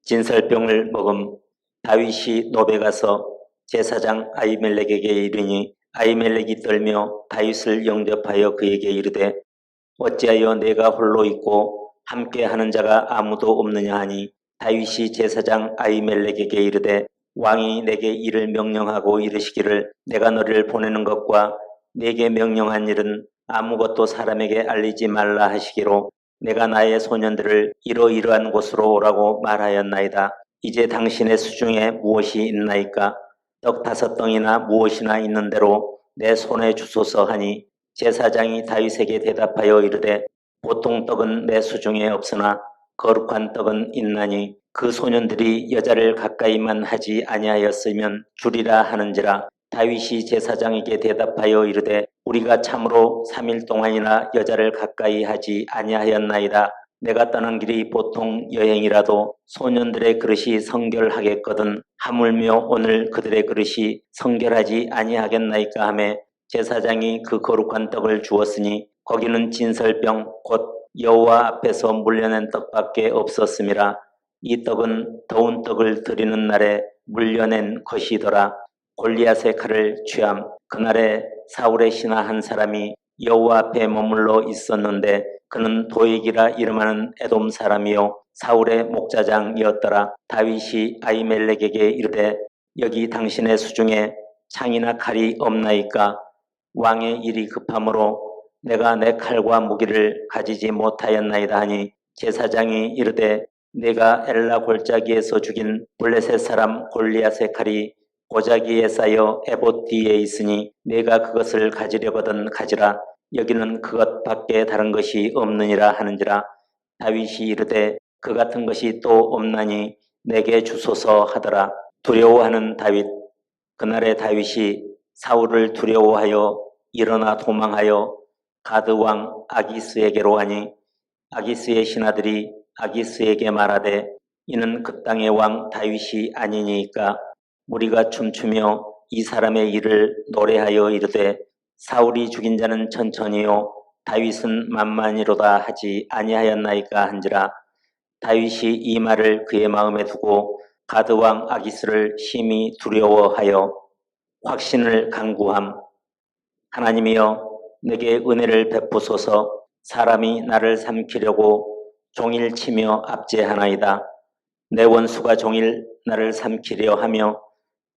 진설병을 먹음. 다윗이 노베 가서 제사장 아히멜렉에게 이르니 아히멜렉이 떨며 다윗을 영접하여 그에게 이르되 어찌하여 내가 홀로 있고 함께하는 자가 아무도 없느냐 하니 다윗이 제사장 아히멜렉에게 이르되 왕이 내게 이를 명령하고 이르시기를 내가 너를 보내는 것과 내게 명령한 일은 아무것도 사람에게 알리지 말라 하시기로 내가 나의 소년들을 이러이러한 곳으로 오라고 말하였나이다. 이제 당신의 수중에 무엇이 있나이까? 떡 5덩이나 무엇이나 있는 대로 내 손에 주소서 하니 제사장이 다윗에게 대답하여 이르되 보통 떡은 내 수중에 없으나 거룩한 떡은 있나니 그 소년들이 여자를 가까이만 하지 아니하였으면 주리라 하는지라. 다윗이 제사장에게 대답하여 이르되 우리가 참으로 3일 동안이나 여자를 가까이 하지 아니하였나이다. 내가 떠난 길이 보통 여행이라도 소년들의 그릇이 성결하겠거든 하물며 오늘 그들의 그릇이 성결하지 아니하겠나이까 하매 제사장이 그 거룩한 떡을 주었으니 거기는 진설병 곧 여호와 앞에서 물려낸 떡밖에 없었음이라. 이 떡은 더운 떡을 드리는 날에 물려낸 것이더라. 골리앗의 칼을 취함. 그날에 사울의 신하 한 사람이 여호와 앞에 머물러 있었는데 그는 도액이라 이름하는 에돔 사람이요 사울의 목자장이었더라. 다윗이 아히멜렉에게 이르되 여기 당신의 수중에 창이나 칼이 없나이까? 왕의 일이 급함으로 내가 내 칼과 무기를 가지지 못하였나이다 하니 제사장이 이르되 내가 엘라 골짜기에서 죽인 블레셋 사람 골리앗의 칼이 고자기에 쌓여 에봇 뒤에 있으니 내가 그것을 가지려거든 가지라. 여기는 그것밖에 다른 것이 없느니라 하는지라. 다윗이 이르되 그 같은 것이 또 없나니 내게 주소서 하더라. 두려워하는 다윗. 그날에 다윗이 사울을 두려워하여 일어나 도망하여 가드 왕 아기스에게로 가니 아기스의 신하들이 아기스에게 말하되 이는 그 땅의 왕 다윗이 아니니까. 무리가 춤추며 이 사람의 일을 노래하여 이르되 사울이 죽인 자는 천천히요 다윗은 만만히로다 하지 아니하였나이까 한지라. 다윗이 이 말을 그의 마음에 두고 가드 왕 아기스를 심히 두려워하여 확신을 간구함. 하나님이여 내게 은혜를 베푸소서. 사람이 나를 삼키려고 종일 치며 압제하나이다. 내 원수가 종일 나를 삼키려 하며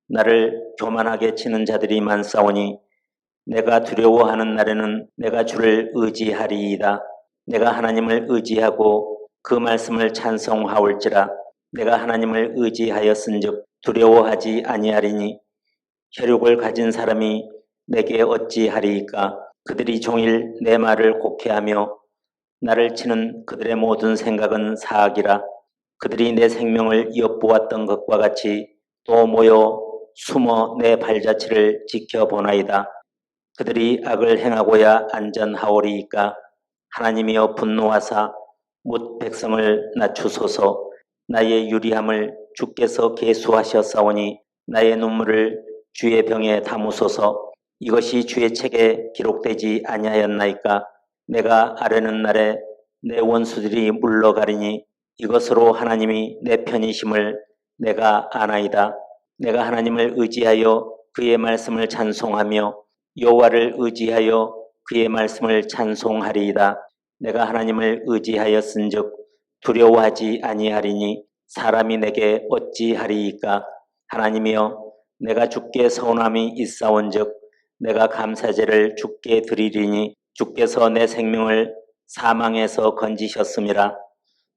나를 교만하게 치는 자들이 많사오니 내가 두려워하는 날에는 내가 주를 의지하리이다. 내가 하나님을 의지하고 그 말씀을 찬송하올지라. 내가 하나님을 의지하였은즉 두려워하지 아니하리니 혈육을 가진 사람이 내게 어찌하리이까? 그들이 종일 내 말을 곡해하며 나를 치는 그들의 모든 생각은 사악이라. 그들이 내 생명을 엿보았던 것과 같이 또 모여 숨어 내 발자취를 지켜보나이다. 그들이 악을 행하고야 안전하오리이까? 하나님이여 분노하사 뭇 백성을 낮추소서. 나의 유리함을 주께서 계수하셨사오니 나의 눈물을 주의 병에 담으소서. 이것이 주의 책에 기록되지 아니하였나이까? 내가 아뢰는 날에 내 원수들이 물러가리니 이것으로 하나님이 내 편이심을 내가 아나이다. 내가 하나님을 의지하여 그의 말씀을 찬송하며 여호와를 의지하여 그의 말씀을 찬송하리이다. 내가 하나님을 의지하였은즉 두려워하지 아니하리니 사람이 내게 어찌하리이까? 하나님이여 내가 주께 서운함이 있사온즉 내가 감사제를 주께 드리리니 주께서 내 생명을 사망에서 건지셨음이라.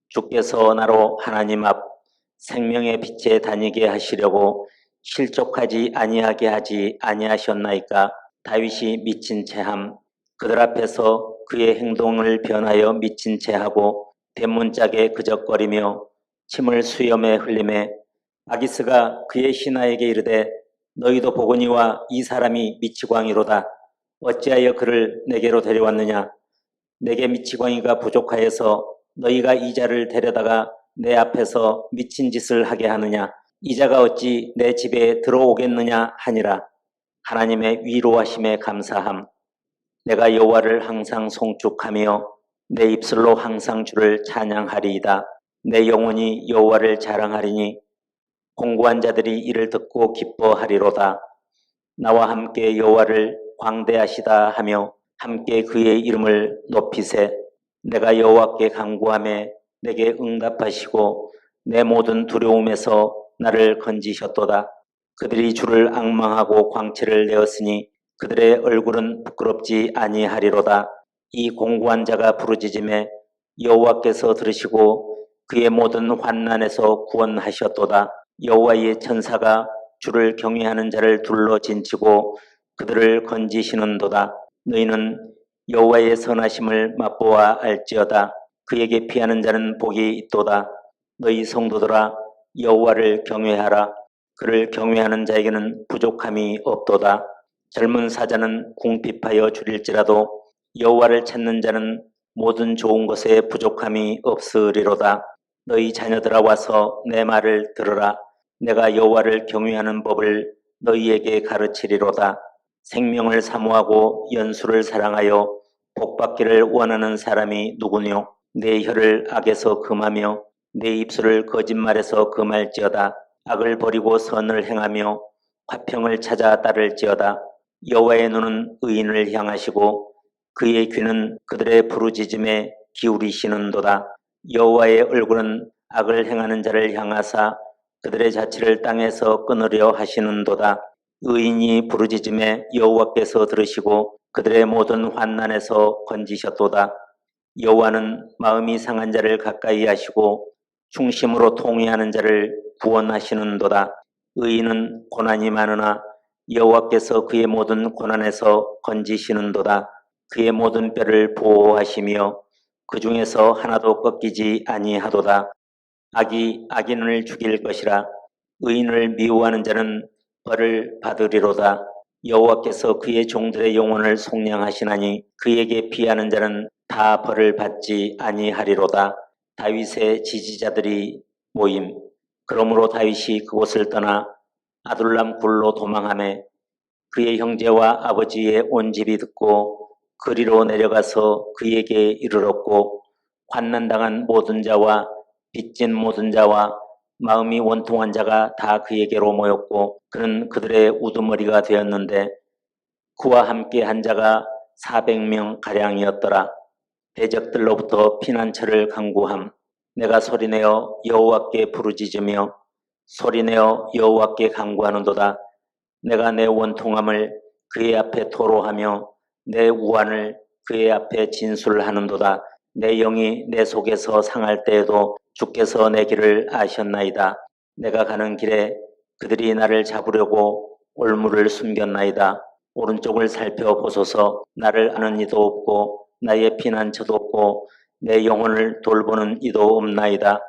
주께서 나로 하나님 앞 생명의 빛에 다니게 하시려고 실족하지 아니하게 하지 아니하셨나이까? 다윗이 미친 채함. 그들 앞에서 그의 행동을 변하여 미친 채하고 대문짝에 그적거리며 침을 수염에 흘리매 아기스가 그의 신하에게 이르되 너희도 보거니와 이 사람이 미치광이로다. 어찌하여 그를 내게로 데려왔느냐? 내게 미치광이가 부족하여서 너희가 이 자를 데려다가 내 앞에서 미친 짓을 하게 하느냐? 이 자가 어찌 내 집에 들어오겠느냐 하니라. 하나님의 위로하심에 감사함. 내가 여호와를 항상 송축하며 내 입술로 항상 주를 찬양하리이다. 내 영혼이 여호와를 자랑하리니 공고한 자들이 이를 듣고 기뻐하리로다. 나와 함께 여호와를 광대하시다 하며 함께 그의 이름을 높이세. 내가 여호와께 간구하며 내게 응답하시고 내 모든 두려움에서 나를 건지셨도다. 그들이 주를 앙망하고 광채를 내었으니 그들의 얼굴은 부끄럽지 아니하리로다. 이 공고한 자가 부르짖음에 여호와께서 들으시고 그의 모든 환난에서 구원하셨도다. 여호와의 천사가 주를 경외하는 자를 둘러 진치고 그들을 건지시는도다. 너희는 여호와의 선하심을 맛보아 알지어다. 그에게 피하는 자는 복이 있도다. 너희 성도들아 여호와를 경외하라. 그를 경외하는 자에게는 부족함이 없도다. 젊은 사자는 궁핍하여 줄일지라도 여호와를 찾는 자는 모든 좋은 것에 부족함이 없으리로다. 너희 자녀들아 와서 내 말을 들으라. 내가 여호와를 경외하는 법을 너희에게 가르치리로다. 생명을 사모하고 연수를 사랑하여 복받기를 원하는 사람이 누구뇨? 내 혀를 악에서 금하며 내 입술을 거짓말에서 금할지어다. 악을 버리고 선을 행하며 화평을 찾아 따를지어다. 여호와의 눈은 의인을 향하시고 그의 귀는 그들의 부르짖음에 기울이시는도다. 여호와의 얼굴은 악을 행하는 자를 향하사 그들의 자취를 땅에서 끊으려 하시는도다. 의인이 부르짖음에 여호와께서 들으시고 그들의 모든 환난에서 건지셨도다. 여호와는 마음이 상한 자를 가까이 하시고 중심으로 통회하는 자를 구원하시는도다. 의인은 고난이 많으나 여호와께서 그의 모든 고난에서 건지시는도다. 그의 모든 뼈를 보호하시며 그 중에서 하나도 꺾이지 아니하도다. 악이 악인을 죽일 것이라. 의인을 미워하는 자는 벌을 받으리로다. 여호와께서 그의 종들의 영혼을 속량하시나니 그에게 피하는 자는 다 벌을 받지 아니하리로다. 다윗의 지지자들이 모임. 그러므로 다윗이 그곳을 떠나 아둘람 굴로 도망하매 그의 형제와 아버지의 온 집이 듣고 그리로 내려가서 그에게 이르렀고 환난당한 모든 자와 빚진 모든 자와 마음이 원통한 자가 다 그에게로 모였고 그는 그들의 우두머리가 되었는데 그와 함께 한 자가 400명 가량이었더라. 대적들로부터 피난처를 강구함. 내가 소리내어 여호와께 부르짖으며 소리내어 여호와께 간구하는도다. 내가 내 원통함을 그의 앞에 토로하며 내 우환을 그의 앞에 진술하는도다. 내 영이 내 속에서 상할 때에도 주께서 내 길을 아셨나이다. 내가 가는 길에 그들이 나를 잡으려고 올무를 숨겼나이다. 오른쪽을 살펴보소서. 나를 아는 이도 없고 나의 피난처도 없고 내 영혼을 돌보는 이도 없나이다.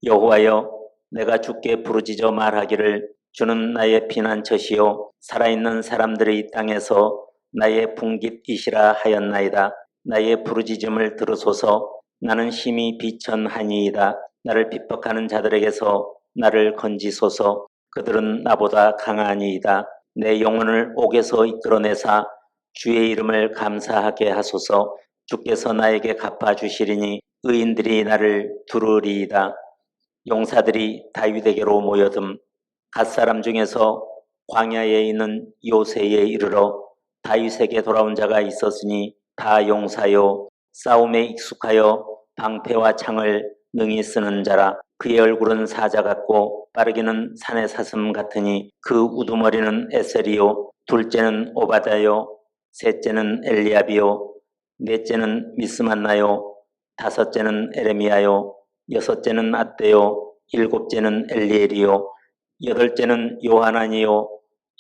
여호와여, 내가 주께 부르짖어 말하기를 주는 나의 피난처시요 살아있는 사람들의 땅에서 나의 풍깃이시라 하였나이다. 나의 부르짖음을 들으소서. 나는 심히 비천하니이다. 나를 핍박하는 자들에게서 나를 건지소서. 그들은 나보다 강하니이다. 내 영혼을 옥에서 이끌어내사 주의 이름을 감사하게 하소서. 주께서 나에게 갚아주시리니 의인들이 나를 두르리이다. 용사들이 다윗에게로 모여듦. 갓사람 중에서 광야에 있는 요새에 이르러 다윗에게 돌아온 자가 있었으니 다 용사요 싸움에 익숙하여 방패와 창을 능히 쓰는 자라. 그의 얼굴은 사자 같고 빠르기는 산의 사슴 같으니 그 우두머리는 에셀이요 둘째는 오바다요 셋째는 엘리압이요 넷째는 미스만나요 다섯째는 에레미야요 여섯째는 앗대요 일곱째는 엘리엘이요 여덟째는 요하나니요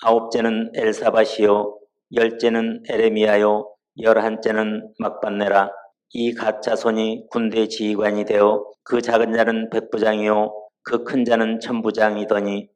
아홉째는 엘사밧이요 열째는 에레미야요 열한째는 막반네라. 이 갓 자손이 군대 지휘관이 되어 그 작은 자는 백부장이요 그 큰 자는 천부장이더니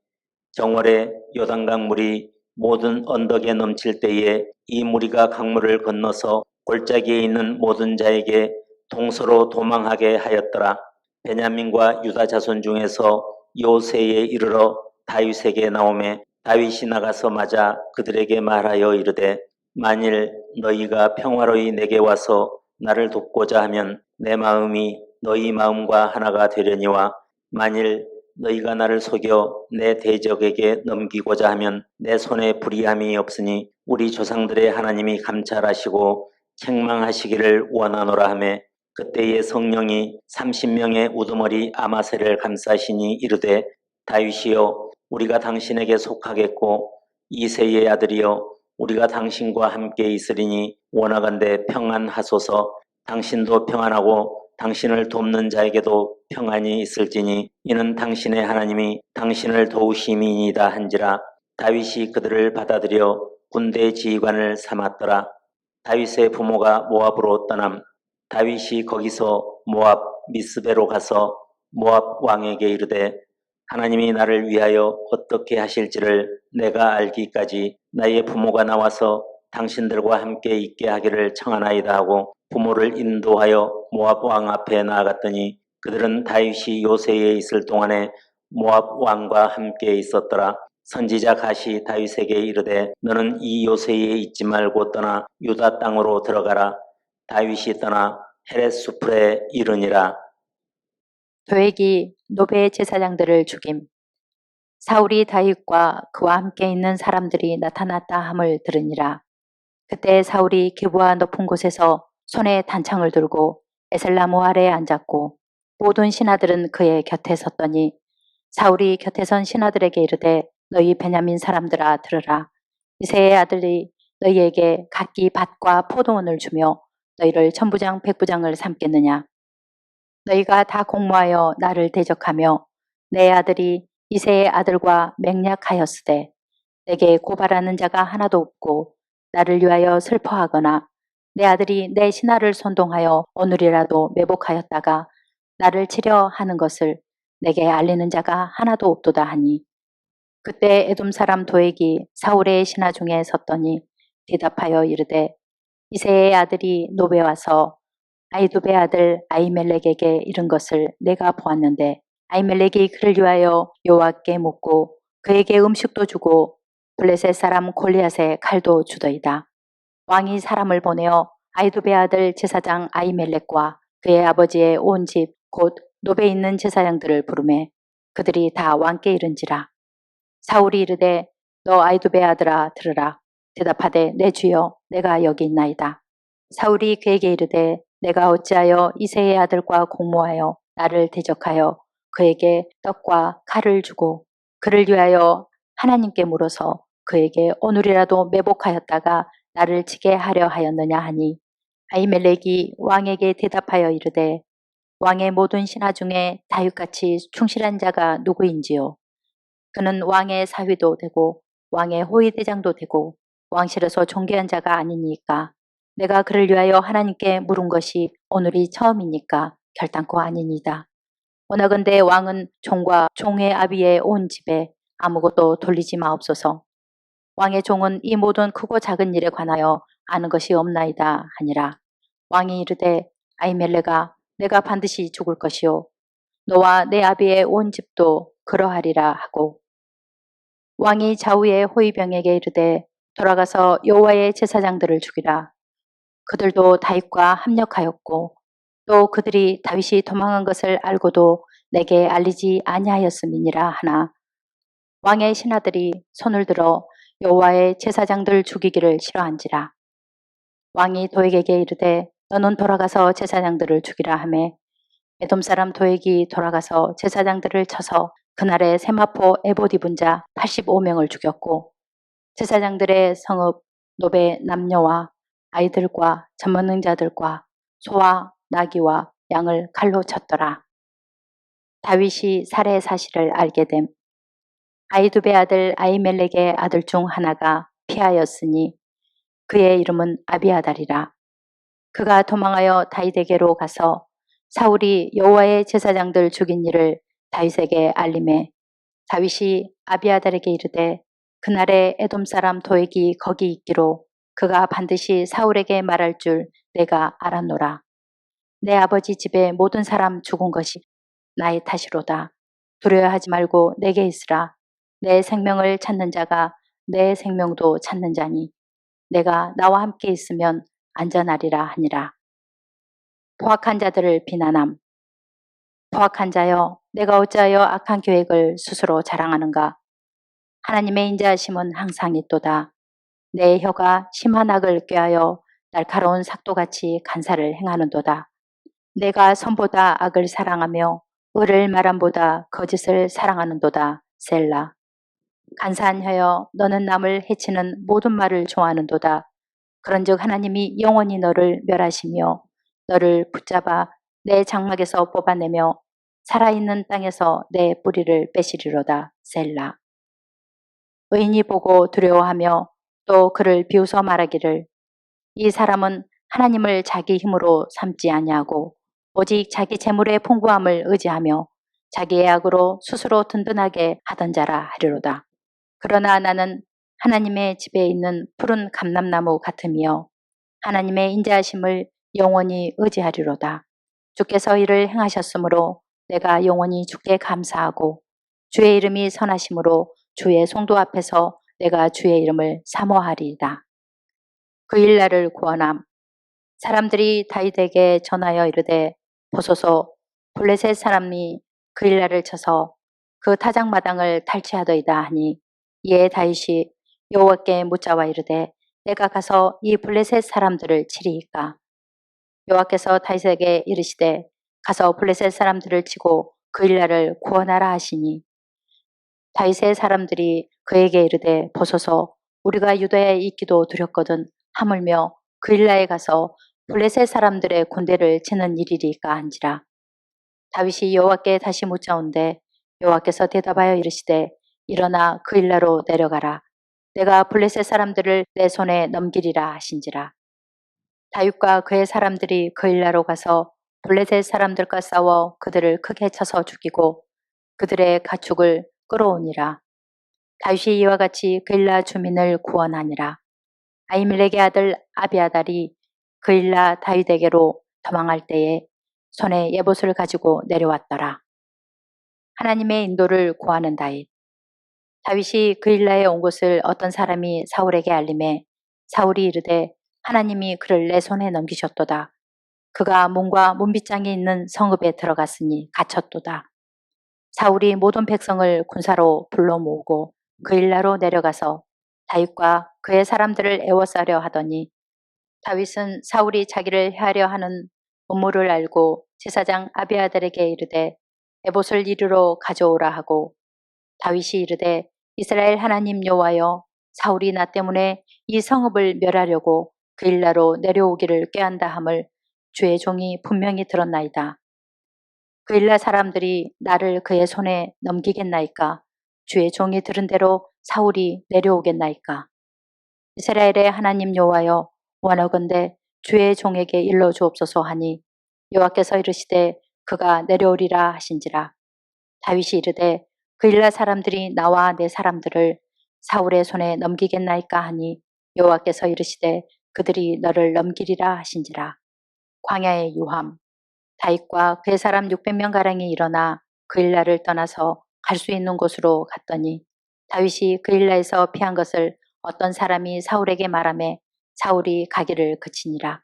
정월에 요단강 물이 모든 언덕에 넘칠 때에 이 무리가 강물을 건너서 골짜기에 있는 모든 자에게 동서로 도망하게 하였더라. 베냐민과 유다 자손 중에서 요새에 이르러 다윗에게 나오매 다윗이 나가서 맞아 그들에게 말하여 이르되 만일 너희가 평화로이 내게 와서 나를 돕고자 하면 내 마음이 너희 마음과 하나가 되려니와 만일 너희가 나를 속여 내 대적에게 넘기고자 하면 내 손에 불의함이 없으니 우리 조상들의 하나님이 감찰하시고 책망하시기를 원하노라 하며 그때의 성령이 30명의 우두머리 아마새를 감싸시니 이르되 다윗이여 우리가 당신에게 속하겠고 이새의 아들이여 우리가 당신과 함께 있으리니 원하건대 평안하소서. 당신도 평안하고 당신을 돕는 자에게도 평안이 있을지니 이는 당신의 하나님이 당신을 도우심이니이다 한지라. 다윗이 그들을 받아들여 군대 지휘관을 삼았더라. 다윗의 부모가 모압으로 떠남. 다윗이 거기서 모압 미스베로 가서 모압 왕에게 이르되 하나님이 나를 위하여 어떻게 하실지를 내가 알기까지 나의 부모가 나와서 당신들과 함께 있게 하기를 청하나이다 하고 부모를 인도하여 모압 왕 앞에 나아갔더니 그들은 다윗이 요새에 있을 동안에 모압 왕과 함께 있었더라. 선지자 갓이 다윗에게 이르되 너는 이 요새에 있지 말고 떠나 유다 땅으로 들어가라. 다윗이 떠나 헤렛수풀에 이르니라. 도액이 노베의 제사장들을 죽임. 사울이 다윗과 그와 함께 있는 사람들이 나타났다 함을 들으니라. 그때 사울이 기브아 높은 곳에서 손에 단창을 들고 에셀나무 아래에 앉았고 모든 신하들은 그의 곁에 섰더니 사울이 곁에 선 신하들에게 이르되 너희 베냐민 사람들아 들으라. 이새의 아들이 너희에게 각기 밭과 포도원을 주며 너희를 천부장 백부장을 삼겠느냐. 너희가 다 공모하여 나를 대적하며 내 아들이 이새의 아들과 맹약하였으되 내게 고발하는 자가 하나도 없고 나를 위하여 슬퍼하거나 내 아들이 내 신하를 선동하여 오늘이라도 매복하였다가 나를 치려 하는 것을 내게 알리는 자가 하나도 없도다 하니 그때 에돔 사람 도액이 사울의 신하 중에 섰더니 대답하여 이르되 이새의 아들이 노베 와서 아이두베 아들 아히멜렉에게 이른 것을 내가 보았는데 아히멜렉이 그를 위하여 여호와께 묻고 그에게 음식도 주고 블레셋 사람 골리앗의 칼도 주더이다. 왕이 사람을 보내어 아히두베 아들 제사장 아히멜렉과 그의 아버지의 온 집 곧 노베에 있는 제사장들을 부르매 그들이 다 왕께 이른지라. 사울이 이르되 너 아히두베 아들아 들으라. 대답하되 내 주여 내가 여기 있나이다. 사울이 그에게 이르되 내가 어찌하여 이새의 아들과 공모하여 나를 대적하여 그에게 떡과 칼을 주고 그를 위하여 하나님께 물어서 그에게 오늘이라도 매복하였다가 나를 치게 하려 하였느냐 하니 아히멜렉이 왕에게 대답하여 이르되 왕의 모든 신하 중에 다윗같이 충실한 자가 누구인지요. 그는 왕의 사위도 되고 왕의 호위대장도 되고 왕실에서 존귀한 자가 아니니까 내가 그를 위하여 하나님께 물은 것이 오늘이 처음이니까 결단코 아니니다. 원하건대 왕은 종과 종의 아비의 온 집에 아무것도 돌리지 마옵소서. 왕의 종은 이 모든 크고 작은 일에 관하여 아는 것이 없나이다 하니라. 왕이 이르되 아히멜렉아 내가 반드시 죽을 것이요 너와 내 아비의 온 집도 그러하리라 하고 왕이 좌우의 호위병에게 이르되 돌아가서 여호와의 제사장들을 죽이라. 그들도 다윗과 합력하였고 또 그들이 다윗이 도망한 것을 알고도 내게 알리지 아니하였음이니라 하나 왕의 신하들이 손을 들어 여호와의 제사장들 죽이기를 싫어한지라. 왕이 도액에게 이르되 너는 돌아가서 제사장들을 죽이라 하매 에돔 사람 도액이 돌아가서 제사장들을 쳐서 그날에 세마포 에봇 입은 자 85명을 죽였고 제사장들의 성읍 노베 남녀와 아이들과 전문능자들과 소와 나귀와 양을 칼로 쳤더라. 다윗이 살해 사실을 알게 됨. 아히두베 아들 아히멜렉의 아들 중 하나가 피하였으니 그의 이름은 아비아달이라. 그가 도망하여 다윗에게로 가서 사울이 여호와의 제사장들 죽인 일을 다윗에게 알림해 다윗이 아비아달에게 이르되 그날에 에돔 사람 도액이 거기 있기로 그가 반드시 사울에게 말할 줄 내가 알았노라. 내 아버지 집에 모든 사람 죽은 것이 나의 탓이로다. 두려워하지 말고 내게 있으라. 내 생명을 찾는 자가 내 생명도 찾는 자니 내가 나와 함께 있으면 안전하리라 하니라. 포악한 자들을 비난함. 포악한 자여, 내가 어찌하여 악한 계획을 스스로 자랑하는가? 하나님의 인자하심은 항상 있도다. 내 혀가 심한 악을 꾀하여 날카로운 삭도같이 간사를 행하는도다. 내가 선보다 악을 사랑하며 의를 말함보다 거짓을 사랑하는도다. 셀라. 간사한 혀여, 너는 남을 해치는 모든 말을 좋아하는도다. 그런즉 하나님이 영원히 너를 멸하시며 너를 붙잡아 내 장막에서 뽑아내며 살아있는 땅에서 내 뿌리를 빼시리로다. 셀라. 의인이 보고 두려워하며 또 그를 비웃어 말하기를 이 사람은 하나님을 자기 힘으로 삼지 아니하고 오직 자기 재물의 풍부함을 의지하며 자기의 악으로 스스로 든든하게 하던 자라 하리로다. 그러나 나는 하나님의 집에 있는 푸른 감람나무 같으며 하나님의 인자하심을 영원히 의지하리로다. 주께서 이를 행하셨으므로 내가 영원히 주께 감사하고 주의 이름이 선하심으로 주의 성도 앞에서 내가 주의 이름을 사모하리이다. 그 일 나를 구원함. 사람들이 다윗에게 전하여 이르되 보소서 블레셋 사람이 그 일 나를 쳐서 그 타작마당을 탈취하더이다 하니 이에 다윗이 여호와께 묻자와 이르되 내가 가서 이 블레셋 사람들을 치리이까? 여호와께서 다윗에게 이르시되 가서 블레셋 사람들을 치고 그 일날을 구원하라 하시니 다윗의 사람들이 그에게 이르되 보소서 우리가 유다에 있기도 두렵거든 하물며 그 일날에 가서 블레셋 사람들의 군대를 치는 일이리까 한지라. 다윗이 여호와께 다시 묻자온데 여호와께서 대답하여 이르시되 일어나 그 일나로 내려가라. 내가 블레셋 사람들을 내 손에 넘기리라 하신지라. 다윗과 그의 사람들이 그 일나로 가서 블레셋 사람들과 싸워 그들을 크게 쳐서 죽이고 그들의 가축을 끌어오니라. 다윗이 이와 같이 그 일나 주민을 구원하니라. 아히멜렉의 아들 아비아달이 그 일나 다윗에게로 도망할 때에 손에 예봇을 가지고 내려왔더라. 하나님의 인도를 구하는 다윗. 다윗이 그 일나에 온 것을 어떤 사람이 사울에게 알림해 사울이 이르되 하나님이 그를 내 손에 넘기셨도다. 그가 문과 문빗장에 있는 성읍에 들어갔으니 갇혔도다. 사울이 모든 백성을 군사로 불러 모으고 그 일나로 내려가서 다윗과 그의 사람들을 애워싸려 하더니 다윗은 사울이 자기를 해하려 하는 음모를 알고 제사장 아비아달에게 이르되 에봇을 이리로 가져오라 하고 다윗이 이르되 이스라엘 하나님 여호와여 사울이 나 때문에 이 성읍을 멸하려고 그 일나로 내려오기를 꾀한다 함을 주의 종이 분명히 들었나이다. 그 일나 사람들이 나를 그의 손에 넘기겠나이까? 주의 종이 들은 대로 사울이 내려오겠나이까? 이스라엘의 하나님 여호와여 원하건대 주의 종에게 일러 주옵소서 하니 여호와께서 이르시되 그가 내려오리라 하신지라. 다윗이 이르되 그 일나 사람들이 나와 내 사람들을 사울의 손에 넘기겠나이까 하니 여호와께서 이르시되 그들이 너를 넘기리라 하신지라. 광야의 유함. 다윗과 그의 사람 600명가량이 일어나 그 일나를 떠나서 갈 수 있는 곳으로 갔더니 다윗이 그 일나에서 피한 것을 어떤 사람이 사울에게 말하매 사울이 가기를 그치니라.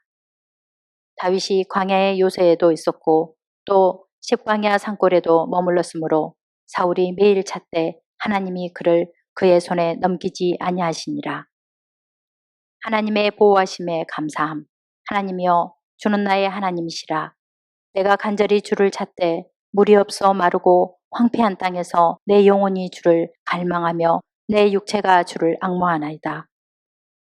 다윗이 광야의 요새에도 있었고 또 십광야 산골에도 머물렀으므로 사울이 매일 찾되 하나님이 그를 그의 손에 넘기지 아니하시니라. 하나님의 보호하심에 감사함. 하나님이여 주는 나의 하나님이시라. 내가 간절히 주를 찾되 물이 없어 마르고 황폐한 땅에서 내 영혼이 주를 갈망하며 내 육체가 주를 앙모하나이다.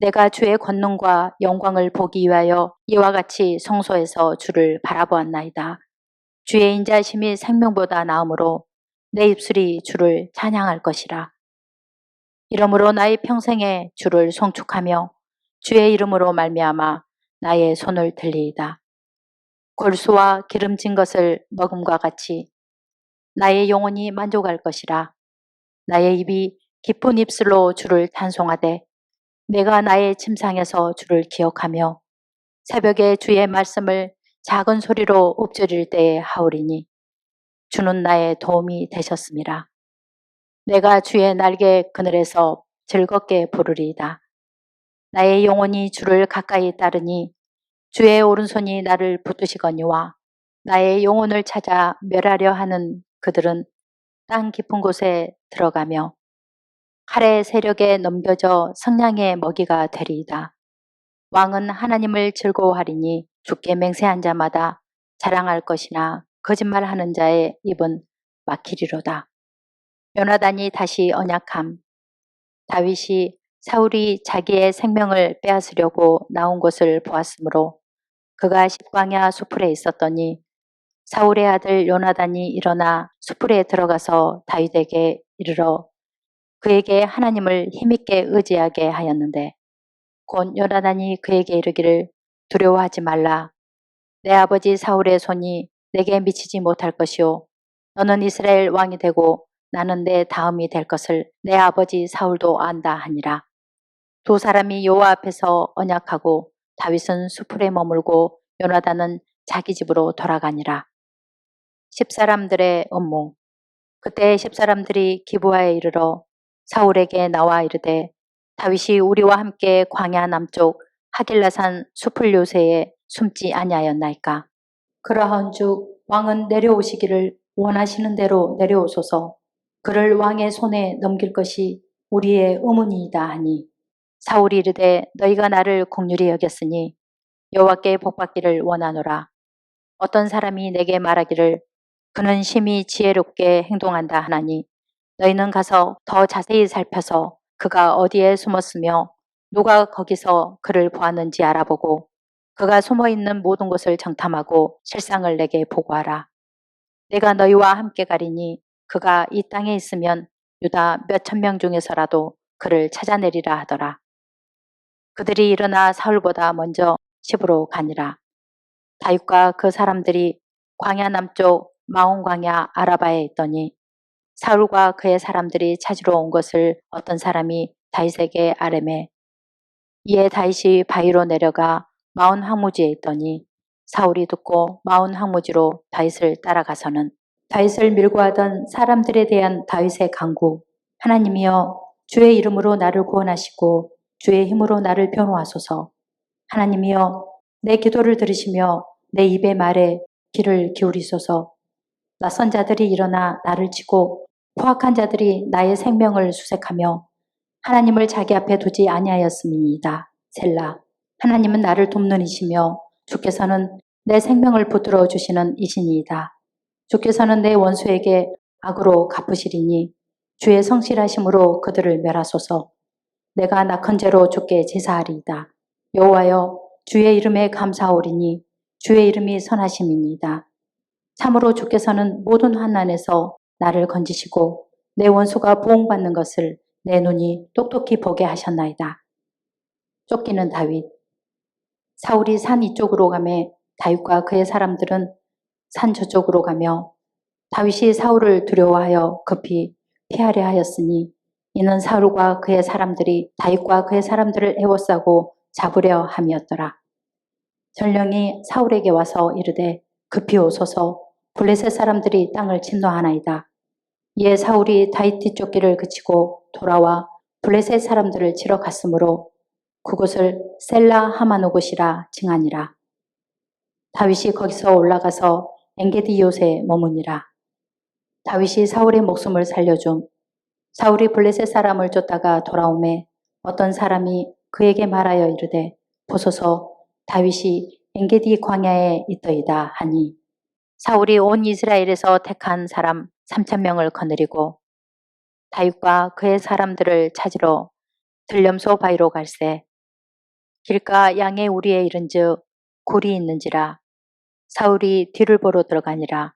내가 주의 권능과 영광을 보기 위하여 이와 같이 성소에서 주를 바라보았나이다. 주의 인자심이 생명보다 나으므로 내 입술이 주를 찬양할 것이라. 이러므로 나의 평생에 주를 송축하며 주의 이름으로 말미암아 나의 손을 들리이다. 골수와 기름진 것을 먹음과 같이 나의 영혼이 만족할 것이라. 나의 입이 기쁜 입술로 주를 찬송하되 내가 나의 침상에서 주를 기억하며 새벽에 주의 말씀을 작은 소리로 읊조릴 때에 하오리니 주는 나의 도움이 되셨음이라. 내가 주의 날개 그늘에서 즐겁게 부르리이다. 나의 영혼이 주를 가까이 따르니 주의 오른손이 나를 붙드시거니와 나의 영혼을 찾아 멸하려 하는 그들은 땅 깊은 곳에 들어가며 칼의 세력에 넘겨져 성량의 먹이가 되리이다. 왕은 하나님을 즐거워하리니 주께 맹세한 자마다 자랑할 것이나 거짓말하는 자의 입은 막히리로다. 요나단이 다시 언약함. 다윗이 사울이 자기의 생명을 빼앗으려고 나온 것을 보았으므로 그가 십광야 수풀에 있었더니 사울의 아들 요나단이 일어나 수풀에 들어가서 다윗에게 이르러 그에게 하나님을 힘있게 의지하게 하였는데 곧 요나단이 그에게 이르기를 두려워하지 말라. 내 아버지 사울의 손이 내게 미치지 못할 것이요 너는 이스라엘 왕이 되고 나는 내 다음이 될 것을 내 아버지 사울도 안다 하니라. 두 사람이 여호와 앞에서 언약하고 다윗은 수풀에 머물고 요나단은 자기 집으로 돌아가니라. 십사람들의 업무. 그때 십사람들이 기브아에 이르러 사울에게 나와 이르되 다윗이 우리와 함께 광야 남쪽 하길라산 수풀 요새에 숨지 아니하였나이까. 그러한즉 왕은 내려오시기를 원하시는 대로 내려오소서. 그를 왕의 손에 넘길 것이 우리의 의문이이다 하니 사울이 이르되 너희가 나를 긍휼히 여겼으니 여호와께 복받기를 원하노라. 어떤 사람이 내게 말하기를 그는 심히 지혜롭게 행동한다 하나니 너희는 가서 더 자세히 살펴서 그가 어디에 숨었으며 누가 거기서 그를 보았는지 알아보고 그가 숨어있는 모든 곳을 정탐하고 실상을 내게 보고하라. 내가 너희와 함께 가리니 그가 이 땅에 있으면 유다 몇천 명 중에서라도 그를 찾아내리라 하더라. 그들이 일어나 사울보다 먼저 집으로 가니라. 다윗과 그 사람들이 광야 남쪽 마온 광야 아라바에 있더니 사울과 그의 사람들이 찾으러 온 것을 어떤 사람이 다윗에게 아뢰매 이에 다윗이 바위로 내려가 마온 황무지에 있더니 사울이 듣고 마온 황무지로 다윗을 따라가서는 다윗을 밀고 하던 사람들에 대한 다윗의 간구 하나님이여 주의 이름으로 나를 구원하시고 주의 힘으로 나를 변호하소서. 하나님이여 내 기도를 들으시며 내 입의 말에 귀를 기울이소서. 낯선 자들이 일어나 나를 치고 포악한 자들이 나의 생명을 수색하며 하나님을 자기 앞에 두지 아니하였음이니이다. 셀라. 하나님은 나를 돕는 이시며 주께서는 내 생명을 붙들어 주시는 이시니이다. 주께서는 내 원수에게 악으로 갚으시리니 주의 성실하심으로 그들을 멸하소서. 내가 낙헌 죄로 주께 제사하리이다. 여호와여 주의 이름에 감사하오리니 주의 이름이 선하심이니이다. 참으로 주께서는 모든 환난에서 나를 건지시고 내 원수가 보응받는 것을 내 눈이 똑똑히 보게 하셨나이다. 쫓기는 다윗. 사울이 산 이쪽으로 가매 다윗과 그의 사람들은 산 저쪽으로 가며 다윗이 사울을 두려워하여 급히 피하려 하였으니 이는 사울과 그의 사람들이 다윗과 그의 사람들을 에워싸고 잡으려 함이었더라. 전령이 사울에게 와서 이르되 급히 오소서 블레셋 사람들이 땅을 침노하나이다. 이에 사울이 다윗 뒤쫓기를 그치고 돌아와 블레셋 사람들을 치러 갔으므로 그곳을 셀라 하마노곳이라 칭하니라. 다윗이 거기서 올라가서 엔게디 요새에 머무니라. 다윗이 사울의 목숨을 살려줌. 사울이 블레셋 사람을 쫓다가 돌아오매 어떤 사람이 그에게 말하여 이르되 보소서 다윗이 엔게디 광야에 있더이다 하니 사울이 온 이스라엘에서 택한 사람 3,000명을 거느리고 다윗과 그의 사람들을 찾으러 들렴소 바위로 갈새 길가 양의 우리에 이른즉 굴이 있는지라 사울이 뒤를 보러 들어가니라.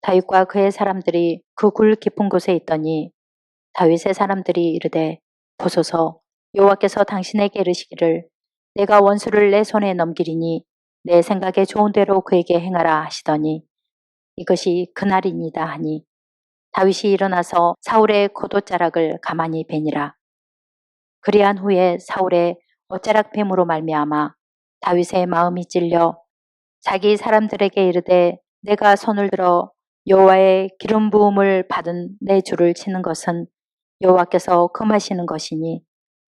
다윗과 그의 사람들이 그 굴 깊은 곳에 있더니 다윗의 사람들이 이르되 보소서 여호와께서 당신에게 이르시기를 내가 원수를 내 손에 넘기리니 내 생각에 좋은 대로 그에게 행하라 하시더니 이것이 그날이니다 하니 다윗이 일어나서 사울의 겉옷자락을 가만히 베니라. 그리한 후에 사울의 옷자락 뱀으로 말미암아 다윗의 마음이 찔려 자기 사람들에게 이르되 내가 손을 들어 여호와의 기름 부음을 받은 내 주를 치는 것은 여호와께서 금하시는 것이니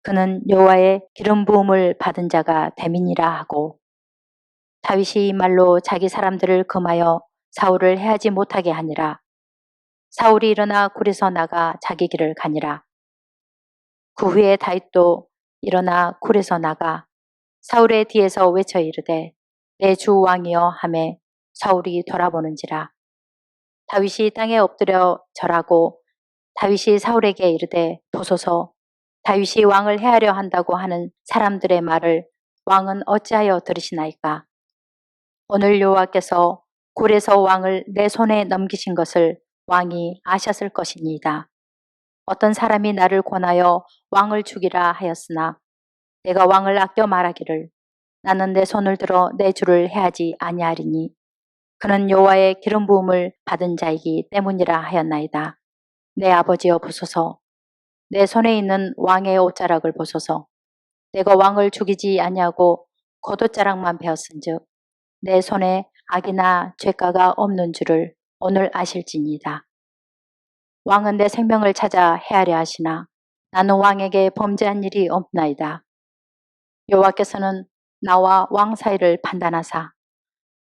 그는 여호와의 기름 부음을 받은 자가 됨이니라 하고 다윗이 이 말로 자기 사람들을 금하여 사울을 해하지 못하게 하니라. 사울이 일어나 굴에서 나가 자기 길을 가니라. 그 후에 다윗도 일어나 굴에서 나가 사울의 뒤에서 외쳐 이르되 내 주 왕이여 하매 사울이 돌아보는지라. 다윗이 땅에 엎드려 절하고 다윗이 사울에게 이르되 보소서 다윗이 왕을 해하려 한다고 하는 사람들의 말을 왕은 어찌하여 들으시나이까. 오늘 여호와께서 굴에서 왕을 내 손에 넘기신 것을 왕이 아셨을 것이니이다. 어떤 사람이 나를 권하여 왕을 죽이라 하였으나 내가 왕을 아껴 말하기를 나는 내 손을 들어 내 주를 해하지 아니하리니 그는 여호와의 기름 부음을 받은 자이기 때문이라 하였나이다. 내 아버지여 보소서 내 손에 있는 왕의 옷자락을 보소서. 내가 왕을 죽이지 아니하고 겉옷자락만 베었은즉 내 손에 악이나 죄가가 없는 줄을 오늘 아실지니이다. 왕은 내 생명을 찾아 해하려 하시나 나는 왕에게 범죄한 일이 없나이다. 여호와께서는 나와 왕 사이를 판단하사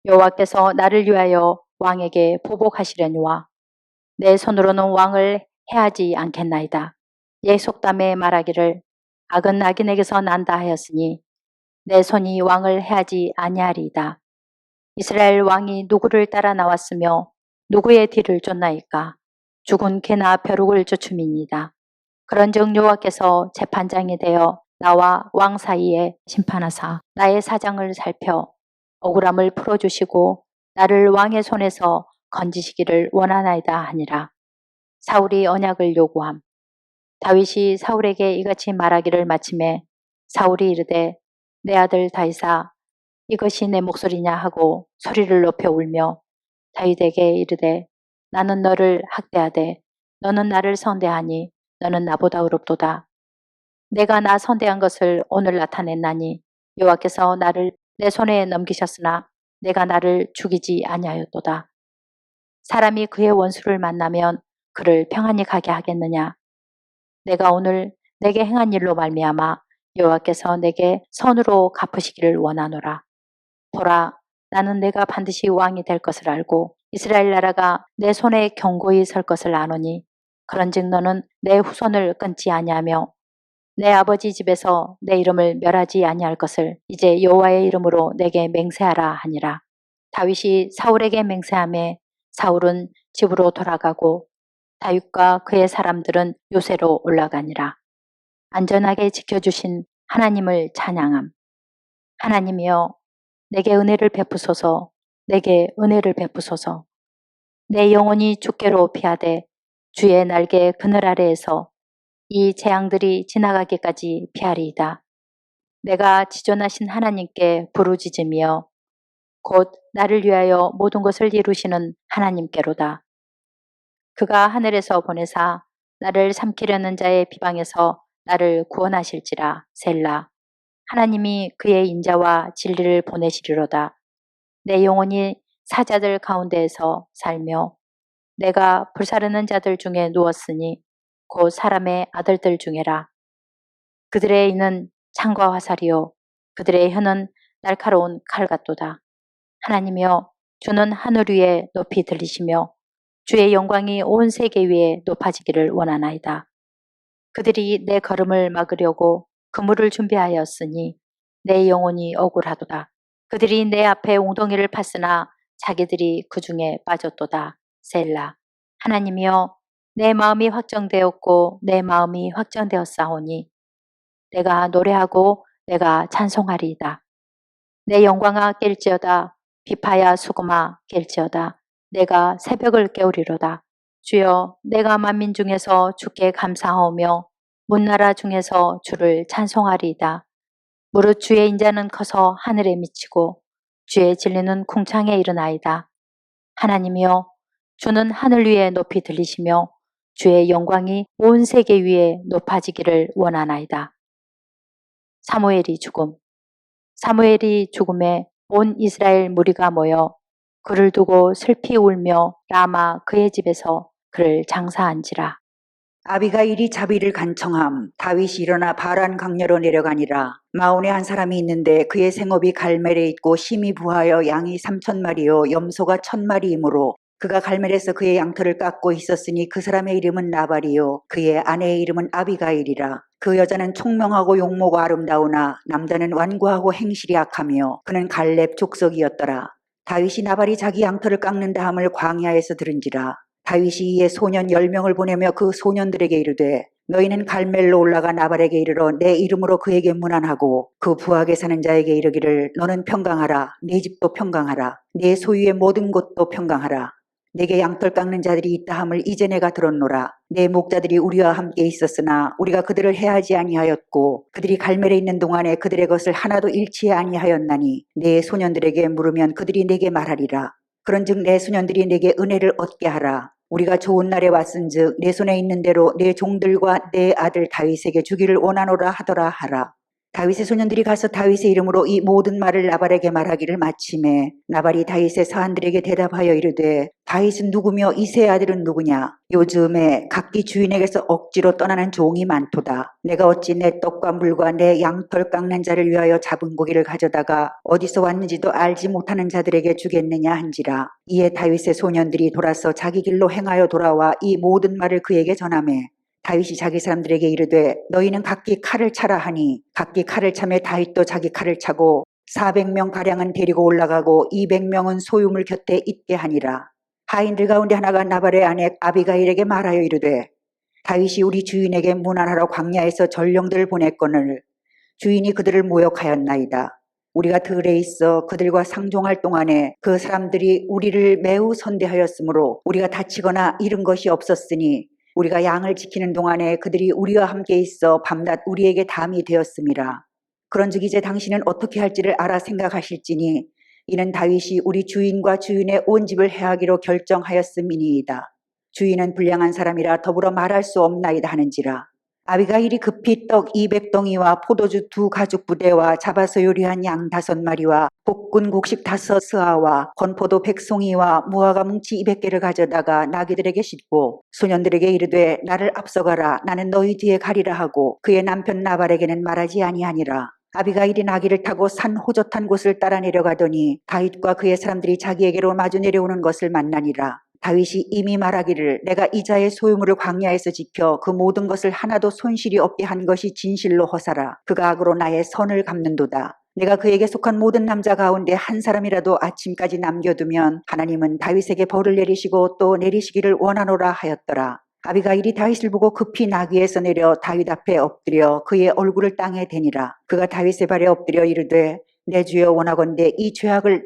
여호와께서 나를 위하여 왕에게 보복하시려니와 내 손으로는 왕을 해하지 않겠나이다. 옛 속담에 말하기를 악은 악인에게서 난다 하였으니 내 손이 왕을 해하지 아니하리이다. 이스라엘 왕이 누구를 따라 나왔으며 누구의 뒤를 쫓나이까. 죽은 개나 벼룩을 쫓음이니이다. 그런즉 여호와께서 재판장이 되어 나와 왕 사이에 심판하사 나의 사장을 살펴 억울함을 풀어주시고 나를 왕의 손에서 건지시기를 원하나이다 하니라. 사울이 언약을 요구함. 다윗이 사울에게 이같이 말하기를 마침에 사울이 이르되 내 아들 다윗아 이것이 내 목소리냐 하고 소리를 높여 울며 다윗에게 이르되 나는 너를 학대하되 너는 나를 선대하니 너는 나보다 의롭도다. 내가 나 선대한 것을 오늘 나타냈나니 여호와께서 나를 내 손에 넘기셨으나 내가 나를 죽이지 아니하였도다. 사람이 그의 원수를 만나면 그를 평안히 가게 하겠느냐. 내가 오늘 내게 행한 일로 말미암아 여호와께서 내게 선으로 갚으시기를 원하노라. 보라, 나는 내가 반드시 왕이 될 것을 알고 이스라엘 나라가 내 손에 견고히 설 것을 아노니 그런즉 너는 내 후손을 끊지 아니하며 내 아버지 집에서 내 이름을 멸하지 아니할 것을 이제 여호와의 이름으로 내게 맹세하라 하니라. 다윗이 사울에게 맹세하매 사울은 집으로 돌아가고 다윗과 그의 사람들은 요새로 올라가니라. 안전하게 지켜주신 하나님을 찬양함. 하나님이여 내게 은혜를 베푸소서. 내게 은혜를 베푸소서. 내 영혼이 주께로 피하되 주의 날개 그늘 아래에서 이 재앙들이 지나가기까지 피하리이다. 내가 지존하신 하나님께 부르짖으며 곧 나를 위하여 모든 것을 이루시는 하나님께로다. 그가 하늘에서 보내사 나를 삼키려는 자의 비방에서 나를 구원하실지라. 셀라. 하나님이 그의 인자와 진리를 보내시리로다. 내 영혼이 사자들 가운데에서 살며 내가 불사르는 자들 중에 누웠으니 곧 사람의 아들들 중에라. 그들의 이는 창과 화살이요 그들의 혀는 날카로운 칼 같도다. 하나님이여 주는 하늘 위에 높이 들리시며 주의 영광이 온 세계 위에 높아지기를 원하나이다. 그들이 내 걸음을 막으려고 그물을 준비하였으니 내 영혼이 억울하도다. 그들이 내 앞에 웅덩이를 팠으나 자기들이 그 중에 빠졌도다. 셀라. 하나님이여 내 마음이 확정되었고 내 마음이 확정되었사오니 내가 노래하고 내가 찬송하리이다. 내 영광아 깰지어다. 비파야 수금아 깰지어다. 내가 새벽을 깨우리로다. 주여 내가 만민 중에서 주께 감사하오며 문나라 중에서 주를 찬송하리이다. 무릇 주의 인자는 커서 하늘에 미치고 주의 진리는 궁창에 이르나이다. 하나님이여 주는 하늘 위에 높이 들리시며 주의 영광이 온 세계 위에 높아지기를 원하나이다. 사무엘이 죽음. 사무엘이 죽음에 온 이스라엘 무리가 모여 그를 두고 슬피 울며 라마 그의 집에서 그를 장사한지라. 아비가일이 자비를 간청함. 다윗이 일어나 바란 강녀로 내려가니라. 마온에 한 사람이 있는데 그의 생업이 갈멜에 있고 심히 부하여 양이 3,000마리요 염소가 1,000마리이므로 그가 갈멜에서 그의 양털을 깎고 있었으니 그 사람의 이름은 나발이요 그의 아내의 이름은 아비가일이라. 그 여자는 총명하고 용모가 아름다우나 남자는 완고하고 행실이 악하며 그는 갈렙 족속이었더라. 다윗이 나발이 자기 양털을 깎는다 함을 광야에서 들은지라. 다윗이 이에 소년 10명을 보내며 그 소년들에게 이르되 너희는 갈멜로 올라가 나발에게 이르러 내 이름으로 그에게 문안하고 그 부하게 사는 자에게 이르기를 너는 평강하라. 네 집도 평강하라. 네 소유의 모든 곳도 평강하라. 내게 양털 깎는 자들이 있다 함을 이제 내가 들었노라. 내 목자들이 우리와 함께 있었으나 우리가 그들을 해하지 아니하였고 그들이 갈멜에 있는 동안에 그들의 것을 하나도 잃지 아니하였나니 내 소년들에게 물으면 그들이 내게 말하리라. 그런즉 내 소년들이 내게 은혜를 얻게 하라. 우리가 좋은 날에 왔은즉 내 손에 있는 대로 내 종들과 내 아들 다윗에게 주기를 원하노라 하더라 하라. 다윗의 소년들이 가서 다윗의 이름으로 이 모든 말을 나발에게 말하기를 마침에 나발이 다윗의 사한들에게 대답하여 이르되 다윗은 누구며 이새의 아들은 누구냐? 요즘에 각기 주인에게서 억지로 떠나는 종이 많도다. 내가 어찌 내 떡과 물과 내 양털 깎는 자를 위하여 잡은 고기를 가져다가 어디서 왔는지도 알지 못하는 자들에게 주겠느냐 한지라. 이에 다윗의 소년들이 돌아서 자기 길로 행하여 돌아와 이 모든 말을 그에게 전하매 다윗이 자기 사람들에게 이르되 너희는 각기 칼을 차라 하니 각기 칼을 차매 다윗도 자기 칼을 차고 400명 가량은 데리고 올라가고 200명은 소유물 곁에 있게 하니라. 하인들 가운데 하나가 나발의 아내 아비가일에게 말하여 이르되 다윗이 우리 주인에게 문안하러 광야에서 전령들을 보냈거늘 주인이 그들을 모욕하였나이다. 우리가 들에 있어 그들과 상종할 동안에 그 사람들이 우리를 매우 선대하였으므로 우리가 다치거나 잃은 것이 없었으니 우리가 양을 지키는 동안에 그들이 우리와 함께 있어 밤낮 우리에게 담이 되었음이라. 그런즉 이제 당신은 어떻게 할지를 알아 생각하실지니 이는 다윗이 우리 주인과 주인의 온 집을 해하기로 결정하였음이니이다. 주인은 불량한 사람이라 더불어 말할 수 없나이다 하는지라. 아비가일이 급히 떡 200덩이와 포도주 2가죽 부대와 잡아서 요리한 양 5마리와 볶은 곡식 5스아와 건포도 100송이와 무화과 뭉치 200개를 가져다가 나귀들에게 싣고 소년들에게 이르되 나를 앞서가라. 나는 너희 뒤에 가리라 하고 그의 남편 나발에게는 말하지 아니하니라. 아비가일이 나귀를 타고 산 호젓한 곳을 따라 내려가더니 다윗과 그의 사람들이 자기에게로 마주 내려오는 것을 만나니라. 다윗이 이미 말하기를 내가 이자의 소유물을 광야에서 지켜 그 모든 것을 하나도 손실이 없게 한 것이 진실로 허사라. 그가 악으로 나의 선을 갚는도다. 내가 그에게 속한 모든 남자 가운데 한 사람이라도 아침까지 남겨두면 하나님은 다윗에게 벌을 내리시고 또 내리시기를 원하노라 하였더라. 아비가일이 다윗을 보고 급히 나귀에서 내려 다윗 앞에 엎드려 그의 얼굴을 땅에 대니라. 그가 다윗의 발에 엎드려 이르되 내 주여 원하건대 이 죄악을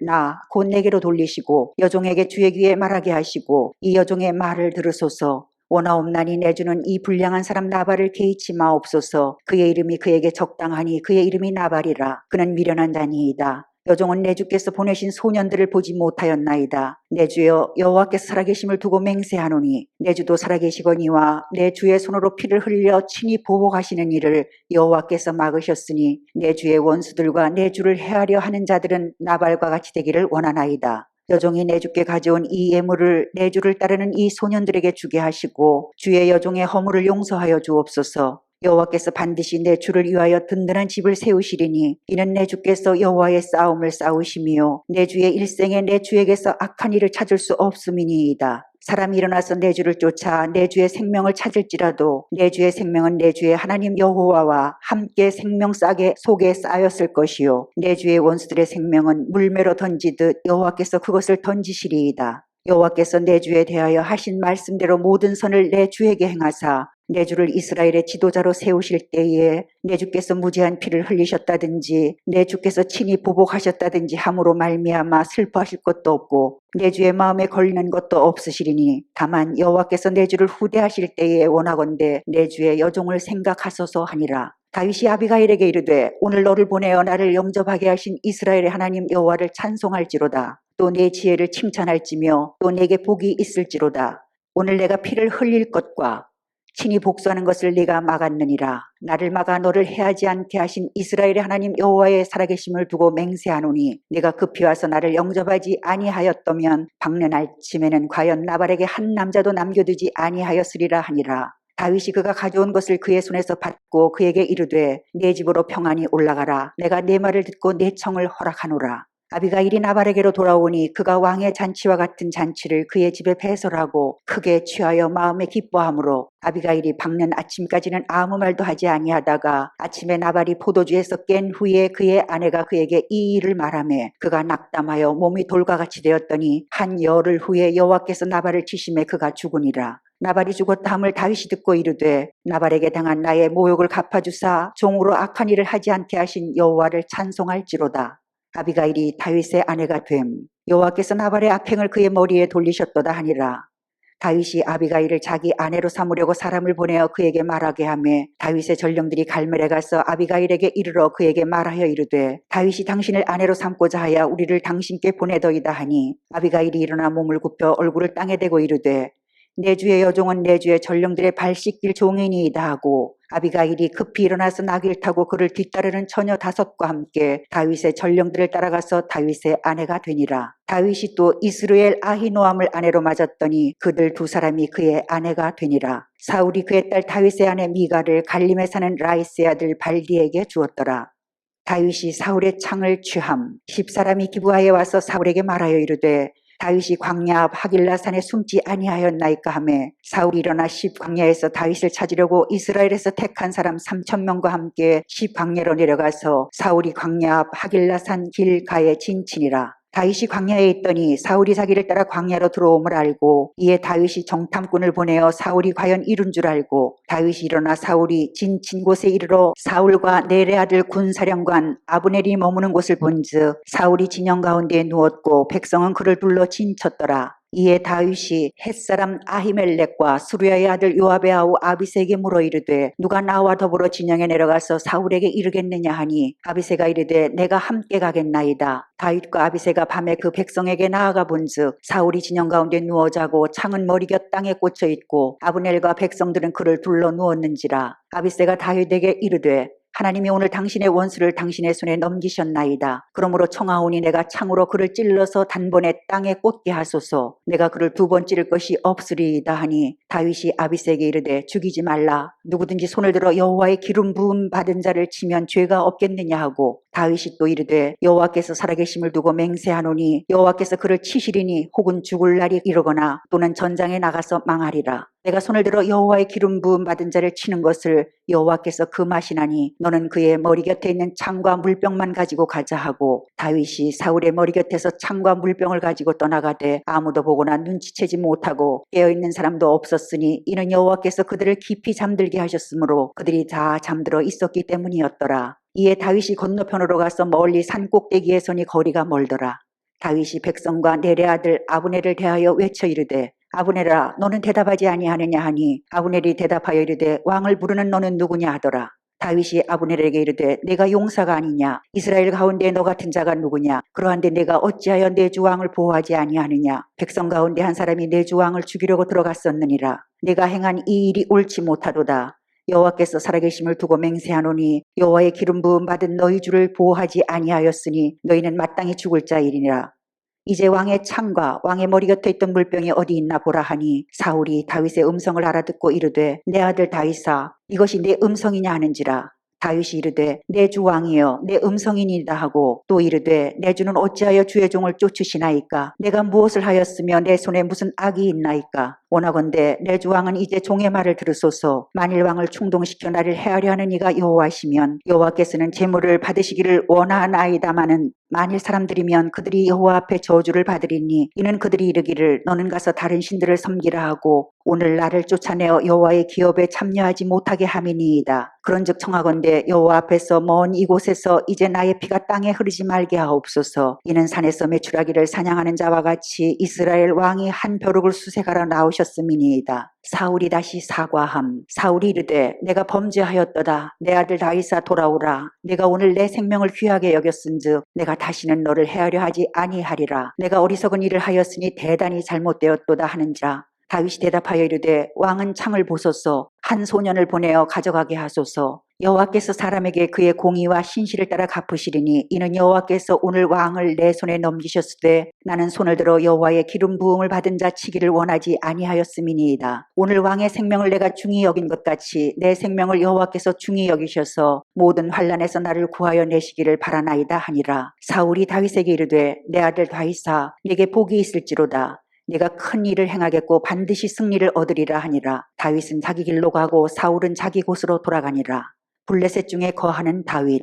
곧 내게로 돌리시고 여종에게 주의 귀에 말하게 하시고 이 여종의 말을 들으소서. 원하옵나니 내 주는 이 불량한 사람 나발을 개의치 마옵소서. 그의 이름이 그에게 적당하니 그의 이름이 나발이라. 그는 미련한 자니이다. 여종은 내 주께서 보내신 소년들을 보지 못하였나이다. 내 주여 여호와께서 살아계심을 두고 맹세하노니 내 주도 살아계시거니와 내 주의 손으로 피를 흘려 친히 보복하시는 일을 여호와께서 막으셨으니 내 주의 원수들과 내 주를 해하려 하는 자들은 나발과 같이 되기를 원하나이다. 여종이 내 주께 가져온 이 예물을 내 주를 따르는 이 소년들에게 주게 하시고 주의 여종의 허물을 용서하여 주옵소서. 여호와께서 반드시 내 주를 위하여 든든한 집을 세우시리니 이는 내 주께서 여호와의 싸움을 싸우시며 내 주의 일생에 내 주에게서 악한 일을 찾을 수 없음이니이다. 사람이 일어나서 내 주를 쫓아 내 주의 생명을 찾을지라도 내 주의 생명은 내 주의 하나님 여호와와 함께 생명 싸게 속에 쌓였을 것이요 내 주의 원수들의 생명은 물매로 던지듯 여호와께서 그것을 던지시리이다. 여호와께서 내 주에 대하여 하신 말씀대로 모든 선을 내 주에게 행하사 내 주를 이스라엘의 지도자로 세우실 때에 내 주께서 무지한 피를 흘리셨다든지 내 주께서 친히 보복하셨다든지 함으로 말미암아 슬퍼하실 것도 없고 내 주의 마음에 걸리는 것도 없으시리니 다만 여호와께서 내 주를 후대하실 때에 원하건대 내 주의 여종을 생각하소서 하니라. 다윗이 아비가일에게 이르되 오늘 너를 보내어 나를 영접하게 하신 이스라엘의 하나님 여호와를 찬송할지로다. 또 내 지혜를 칭찬할지며 또 내게 복이 있을지로다. 오늘 내가 피를 흘릴 것과 친히 복수하는 것을 네가 막았느니라. 나를 막아 너를 해하지 않게 하신 이스라엘의 하나님 여호와의 살아계심을 두고 맹세하노니 네가 급히 와서 나를 영접하지 아니하였더면 박는 아침에는 과연 나발에게 한 남자도 남겨두지 아니하였으리라 하니라. 다윗이 그가 가져온 것을 그의 손에서 받고 그에게 이르되 내 집으로 평안히 올라가라. 내가 내 말을 듣고 내 청을 허락하노라. 아비가일이 나발에게로 돌아오니 그가 왕의 잔치와 같은 잔치를 그의 집에 배설하고 크게 취하여 마음에 기뻐하므로 아비가일이 밝는 아침까지는 아무 말도 하지 아니하다가 아침에 나발이 포도주에서 깬 후에 그의 아내가 그에게 이 일을 말하매 그가 낙담하여 몸이 돌과 같이 되었더니 한 열흘 후에 여호와께서 나발을 치심에 그가 죽으니라. 나발이 죽었다 함을 다윗이 듣고 이르되 나발에게 당한 나의 모욕을 갚아주사 종으로 악한 일을 하지 않게 하신 여호와를 찬송할지로다. 아비가일이 다윗의 아내가 됨. 여호와께서 나발의 악행을 그의 머리에 돌리셨도다 하니라. 다윗이 아비가일을 자기 아내로 삼으려고 사람을 보내어 그에게 말하게 하매 다윗의 전령들이 갈멜에 가서 아비가일에게 이르러 그에게 말하여 이르되 다윗이 당신을 아내로 삼고자 하여 우리를 당신께 보내더이다 하니 아비가일이 일어나 몸을 굽혀 얼굴을 땅에 대고 이르되 내 주의 여종은 내 주의 전령들의 발 씻길 종이니이다 하고 아비가일이 급히 일어나서 나귀를 타고 그를 뒤따르는 처녀 5과 함께 다윗의 전령들을 따라가서 다윗의 아내가 되니라. 다윗이 또 이스루엘 아히노암을 아내로 맞았더니 그들 2사람이 그의 아내가 되니라. 사울이 그의 딸 다윗의 아내 미가를 갈림에 사는 라이스의 아들 발디에게 주었더라. 다윗이 사울의 창을 취함. 10사람이 기브아에 와서 사울에게 말하여 이르되 다윗이 광야 앞 하길라산에 숨지 아니하였나이까 하매 사울이 일어나 광야에서 다윗을 찾으려고 이스라엘에서 택한 사람 3,000명과 함께 광야로 내려가서 사울이 광야 앞 하길라산 길가에 진친이라. 다윗이 광야에 있더니 사울이 자기를 따라 광야로 들어옴을 알고 이에 다윗이 정탐꾼을 보내어 사울이 과연 이룬 줄 알고 다윗이 일어나 사울이 진친 곳에 이르러 사울과 넬의 아들 군사령관 아브넬이 머무는 곳을 본즉 사울이 진영 가운데에 누웠고 백성은 그를 둘러 진쳤더라. 이에 다윗이 햇사람 아히멜렉과 수르야의 아들 요압의 아우 아비새에게 물어 이르되 누가 나와 더불어 진영에 내려가서 사울에게 이르겠느냐 하니 아비새가 이르되 내가 함께 가겠나이다. 다윗과 아비새가 밤에 그 백성에게 나아가 본즉 사울이 진영 가운데 누워 자고 창은 머리곁 땅에 꽂혀 있고 아브넬과 백성들은 그를 둘러 누웠는지라. 아비새가 다윗에게 이르되 하나님이 오늘 당신의 원수를 당신의 손에 넘기셨나이다. 그러므로 청하오니 내가 창으로 그를 찔러서 단번에 땅에 꽂게 하소서. 내가 그를 2번 찌를 것이 없으리이다 하니 다윗이 아비새에게 이르되 죽이지 말라. 누구든지 손을 들어 여호와의 기름 부음 받은 자를 치면 죄가 없겠느냐 하고 다윗이 또 이르되 여호와께서 살아계심을 두고 맹세하노니 여호와께서 그를 치시리니 혹은 죽을 날이 이르거나 또는 전장에 나가서 망하리라. 내가 손을 들어 여호와의 기름 부음 받은 자를 치는 것을 여호와께서 금하시나니 너는 그의 머리 곁에 있는 창과 물병만 가지고 가자 하고 다윗이 사울의 머리 곁에서 창과 물병을 가지고 떠나가되 아무도 보거나 눈치채지 못하고 깨어있는 사람도 없었으니 이는 여호와께서 그들을 깊이 잠들게 하셨으므로 그들이 다 잠들어 있었기 때문이었더라. 이에 다윗이 건너편으로 가서 멀리 산 꼭대기에 서니 거리가 멀더라. 다윗이 백성과 넬의 아들 아브넬을 대하여 외쳐 이르되 아브넬아 너는 대답하지 아니하느냐 하니 아브넬이 대답하여 이르되 왕을 부르는 너는 누구냐 하더라. 다윗이 아브넬에게 이르되 내가 용사가 아니냐 이스라엘 가운데 너 같은 자가 누구냐 그러한데 내가 어찌하여 내 주 왕을 보호하지 아니하느냐 백성 가운데 한 사람이 내 주 왕을 죽이려고 들어갔었느니라. 내가 행한 이 일이 옳지 못하도다. 여호와께서 살아계심을 두고 맹세하노니 여호와의 기름 부음 받은 너희 주를 보호하지 아니하였으니 너희는 마땅히 죽을 자이리니라. 이제 왕의 창과 왕의 머리 곁에 있던 물병이 어디 있나 보라 하니 사울이 다윗의 음성을 알아듣고 이르되 내 아들 다윗아 이것이 내 음성이냐 하는지라. 다윗이 이르되 내 주 왕이여 내 음성이니이다 하고 또 이르되 내 주는 어찌하여 주의 종을 쫓으시나이까 내가 무엇을 하였으며 내 손에 무슨 악이 있나이까 원하건대 내 주 왕은 이제 종의 말을 들으소서. 만일 왕을 충동시켜 나를 해하려 하는 이가 여호와시면 여호와께서는 제물을 받으시기를 원하나이다마는 만일 사람들이면 그들이 여호와 앞에 저주를 받으리니 이는 그들이 이르기를 너는 가서 다른 신들을 섬기라 하고 오늘 나를 쫓아내어 여호와의 기업에 참여하지 못하게 함이니이다. 그런즉 청하건대 여호와 앞에서 먼 이곳에서 이제 나의 피가 땅에 흐르지 말게 하옵소서. 이는 산에서 메추라기를 사냥하는 자와 같이 이스라엘 왕이 한 벼룩을 수색하러 나오셨음이니이다. 사울이 다시 사과함. 사울이 이르되 내가 범죄하였도다. 내 아들 다윗아 돌아오라. 내가 오늘 내 생명을 귀하게 여겼은즉 내가 다시는 너를 해하려 하지 아니하리라. 내가 어리석은 일을 하였으니 대단히 잘못되었도다 하는지라. 다윗이 대답하여 이르되 왕은 창을 보소서. 한 소년을 보내어 가져가게 하소서. 여호와께서 사람에게 그의 공의와 신실을 따라 갚으시리니 이는 여호와께서 오늘 왕을 내 손에 넘기셨을 때 나는 손을 들어 여호와의 기름 부음을 받은 자 치기를 원하지 아니하였음이니이다. 오늘 왕의 생명을 내가 중히 여긴 것 같이 내 생명을 여호와께서 중히 여기셔서 모든 환난에서 나를 구하여 내시기를 바라나이다 하니라. 사울이 다윗에게 이르되 내 아들 다윗아 네게 복이 있을지로다. 네가 큰 일을 행하겠고 반드시 승리를 얻으리라 하니라. 다윗은 자기 길로 가고 사울은 자기 곳으로 돌아가니라. 블레셋 중에 거하는 다윗.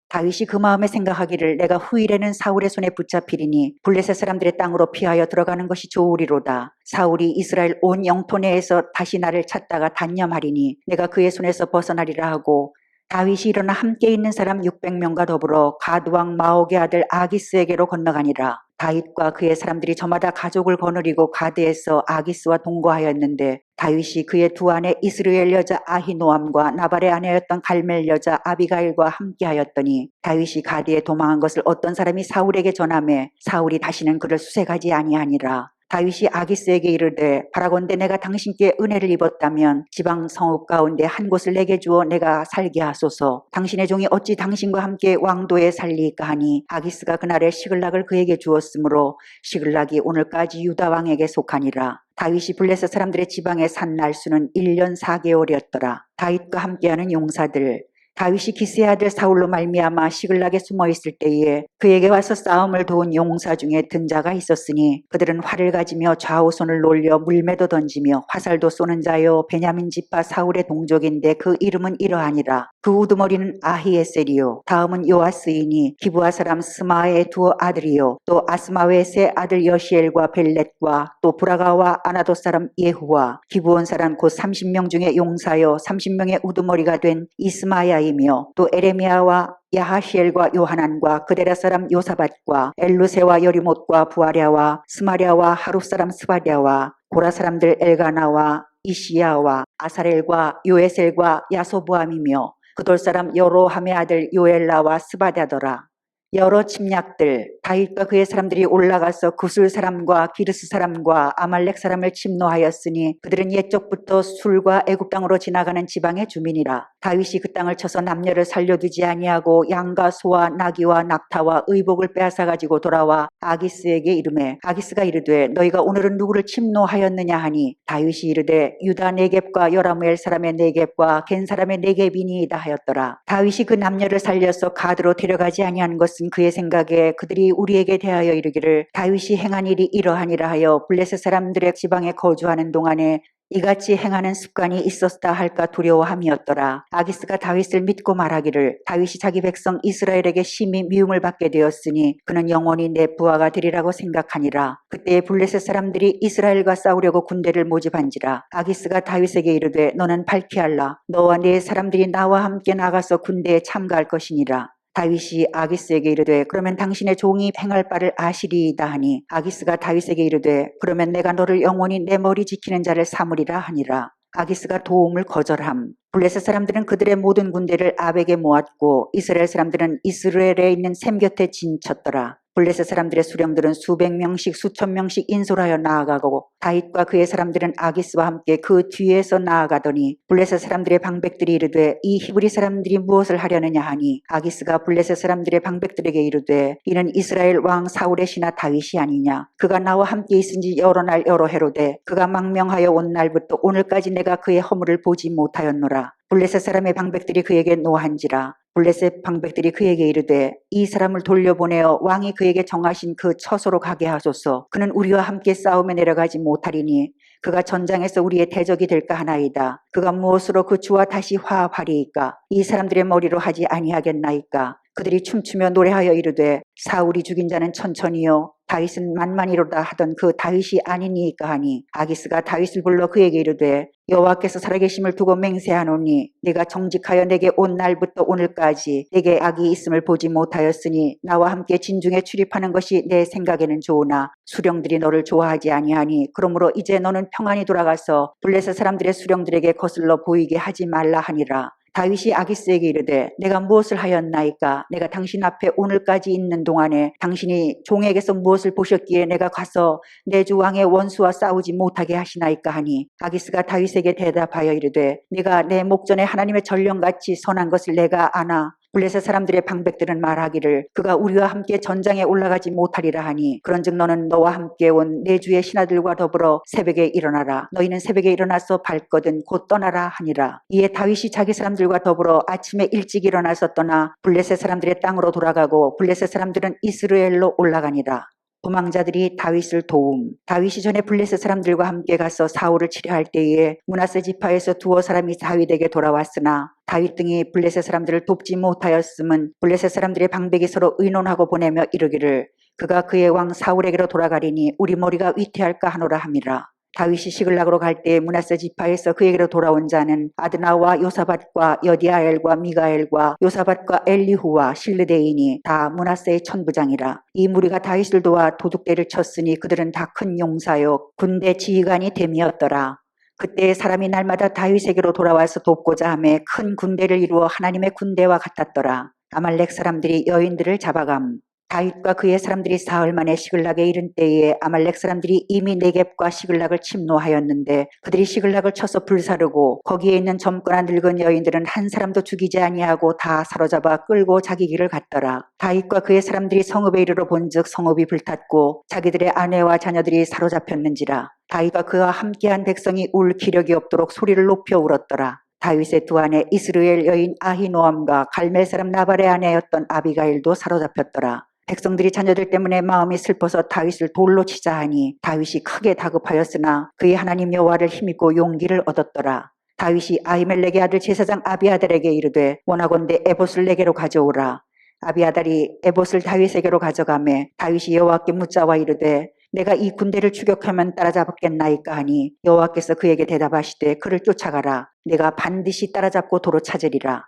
다윗이 그 마음에 생각하기를 내가 후일에는 사울의 손에 붙잡히리니 블레셋 사람들의 땅으로 피하여 들어가는 것이 좋으리로다. 사울이 이스라엘 온 영토 내에서 다시 나를 찾다가 단념하리니 내가 그의 손에서 벗어나리라 하고 다윗이 일어나 함께 있는 사람 600명과 더불어 가드왕 마옥의 아들 아기스에게로 건너가니라. 다윗과 그의 사람들이 저마다 가족을 거느리고 가드에서 아기스와 동거하였는데 다윗이 그의 두 아내 이스라엘 여자 아히노암과 나발의 아내였던 갈멜 여자 아비가일과 함께하였더니 다윗이 가드에 도망한 것을 어떤 사람이 사울에게 전하매 사울이 다시는 그를 수색하지 아니하니라. 다윗이 아기스에게 이르되 바라건대 내가 당신께 은혜를 입었다면 지방 성읍 가운데 한 곳을 내게 주어 내가 살게 하소서. 당신의 종이 어찌 당신과 함께 왕도에 살리까 하니 아기스가 그날에 시글락을 그에게 주었으므로 시글락이 오늘까지 유다 왕에게 속하니라. 다윗이 블레셋 사람들의 지방에 산 날수는 1년 4개월이었더라. 다윗과 함께하는 용사들. 다윗이 기스의 아들 사울로 말미암아 시글락에 숨어 있을 때에 그에게 와서 싸움을 도운 용사 중에 든 자가 있었으니 그들은 활을 가지며 좌우손을 놀려 물매도 던지며 화살도 쏘는 자요 베냐민 지파 사울의 동족인데 그 이름은 이러하니라. 그 우두머리는 아히에셀이요 다음은 요아스이니 기브아 사람 스마의 두 아들이요 또 아스마웨스의 아들 여시엘과 벨렛과 또 브라가와 아나도 사람 예후와 기브온 사람 곧 30명 중에 용사요 30명의 우두머리가 된 이스마야이며 또 에레미야와 야하시엘과 요하난과 그데라 사람 요사밧과 엘루세와 여리못과 부아랴와 스마랴와 하룹 사람 스바랴와 고라 사람들 엘가나와 이시야와 아사렐과 요에셀과 야소부암이며 그돌 사람 여로함의 아들 요엘라와 스바랴더라. 여러 침략들 다윗과 그의 사람들이 올라가서 구술 사람과 기르스 사람과 아말렉 사람을 침노하였으니 그들은 옛적부터 술과 애굽 땅으로 지나가는 지방의 주민이라. 다윗이 그 땅을 쳐서 남녀를 살려두지 아니하고 양과 소와 나귀와 낙타와 의복을 빼앗아 가지고 돌아와 아기스에게 이르매 아기스가 이르되 너희가 오늘은 누구를 침노하였느냐 하니 다윗이 이르되 유다 네겝과 여라무엘 사람의 네겝과 겐 사람의 네겝이니이다 하였더라. 다윗이 그 남녀를 살려서 가드로 데려가지 아니하는 것은 그의 생각에 그들이 우리에게 대하여 이르기를 다윗이 행한 일이 이러하니라 하여 블레셋 사람들의 지방에 거주하는 동안에 이같이 행하는 습관이 있었다 할까 두려워함이었더라. 아기스가 다윗을 믿고 말하기를 다윗이 자기 백성 이스라엘에게 심히 미움을 받게 되었으니 그는 영원히 내 부하가 되리라고 생각하니라. 그때 블레셋 사람들이 이스라엘과 싸우려고 군대를 모집한지라. 아기스가 다윗에게 이르되 너는 발키할라. 너와 네 사람들이 나와 함께 나가서 군대에 참가할 것이니라. 다윗이 아기스에게 이르되 그러면 당신의 종이 행할 바를 아시리이다 하니 아기스가 다윗에게 이르되 그러면 내가 너를 영원히 내 머리 지키는 자를 삼으리라 하니라. 아기스가 도움을 거절함. 블레셋 사람들은 그들의 모든 군대를 아벡에 모았고 이스라엘 사람들은 이스라엘에 있는 셈 곁에 진쳤더라. 블레셋 사람들의 수령들은 수백 명씩 수천 명씩 인솔하여 나아가고 다윗과 그의 사람들은 아기스와 함께 그 뒤에서 나아가더니 블레셋 사람들의 방백들이 이르되 이 히브리 사람들이 무엇을 하려느냐 하니 아기스가 블레셋 사람들의 방백들에게 이르되 이는 이스라엘 왕 사울의 신하 다윗이 아니냐. 그가 나와 함께 있은지 여러 날 여러 해로되 그가 망명하여 온 날부터 오늘까지 내가 그의 허물을 보지 못하였노라. 블레셋 사람의 방백들이 그에게 노한지라. 블레셋 방백들이 그에게 이르되 이 사람을 돌려보내어 왕이 그에게 정하신 그 처소로 가게 하소서. 그는 우리와 함께 싸움에 내려가지 못하리니 그가 전장에서 우리의 대적이 될까 하나이다. 그가 무엇으로 그 주와 다시 화합하리이까. 이 사람들의 머리로 하지 아니하겠나이까. 그들이 춤추며 노래하여 이르되 사울이 죽인 자는 천천히요 다윗은 만만이로다 하던 그 다윗이 아니니이까 하니 아기스가 다윗을 불러 그에게 이르되 여호와께서 살아계심을 두고 맹세하노니 네가 정직하여 내게 온 날부터 오늘까지 내게 악이 있음을 보지 못하였으니 나와 함께 진중에 출입하는 것이 내 생각에는 좋으나 수령들이 너를 좋아하지 아니하니 그러므로 이제 너는 평안히 돌아가서 블레셋 사람들의 수령들에게 거슬러 보이게 하지 말라 하니라. 다윗이 아기스에게 이르되 내가 무엇을 하였나이까? 내가 당신 앞에 오늘까지 있는 동안에 당신이 종에게서 무엇을 보셨기에 내가 가서 내 주 왕의 원수와 싸우지 못하게 하시나이까 하니 아기스가 다윗에게 대답하여 이르되 네가 내 목전에 하나님의 전령같이 선한 것을 내가 아나 블레셋 사람들의 방백들은 말하기를 그가 우리와 함께 전장에 올라가지 못하리라 하니 그런즉 너는 너와 함께 온 내 주의 신하들과 더불어 새벽에 일어나라. 너희는 새벽에 일어나서 밝거든 곧 떠나라 하니라. 이에 다윗이 자기 사람들과 더불어 아침에 일찍 일어나서 떠나 블레셋 사람들의 땅으로 돌아가고 블레셋 사람들은 이스라엘로 올라가니라. 도망자들이 다윗을 도움. 다윗이 전에 블레셋 사람들과 함께 가서 사울을 치려할 때에 므낫세 지파에서 두어 사람이 다윗에게 돌아왔으나 다윗 등이 블레셋 사람들을 돕지 못하였음은 블레셋 사람들의 방백이 서로 의논하고 보내며 이르기를 그가 그의 왕 사울에게로 돌아가리니 우리 머리가 위태할까 하노라 함이라. 다윗이 시글락으로 갈 때 므낫세 지파에서 그에게로 돌아온 자는 아드나와 요사밧과 여디아엘과 미가엘과 요사밧과 엘리후와 실르데인이 다 므낫세의 천부장이라. 이 무리가 다윗을 도와 도둑대를 쳤으니 그들은 다 큰 용사요 군대 지휘관이 됨이었더라. 그때 사람이 날마다 다윗에게로 돌아와서 돕고자 하며 큰 군대를 이루어 하나님의 군대와 같았더라. 아말렉 사람들이 여인들을 잡아감. 다윗과 그의 사람들이 사흘 만에 시글락에 이른 때에 아말렉 사람들이 이미 네겝과 시글락을 침노하였는데 그들이 시글락을 쳐서 불사르고 거기에 있는 젊거나 늙은 여인들은 한 사람도 죽이지 아니하고 다 사로잡아 끌고 자기 길을 갔더라. 다윗과 그의 사람들이 성읍에 이르러 본즉 성읍이 불탔고 자기들의 아내와 자녀들이 사로잡혔는지라. 다윗과 그와 함께한 백성이 울 기력이 없도록 소리를 높여 울었더라. 다윗의 두 아내 이스라엘 여인 아히노암과 갈멜 사람 나발의 아내였던 아비가일도 사로잡혔더라. 백성들이 자녀들 때문에 마음이 슬퍼서 다윗을 돌로 치자 하니 다윗이 크게 다급하였으나 그의 하나님 여호와를 힘입고 용기를 얻었더라. 다윗이 아히멜렉의 아들 제사장 아비아달에게 이르되 원하건대 에봇을 내게로 가져오라. 아비아달이 에봇을 다윗에게로 가져가매 다윗이 여호와께 묻자와 이르되 내가 이 군대를 추격하면 따라잡겠나이까 하니 여호와께서 그에게 대답하시되 그를 쫓아가라. 내가 반드시 따라잡고 도로 찾으리라.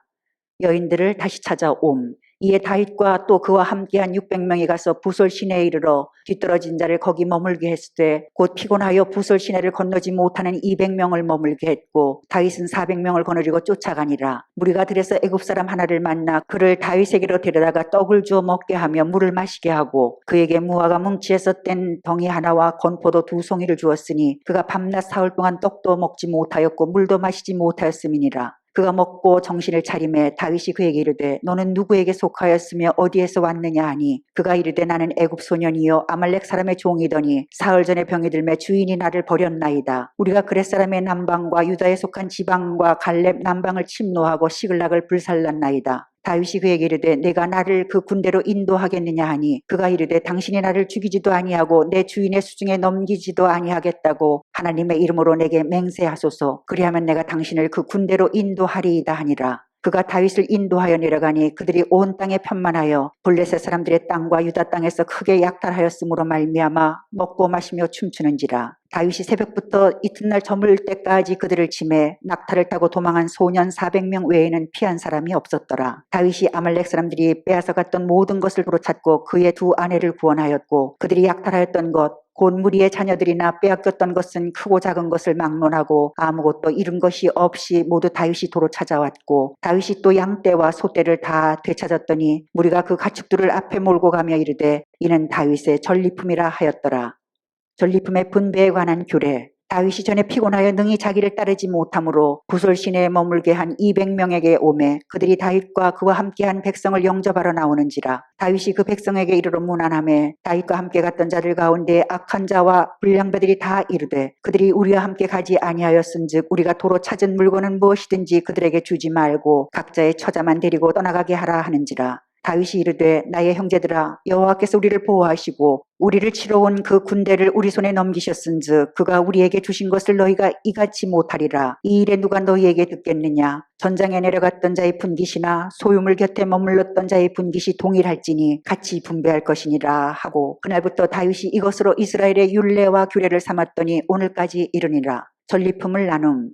여인들을 다시 찾아옴. 이에 다윗과 또 그와 함께한 600명이 가서 부솔 시내에 이르러 뒤떨어진 자를 거기 머물게 했으되 곧 피곤하여 부솔 시내를 건너지 못하는 200명을 머물게 했고 다윗은 400명을 거느리고 쫓아가니라. 무리가 들에서 애굽 사람 하나를 만나 그를 다윗에게로 데려다가 떡을 주어 먹게 하며 물을 마시게 하고 그에게 무화과 뭉치에서 뗀 덩이 하나와 건포도 2송이를 주었으니 그가 밤낮 사흘 동안 떡도 먹지 못하였고 물도 마시지 못하였음이니라. 그가 먹고 정신을 차리매 다윗이 그에게 이르되 너는 누구에게 속하였으며 어디에서 왔느냐 하니 그가 이르되 나는 애굽 소년이요 아말렉 사람의 종이더니 사흘 전에 병이 들매 주인이 나를 버렸나이다. 우리가 그렛 사람의 남방과 유다에 속한 지방과 갈렙 남방을 침노하고 시글락을 불살랐나이다. 다윗이 그에게 이르되 내가 나를 그 군대로 인도하겠느냐 하니 그가 이르되 당신이 나를 죽이지도 아니하고 내 주인의 수중에 넘기지도 아니하겠다고 하나님의 이름으로 내게 맹세하소서. 그리하면 내가 당신을 그 군대로 인도하리이다 하니라. 그가 다윗을 인도하여 내려가니 그들이 온 땅에 편만하여 블레셋 사람들의 땅과 유다 땅에서 크게 약탈하였으므로 말미암아 먹고 마시며 춤추는지라. 다윗이 새벽부터 이튿날 저물 때까지 그들을 치매 낙타를 타고 도망한 소년 400명 외에는 피한 사람이 없었더라. 다윗이 아말렉 사람들이 빼앗아 갔던 모든 것을 도로 찾고 그의 두 아내를 구원하였고 그들이 약탈하였던 것 곧 무리의 자녀들이나 빼앗겼던 것은 크고 작은 것을 막론하고 아무것도 잃은 것이 없이 모두 다윗이 도로 찾아왔고 다윗이 또 양떼와 소떼를 다 되찾았더니 무리가 그 가축들을 앞에 몰고 가며 이르되 이는 다윗의 전리품이라 하였더라. 전리품의 분배에 관한 규례. 다윗이 전에 피곤하여 능히 자기를 따르지 못하므로 부솔 시내에 머물게 한 200명에게 오매 그들이 다윗과 그와 함께한 백성을 영접하러 나오는지라. 다윗이 그 백성에게 이르러 문안하매 다윗과 함께 갔던 자들 가운데 악한 자와 불량배들이 다 이르되 그들이 우리와 함께 가지 아니하였은즉 우리가 도로 찾은 물건은 무엇이든지 그들에게 주지 말고 각자의 처자만 데리고 떠나가게 하라 하는지라. 다윗이 이르되 나의 형제들아 여호와께서 우리를 보호하시고 우리를 치러 온 그 군대를 우리 손에 넘기셨은즉 그가 우리에게 주신 것을 너희가 이같이 못하리라. 이 일에 누가 너희에게 듣겠느냐. 전장에 내려갔던 자의 분깃이나 소유물 곁에 머물렀던 자의 분깃이 동일할지니 같이 분배할 것이니라 하고 그날부터 다윗이 이것으로 이스라엘의 율례와 규례를 삼았더니 오늘까지 이르니라. 전리품을 나눔.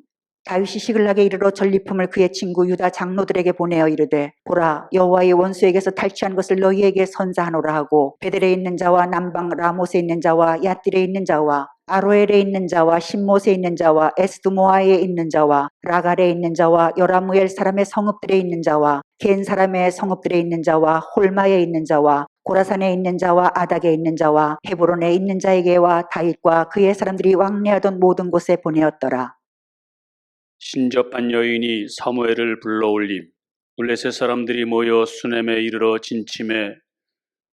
다윗이 시글락에 이르러 전리품을 그의 친구 유다 장로들에게 보내어 이르되 보라 여호와의 원수에게서 탈취한 것을 너희에게 선사하노라 하고 베델에 있는 자와 남방 라못에 있는 자와 얏딜에 있는 자와 아로엘에 있는 자와 신못에 있는 자와 에스드모아에 있는 자와 라갈에 있는 자와 여라무엘 사람의 성읍들에 있는 자와 겐 사람의 성읍들에 있는 자와 홀마에 있는 자와 고라산에 있는 자와 아닥에 있는 자와 헤브론에 있는 자에게와 다윗과 그의 사람들이 왕래하던 모든 곳에 보내었더라. 신접한 여인이 사무엘을 불러올림. 블레셋 사람들이 모여 수넴에 이르러 진침해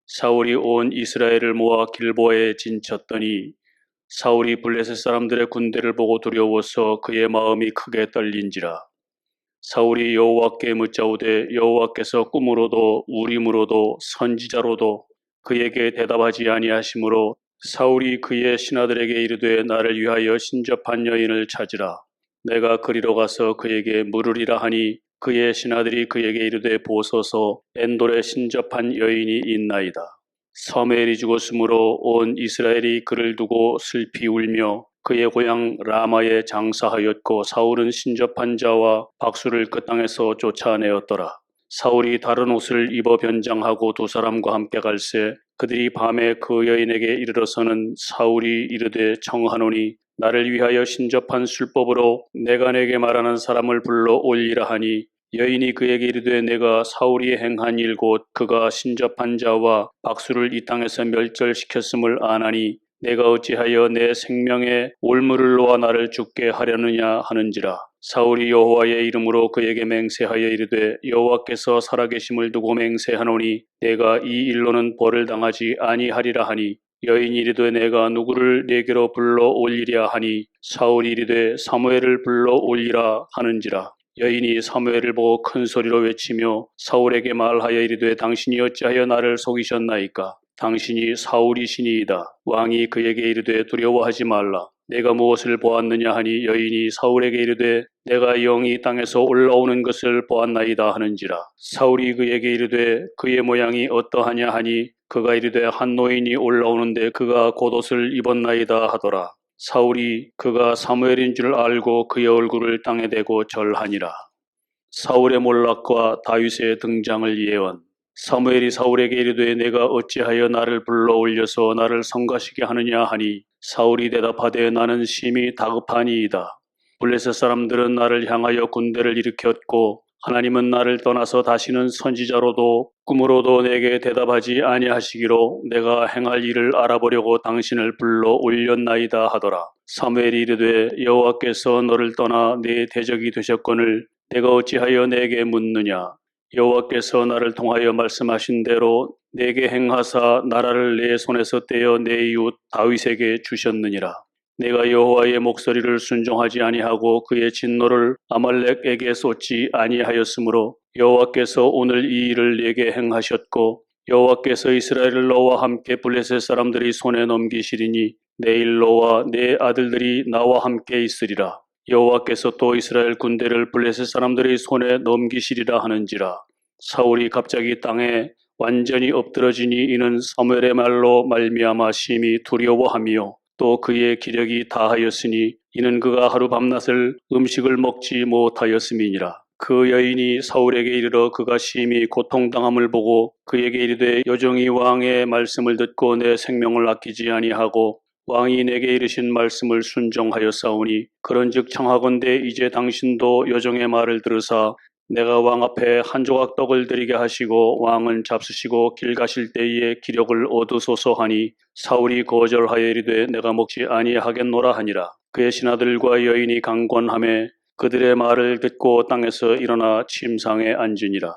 사울이 온 이스라엘을 모아 길보아에 진쳤더니 사울이 블레셋 사람들의 군대를 보고 두려워서 그의 마음이 크게 떨린지라. 사울이 여호와께 묻자오되 여호와께서 꿈으로도 우림으로도 선지자로도 그에게 대답하지 아니하시므로 사울이 그의 신하들에게 이르되 나를 위하여 신접한 여인을 찾으라. 내가 그리로 가서 그에게 물으리라 하니 그의 신하들이 그에게 이르되 보소서 엔돌에 신접한 여인이 있나이다. 사무엘이 죽었으므로 온 이스라엘이 그를 두고 슬피 울며 그의 고향 라마에 장사하였고 사울은 신접한 자와 박수를 그 땅에서 쫓아내었더라. 사울이 다른 옷을 입어 변장하고 두 사람과 함께 갈새 그들이 밤에 그 여인에게 이르러서는 사울이 이르되 청하노니 나를 위하여 신접한 술법으로 내가 내게 말하는 사람을 불러 올리라 하니 여인이 그에게 이르되 내가 사울이 행한 일 곧 그가 신접한 자와 박수를 이 땅에서 멸절시켰음을 아나니 내가 어찌하여 내 생명에 올무를 놓아 나를 죽게 하려느냐 하는지라. 사울이 여호와의 이름으로 그에게 맹세하여 이르되 여호와께서 살아계심을 두고 맹세하노니 내가 이 일로는 벌을 당하지 아니하리라 하니 여인이 이르되 내가 누구를 내게로 불러 올리랴 하니 사울이 이르되 사무엘을 불러 올리라 하는지라. 여인이 사무엘을 보고 큰 소리로 외치며 사울에게 말하여 이르되 당신이 어찌하여 나를 속이셨나이까? 당신이 사울이시니이다. 왕이 그에게 이르되 두려워하지 말라. 내가 무엇을 보았느냐 하니 여인이 사울에게 이르되 내가 영이 땅에서 올라오는 것을 보았나이다 하는지라. 사울이 그에게 이르되 그의 모양이 어떠하냐 하니 그가 이르되 한 노인이 올라오는데 그가 겉옷을 입었나이다 하더라. 사울이 그가 사무엘인 줄 알고 그의 얼굴을 땅에 대고 절하니라. 사울의 몰락과 다윗의 등장을 예언. 사무엘이 사울에게 이르되 내가 어찌하여 나를 불러 올려서 나를 성가시게 하느냐 하니 사울이 대답하되 나는 심히 다급하니이다. 블레셋 사람들은 나를 향하여 군대를 일으켰고 하나님은 나를 떠나서 다시는 선지자로도 꿈으로도 내게 대답하지 아니하시기로 내가 행할 일을 알아보려고 당신을 불러 올렸나이다 하더라. 사무엘이 이르되 여호와께서 너를 떠나 내 대적이 되셨거늘 내가 어찌하여 내게 묻느냐. 여호와께서 나를 통하여 말씀하신 대로 내게 행하사 나라를 내 손에서 떼어 내 이웃 다윗에게 주셨느니라. 내가 여호와의 목소리를 순종하지 아니하고 그의 진노를 아말렉에게 쏟지 아니하였으므로 여호와께서 오늘 이 일을 내게 행하셨고 여호와께서 이스라엘을 너와 함께 블레셋 사람들이 손에 넘기시리니 내일 너와 내 아들들이 나와 함께 있으리라. 여호와께서 또 이스라엘 군대를 블레셋 사람들의 손에 넘기시리라 하는지라. 사울이 갑자기 땅에 완전히 엎드러지니 이는 사무엘의 말로 말미암아 심히 두려워하며 또 그의 기력이 다하였으니 이는 그가 하루 밤낮을 음식을 먹지 못하였음이니라. 그 여인이 사울에게 이르러 그가 심히 고통당함을 보고 그에게 이르되 여종이 왕의 말씀을 듣고 내 생명을 아끼지 아니하고 왕이 내게 이르신 말씀을 순종하였사오니 그런즉 청하건대 이제 당신도 여종의 말을 들으사 내가 왕 앞에 한 조각 떡을 드리게 하시고 왕은 잡수시고 길 가실 때에 기력을 얻으소서 하니 사울이 거절하여 이르되 내가 먹지 아니하겠노라 하니라. 그의 신하들과 여인이 강권하매 그들의 말을 듣고 땅에서 일어나 침상에 앉으니라.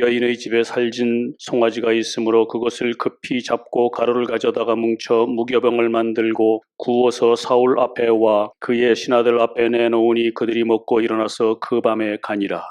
여인의 집에 살진 송아지가 있으므로 그것을 급히 잡고 가루를 가져다가 뭉쳐 무교병을 만들고 구워서 사울 앞에와 그의 신하들 앞에 내놓으니 그들이 먹고 일어나서 그 밤에 가니라.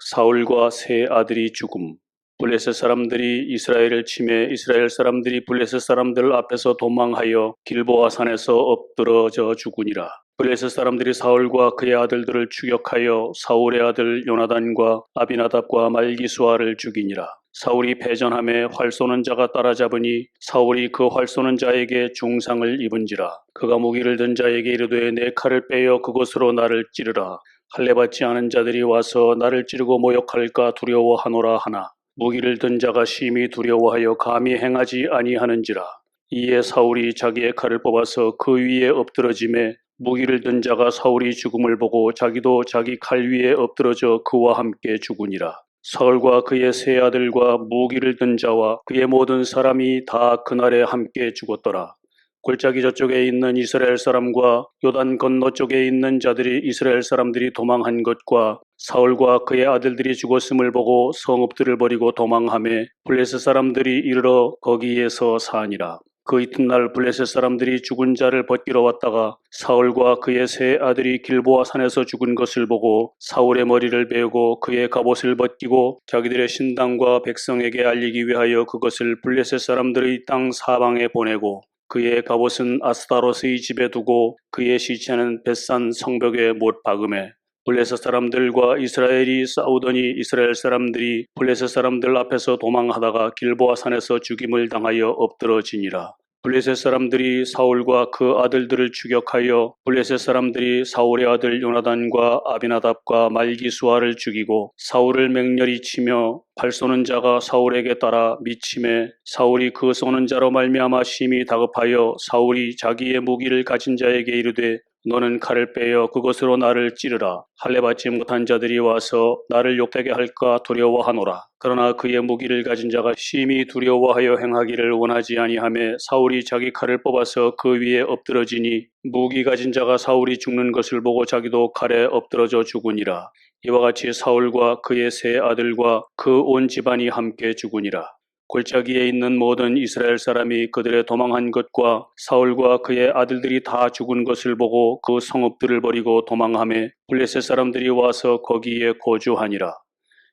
사울과 세 아들이 죽음. 블레셋 사람들이 이스라엘을 치매 이스라엘 사람들이 블레셋 사람들 앞에서 도망하여 길보아 산에서 엎드러져 죽으니라. 블레셋 사람들이 사울과 그의 아들들을 추격하여 사울의 아들 요나단과 아비나답과 말기수아를 죽이니라. 사울이 패전함에 활 쏘는 자가 따라잡으니 사울이 그 활 쏘는 자에게 중상을 입은지라. 그가 무기를 든 자에게 이르되 내 칼을 빼어 그것으로 나를 찌르라. 할례 받지 않은 자들이 와서 나를 찌르고 모욕할까 두려워하노라 하나 무기를 든 자가 심히 두려워하여 감히 행하지 아니하는지라. 이에 사울이 자기의 칼을 뽑아서 그 위에 엎드러짐에 무기를 든 자가 사울이 죽음을 보고 자기도 자기 칼 위에 엎드러져 그와 함께 죽으니라. 사울과 그의 세 아들과 무기를 든 자와 그의 모든 사람이 다 그날에 함께 죽었더라. 골짜기 저쪽에 있는 이스라엘 사람과 요단 건너쪽에 있는 자들이 이스라엘 사람들이 도망한 것과 사울과 그의 아들들이 죽었음을 보고 성읍들을 버리고 도망하며 블레셋 사람들이 이르러 거기에서 사니라. 그 이튿날 블레셋 사람들이 죽은 자를 벗기러 왔다가 사울과 그의 세 아들이 길보아 산에서 죽은 것을 보고 사울의 머리를 베고 그의 갑옷을 벗기고 자기들의 신당과 백성에게 알리기 위하여 그것을 블레셋 사람들의 땅 사방에 보내고 그의 갑옷은 아스타로스의 집에 두고 그의 시체는 벳산 성벽에 못 박음에 블레셋 사람들과 이스라엘이 싸우더니 이스라엘 사람들이 블레셋 사람들 앞에서 도망하다가 길보아 산에서 죽임을 당하여 엎드러지니라. 블레셋 사람들이 사울과 그 아들들을 추격하여 블레셋 사람들이 사울의 아들 요나단과 아비나답과 말기수아를 죽이고 사울을 맹렬히 치며 활 쏘는 자가 사울에게 따라 미침에 사울이 그 쏘는 자로 말미암아 심히 다급하여 사울이 자기의 무기를 가진 자에게 이르되 너는 칼을 빼어 그것으로 나를 찌르라. 할례 받지 못한 자들이 와서 나를 욕되게 할까 두려워하노라. 그러나 그의 무기를 가진 자가 심히 두려워하여 행하기를 원하지 아니하며 사울이 자기 칼을 뽑아서 그 위에 엎드러지니 무기 가진 자가 사울이 죽는 것을 보고 자기도 칼에 엎드러져 죽으니라. 이와 같이 사울과 그의 세 아들과 그 온 집안이 함께 죽으니라. 골짜기에 있는 모든 이스라엘 사람이 그들의 도망한 것과 사울과 그의 아들들이 다 죽은 것을 보고 그 성읍들을 버리고 도망하며 블레셋 사람들이 와서 거기에 거주하니라.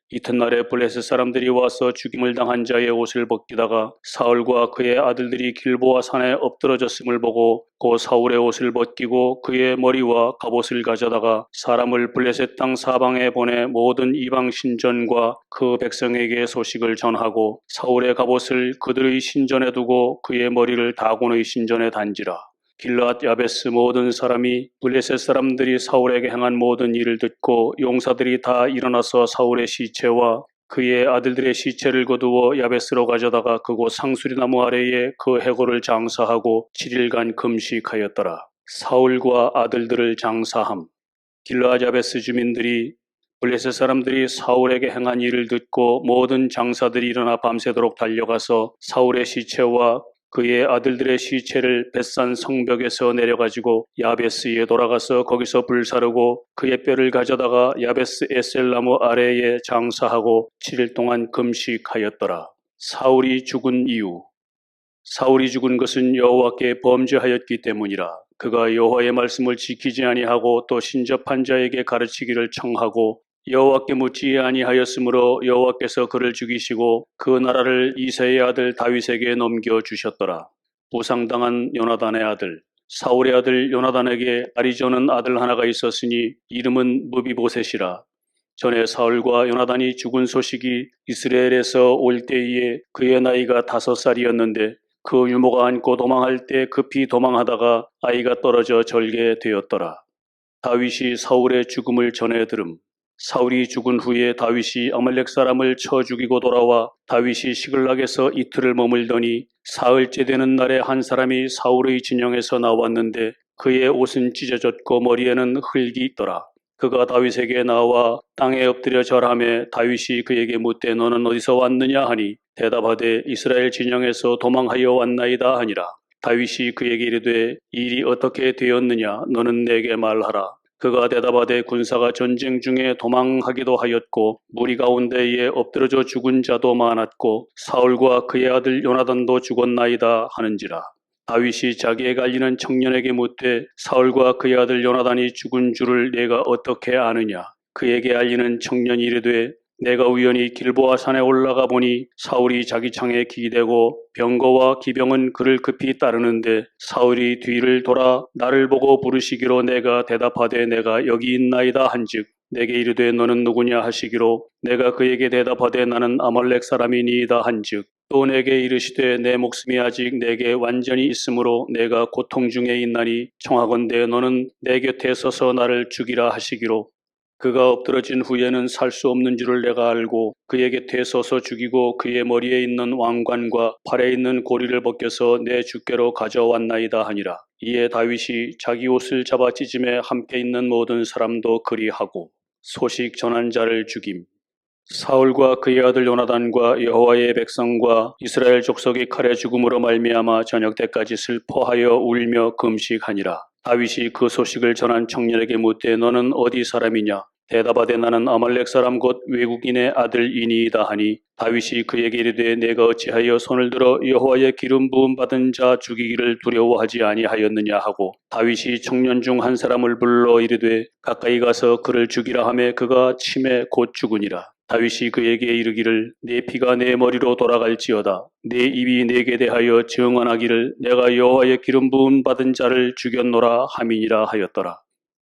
이튿날에 블레셋 사람들이 와서 죽임을 당한 자의 옷을 벗기다가 사울과 그의 아들들이 길보아 산에 엎드러졌음을 보고 그 사울의 옷을 벗기고 그의 머리와 갑옷을 가져다가 사람을 블레셋 땅 사방에 보내 모든 이방 신전과 그 백성에게 소식을 전하고 사울의 갑옷을 그들의 신전에 두고 그의 머리를 다곤의 신전에 단지라. 길르앗 야베스 모든 사람이 블레셋 사람들이 사울에게 행한 모든 일을 듣고 용사들이 다 일어나서 사울의 시체와 그의 아들들의 시체를 거두어 야베스로 가져다가 그곳 상수리나무 아래에 그 해골을 장사하고 7일간 금식하였더라. 사울과 아들들을 장사함. 길르앗 야베스 주민들이 블레셋 사람들이 사울에게 행한 일을 듣고 모든 장사들이 일어나 밤새도록 달려가서 사울의 시체와 그의 아들들의 시체를 벳산 성벽에서 내려가지고 야베스에 돌아가서 거기서 불사르고 그의 뼈를 가져다가 야베스 에셀나무 아래에 장사하고 7일 동안 금식하였더라. 사울이 죽은 이유. 사울이 죽은 것은 여호와께 범죄하였기 때문이라. 그가 여호와의 말씀을 지키지 아니하고 또 신접한 자에게 가르치기를 청하고 여호와께 묻지 아니하였으므로 여호와께서 그를 죽이시고 그 나라를 이새의 아들 다윗에게 넘겨주셨더라. 부상당한 요나단의 아들. 사울의 아들 요나단에게 아리조는 아들 하나가 있었으니 이름은 무비보셋이라. 전에 사울과 요나단이 죽은 소식이 이스라엘에서 올 때에 그의 나이가 5살이었는데 그 유모가 안고 도망할 때 급히 도망하다가 아이가 떨어져 절게 되었더라. 다윗이 사울의 죽음을 전해 들음. 사울이 죽은 후에 다윗이 아말렉 사람을 쳐 죽이고 돌아와 다윗이 시글락에서 이틀을 머물더니 사흘째 되는 날에 한 사람이 사울의 진영에서 나왔는데 그의 옷은 찢어졌고 머리에는 흙이 있더라. 그가 다윗에게 나와 땅에 엎드려 절하며 다윗이 그에게 묻되 너는 어디서 왔느냐 하니 대답하되 이스라엘 진영에서 도망하여 왔나이다 하니라. 다윗이 그에게 이르되 일이 어떻게 되었느냐 너는 내게 말하라. 그가 대답하되 군사가 전쟁 중에 도망하기도 하였고 무리 가운데에 엎드러져 죽은 자도 많았고 사울과 그의 아들 요나단도 죽었나이다 하는지라. 다윗이 자기에게 알리는 청년에게 묻되 사울과 그의 아들 요나단이 죽은 줄을 내가 어떻게 아느냐. 그에게 알리는 청년이 이르되 내가 우연히 길보아 산에 올라가 보니 사울이 자기 창에 기대고 병거와 기병은 그를 급히 따르는데 사울이 뒤를 돌아 나를 보고 부르시기로 내가 대답하되 내가 여기 있나이다 한즉 내게 이르되 너는 누구냐 하시기로 내가 그에게 대답하되 나는 아말렉 사람이니이다 한즉 또 내게 이르시되 내 목숨이 아직 내게 완전히 있으므로 내가 고통 중에 있나니 청하건대 너는 내 곁에 서서 나를 죽이라 하시기로 그가 엎드러진 후에는 살 수 없는 줄을 내가 알고 그에게 되서서 죽이고 그의 머리에 있는 왕관과 팔에 있는 고리를 벗겨서 내 주께로 가져왔나이다 하니라. 이에 다윗이 자기 옷을 잡아 찢음에 함께 있는 모든 사람도 그리하고 소식 전한 자를 죽임. 사울과 그의 아들 요나단과 여호와의 백성과 이스라엘 족속이 칼에 죽음으로 말미암아 저녁 때까지 슬퍼하여 울며 금식하니라. 다윗이 그 소식을 전한 청년에게 묻되 너는 어디 사람이냐? 대답하되 나는 아말렉 사람 곧 외국인의 아들이니이다 하니 다윗이 그에게 이르되 내가 어찌하여 손을 들어 여호와의 기름 부음 받은 자 죽이기를 두려워하지 아니하였느냐 하고 다윗이 청년 중 한 사람을 불러 이르되 가까이 가서 그를 죽이라 하매 그가 침에 곧 죽으니라. 다윗이 그에게 이르기를 내 피가 내 머리로 돌아갈지어다. 내 입이 내게 대하여 증언하기를 내가 여호와의 기름 부음 받은 자를 죽였노라 함이니라 하였더라.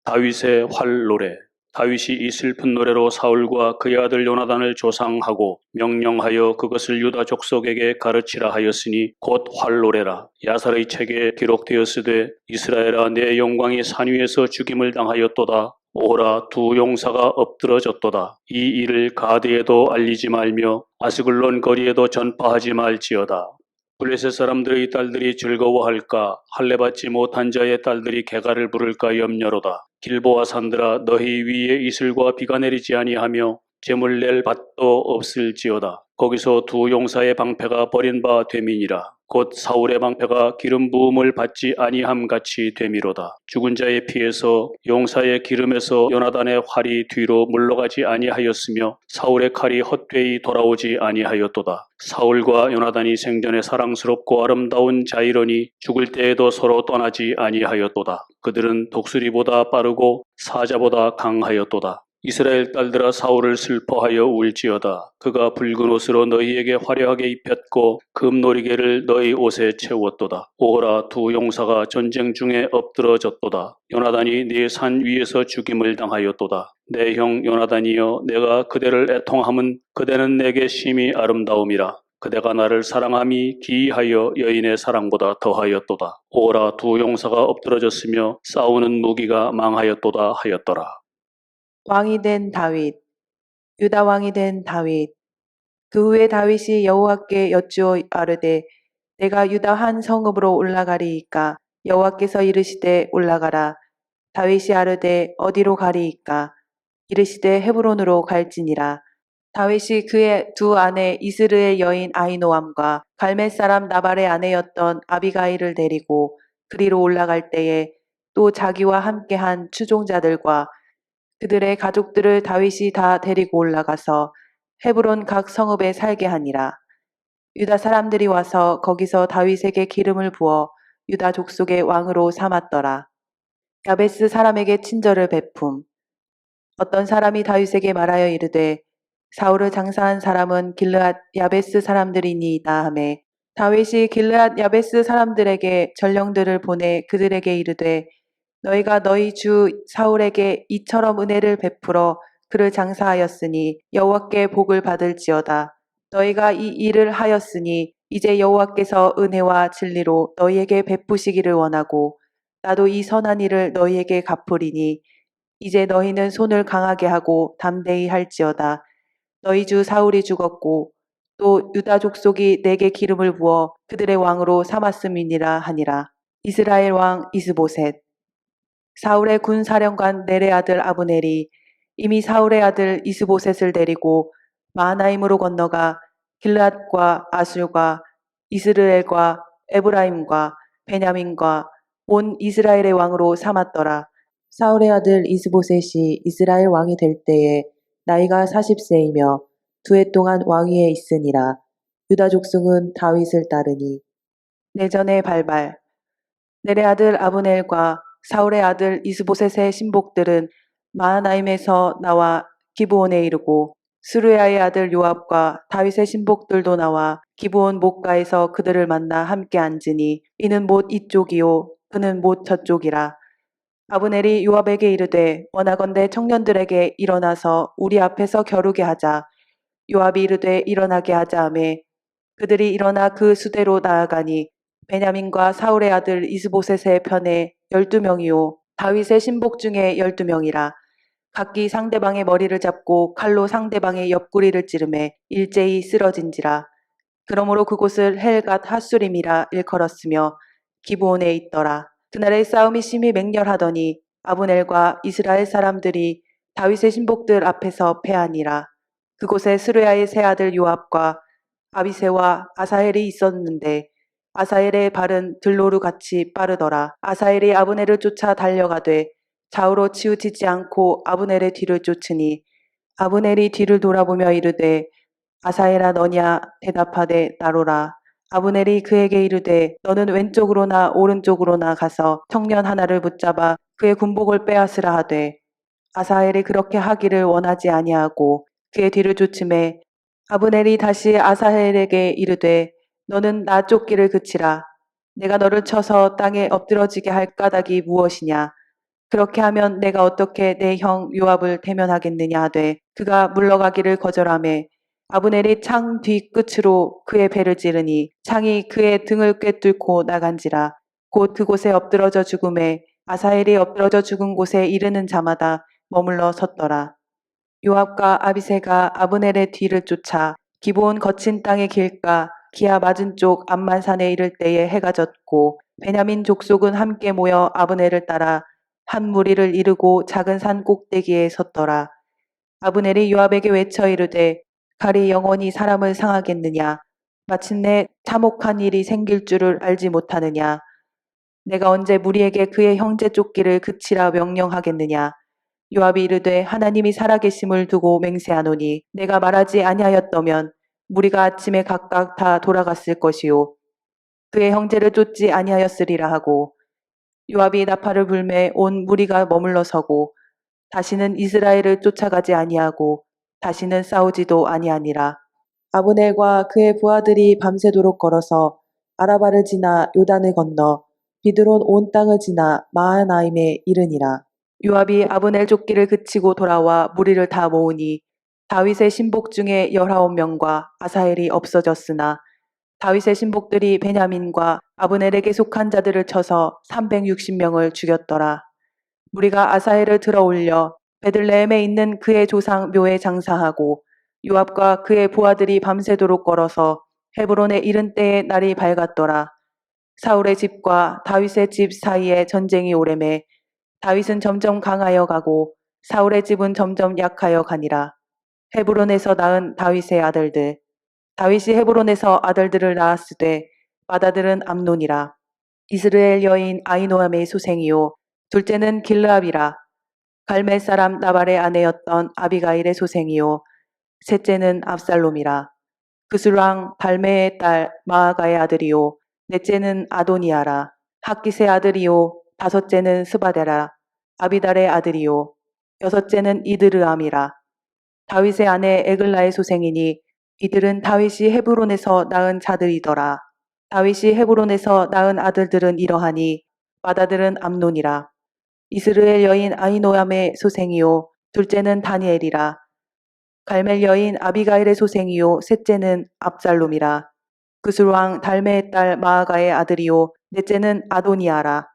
다윗의 활 노래. 다윗이 이 슬픈 노래로 사울과 그의 아들 요나단을 조상하고 명령하여 그것을 유다 족속에게 가르치라 하였으니 곧 활노래라. 야살의 책에 기록되었으되 이스라엘아 내 영광이 산 위에서 죽임을 당하였도다. 오라 두 용사가 엎드러졌도다. 이 일을 가드에도 알리지 말며 아스글론 거리에도 전파하지 말지어다. 블레셋 사람들의 딸들이 즐거워할까? 할례 받지 못한 자의 딸들이 개가를 부를까 염려로다. 길보아 산들아 너희 위에 이슬과 비가 내리지 아니하며 재물 낼 밭도 없을지어다. 거기서 두 용사의 방패가 버린 바 됨이니라. 곧 사울의 방패가 기름 부음을 받지 아니함 같이 됨이로다. 죽은 자의 피에서 용사의 기름에서 요나단의 활이 뒤로 물러가지 아니하였으며 사울의 칼이 헛되이 돌아오지 아니하였도다. 사울과 요나단이 생전에 사랑스럽고 아름다운 자이러니 죽을 때에도 서로 떠나지 아니하였도다. 그들은 독수리보다 빠르고 사자보다 강하였도다. 이스라엘 딸들아 사울을 슬퍼하여 울지어다. 그가 붉은 옷으로 너희에게 화려하게 입혔고 금놀이개를 너희 옷에 채웠도다. 오호라 두 용사가 전쟁 중에 엎드러졌도다. 요나단이 네 산 위에서 죽임을 당하였도다. 내 형 요나단이여 내가 그대를 애통함은 그대는 내게 심히 아름다움이라. 그대가 나를 사랑함이 기이하여 여인의 사랑보다 더하였도다. 오호라 두 용사가 엎드러졌으며 싸우는 무기가 망하였도다 하였더라. 왕이 된 다윗. 유다 왕이 된 다윗. 그 후에 다윗이 여호와께 여쭈어 아르되 내가 유다 한 성읍으로 올라가리이까? 여호와께서 이르시되 올라가라. 다윗이 아르되 어디로 가리이까? 이르시되 헤브론으로 갈지니라. 다윗이 그의 두 아내 이스르의 여인 아히노암과 갈멜 사람 나발의 아내였던 아비가일을 데리고 그리로 올라갈 때에 또 자기와 함께한 추종자들과 그들의 가족들을 다윗이 다 데리고 올라가서 헤브론 각 성읍에 살게 하니라. 유다 사람들이 와서 거기서 다윗에게 기름을 부어 유다 족속의 왕으로 삼았더라. 야베스 사람에게 친절을 베품. 어떤 사람이 다윗에게 말하여 이르되 사울을 장사한 사람은 길르앗 야베스 사람들이니이다 하매 다윗이 길르앗 야베스 사람들에게 전령들을 보내 그들에게 이르되 너희가 너희 주 사울에게 이처럼 은혜를 베풀어 그를 장사하였으니 여호와께 복을 받을지어다. 너희가 이 일을 하였으니 이제 여호와께서 은혜와 진리로 너희에게 베푸시기를 원하고 나도 이 선한 일을 너희에게 갚으리니 이제 너희는 손을 강하게 하고 담대히 할지어다. 너희 주 사울이 죽었고 또 유다 족속이 내게 기름을 부어 그들의 왕으로 삼았음이니라 하니라. 이스라엘 왕 이스보셋. 사울의 군사령관 넬의 아들 아브넬이 이미 사울의 아들 이스보셋을 데리고 마하나임으로 건너가 길르앗과 아술과 이스르엘과 에브라임과 베냐민과 온 이스라엘의 왕으로 삼았더라. 사울의 아들 이스보셋이 이스라엘 왕이 될 때에 나이가 40세이며 2해 동안 왕위에 있으니라. 유다 족속은 다윗을 따르니. 내전의 발발. 넬의 아들 아브넬과 사울의 아들 이스보셋의 신복들은 마하나임에서 나와 기브온에 이르고 스루야의 아들 요압과 다윗의 신복들도 나와 기브온 목가에서 그들을 만나 함께 앉으니 이는 못 이쪽이요 그는 못 저쪽이라. 아브넬이 요압에게 이르되 원하건대 청년들에게 일어나서 우리 앞에서 겨루게 하자. 요압이 이르되 일어나게 하자 하매 그들이 일어나 그 수대로 나아가니 베냐민과 사울의 아들 이스보셋의 편에 12명이요 다윗의 신복 중에 12명이라. 각기 상대방의 머리를 잡고 칼로 상대방의 옆구리를 찌르매 일제히 쓰러진지라. 그러므로 그곳을 헬갓 핫수림이라 일컬었으며 기브온에 있더라. 그날의 싸움이 심히 맹렬하더니 아브넬과 이스라엘 사람들이 다윗의 신복들 앞에서 패하니라. 그곳에 스루야의 세 아들 요압과 아비새와 아사헬이 있었는데 아사헬의 발은 들로루 같이 빠르더라. 아사헬이 아브넬을 쫓아 달려가되 좌우로 치우치지 않고 아브넬의 뒤를 쫓으니 아브넬이 뒤를 돌아보며 이르되 아사헬아 너냐 대답하되 나로라. 아브넬이 그에게 이르되 너는 왼쪽으로나 오른쪽으로나 가서 청년 하나를 붙잡아 그의 군복을 빼앗으라 하되 아사헬이 그렇게 하기를 원하지 아니하고 그의 뒤를 쫓음에 아브넬이 다시 아사헬에게 이르되 너는 나 쫓기를 그치라. 내가 너를 쳐서 땅에 엎드러지게 할 까닭이 무엇이냐. 그렇게 하면 내가 어떻게 내 형 요압을 대면하겠느냐 하되 그가 물러가기를 거절하매 아브넬이 창 뒤끝으로 그의 배를 찌르니 창이 그의 등을 꿰뚫고 나간지라. 곧 그곳에 엎드러져 죽음에 아사헬이 엎드러져 죽은 곳에 이르는 자마다 머물러 섰더라. 요압과 아비새가 아브넬의 뒤를 쫓아 기브온 거친 땅의 길가 기아 맞은 쪽 암만산에 이를 때에 해가 졌고 베냐민 족속은 함께 모여 아브넬을 따라 한 무리를 이루고 작은 산 꼭대기에 섰더라. 아브넬이 요압에게 외쳐 이르되 칼이 영원히 사람을 상하겠느냐. 마침내 참혹한 일이 생길 줄을 알지 못하느냐. 내가 언제 무리에게 그의 형제 쫓기를 그치라 명령하겠느냐. 요압이 이르되 하나님이 살아계심을 두고 맹세하노니 내가 말하지 아니하였더면 무리가 아침에 각각 다 돌아갔을 것이요 그의 형제를 쫓지 아니하였으리라 하고 요압이 나팔을 불매 온 무리가 머물러 서고 다시는 이스라엘을 쫓아가지 아니하고 다시는 싸우지도 아니하니라. 아브넬과 그의 부하들이 밤새도록 걸어서 아라바를 지나 요단을 건너 비드론 온 땅을 지나 마하나임에 이르니라. 요압이 아브넬 쫓기를 그치고 돌아와 무리를 다 모으니 다윗의 신복 중에 19명과 아사헬이 없어졌으나 다윗의 신복들이 베냐민과 아브넬에게 속한 자들을 쳐서 360명을 죽였더라. 무리가 아사헬을 들어올려 베들레헴에 있는 그의 조상 묘에 장사하고 요압과 그의 부하들이 밤새도록 걸어서 헤브론에 이른 때에 날이 밝았더라. 사울의 집과 다윗의 집 사이에 전쟁이 오래매 다윗은 점점 강하여 가고 사울의 집은 점점 약하여 가니라. 헤브론에서 낳은 다윗의 아들들. 다윗이 헤브론에서 아들들을 낳았으되 맏아들은 암논이라. 이스라엘 여인 아히노암의 소생이요 둘째는 길르압이라. 갈멜 사람 나발의 아내였던 아비가일의 소생이요 셋째는 압살롬이라. 그술왕 발메의 딸 마아가의 아들이요 넷째는 아도니아라. 학기스의 아들이요 다섯째는 스바데라. 아비달의 아들이요 여섯째는 이드르암이라. 다윗의 아내 에글라의 소생이니 이들은 다윗이 헤브론에서 낳은 자들이더라. 다윗이 헤브론에서 낳은 아들들은 이러하니 맏아들은 암논이라. 이스라엘 여인 아히노암의 소생이요 둘째는 다니엘이라. 갈멜 여인 아비가일의 소생이요 셋째는 압살롬이라. 그술왕 달메의 딸 마아가의 아들이요 넷째는 아도니아라.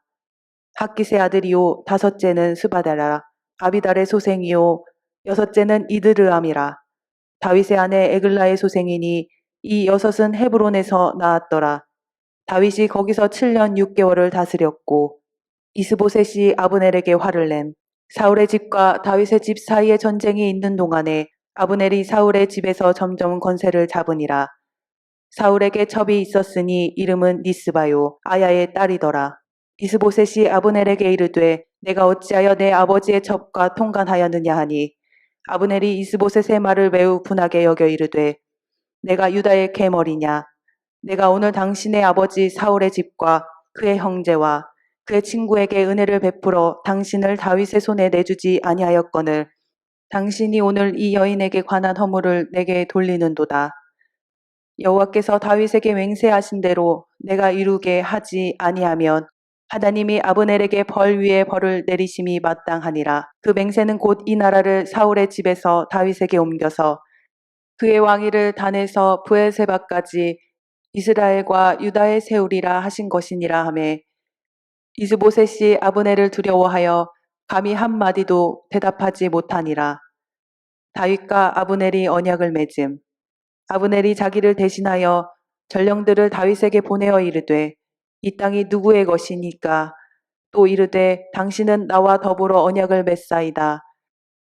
학기스의 아들이요 다섯째는 스바데라. 아비달의 소생이요 여섯째는 이드르암이라. 다윗의 아내 에글라의 소생이니 이 여섯은 헤브론에서 낳았더라. 다윗이 거기서 7년 6개월을 다스렸고 이스보셋이 아브넬에게 화를 냄. 사울의 집과 다윗의 집 사이에 전쟁이 있는 동안에 아브넬이 사울의 집에서 점점 권세를 잡으니라. 사울에게 첩이 있었으니 이름은 니스바요 아야의 딸이더라. 이스보셋이 아브넬에게 이르되 내가 어찌하여 내 아버지의 첩과 통간하였느냐 하니 아브넬이 이스보셋의 말을 매우 분하게 여겨 이르되 내가 유다의 계머리냐. 내가 오늘 당신의 아버지 사울의 집과 그의 형제와 그의 친구에게 은혜를 베풀어 당신을 다윗의 손에 내주지 아니하였거늘 당신이 오늘 이 여인에게 관한 허물을 내게 돌리는도다. 여호와께서 다윗에게 맹세하신 대로 내가 이루게 하지 아니하면 하나님이 아브넬에게 벌 위에 벌을 내리심이 마땅하니라. 그 맹세는 곧 이 나라를 사울의 집에서 다윗에게 옮겨서 그의 왕위를 단에서 브엘세바까지 이스라엘과 유다에 세우리라 하신 것이니라 하매 이스보셋이 아브넬을 두려워하여 감히 한마디도 대답하지 못하니라. 다윗과 아브넬이 언약을 맺음. 아브넬이 자기를 대신하여 전령들을 다윗에게 보내어 이르되 이 땅이 누구의 것이니까 또 이르되 당신은 나와 더불어 언약을 맺사이다.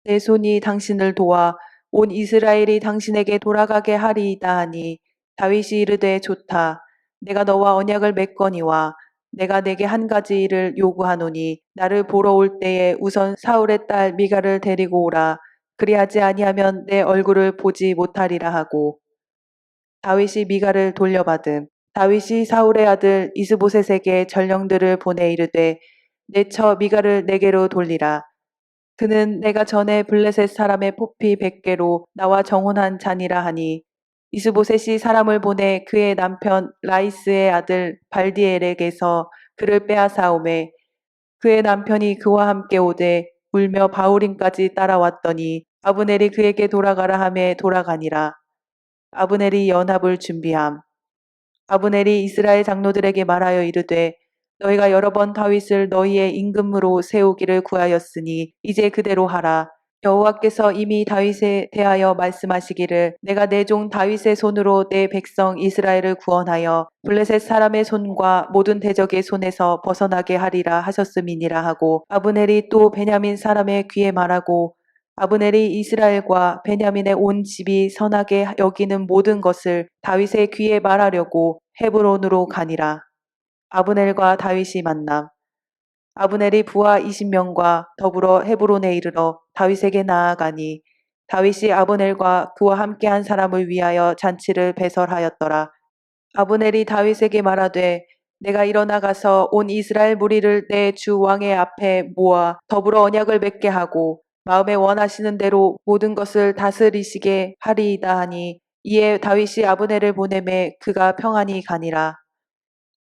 내 손이 당신을 도와 온 이스라엘이 당신에게 돌아가게 하리이다 하니 다윗이 이르되 좋다. 내가 너와 언약을 맺거니와 내가 내게 한 가지 일을 요구하노니 나를 보러 올 때에 우선 사울의 딸 미가를 데리고 오라. 그리하지 아니하면 내 얼굴을 보지 못하리라 하고 다윗이 미가를 돌려받음. 다윗이 사울의 아들 이스보셋에게 전령들을 보내 이르되 내 처 미가를 내게로 돌리라. 그는 내가 전에 블레셋 사람의 포피 100개로 나와 정혼한 자니라 하니 이스보셋이 사람을 보내 그의 남편 라이스의 아들 발디엘에게서 그를 빼앗아오매 그의 남편이 그와 함께 오되 울며 바울임까지 따라왔더니 아브넬이 그에게 돌아가라 하매 돌아가니라. 아브넬이 연합을 준비함. 아브넬이 이스라엘 장로들에게 말하여 이르되 너희가 여러 번 다윗을 너희의 임금으로 세우기를 구하였으니 이제 그대로 하라. 여호와께서 이미 다윗에 대하여 말씀하시기를 내가 내 종 다윗의 손으로 내 백성 이스라엘을 구원하여 블레셋 사람의 손과 모든 대적의 손에서 벗어나게 하리라 하셨음이니라 하고 아브넬이 또 베냐민 사람의 귀에 말하고 아브넬이 이스라엘과 베냐민의 온 집이 선하게 여기는 모든 것을 다윗의 귀에 말하려고 헤브론으로 가니라. 아브넬과 다윗이 만남. 아브넬이 부하 20명과 더불어 헤브론에 이르러 다윗에게 나아가니 다윗이 아브넬과 그와 함께한 사람을 위하여 잔치를 배설하였더라. 아브넬이 다윗에게 말하되 내가 일어나 가서 온 이스라엘 무리를 내 주 왕의 앞에 모아 더불어 언약을 맺게 하고 마음에 원하시는 대로 모든 것을 다스리시게 하리이다 하니 이에 다윗이 아브넬을 보내매 그가 평안히 가니라.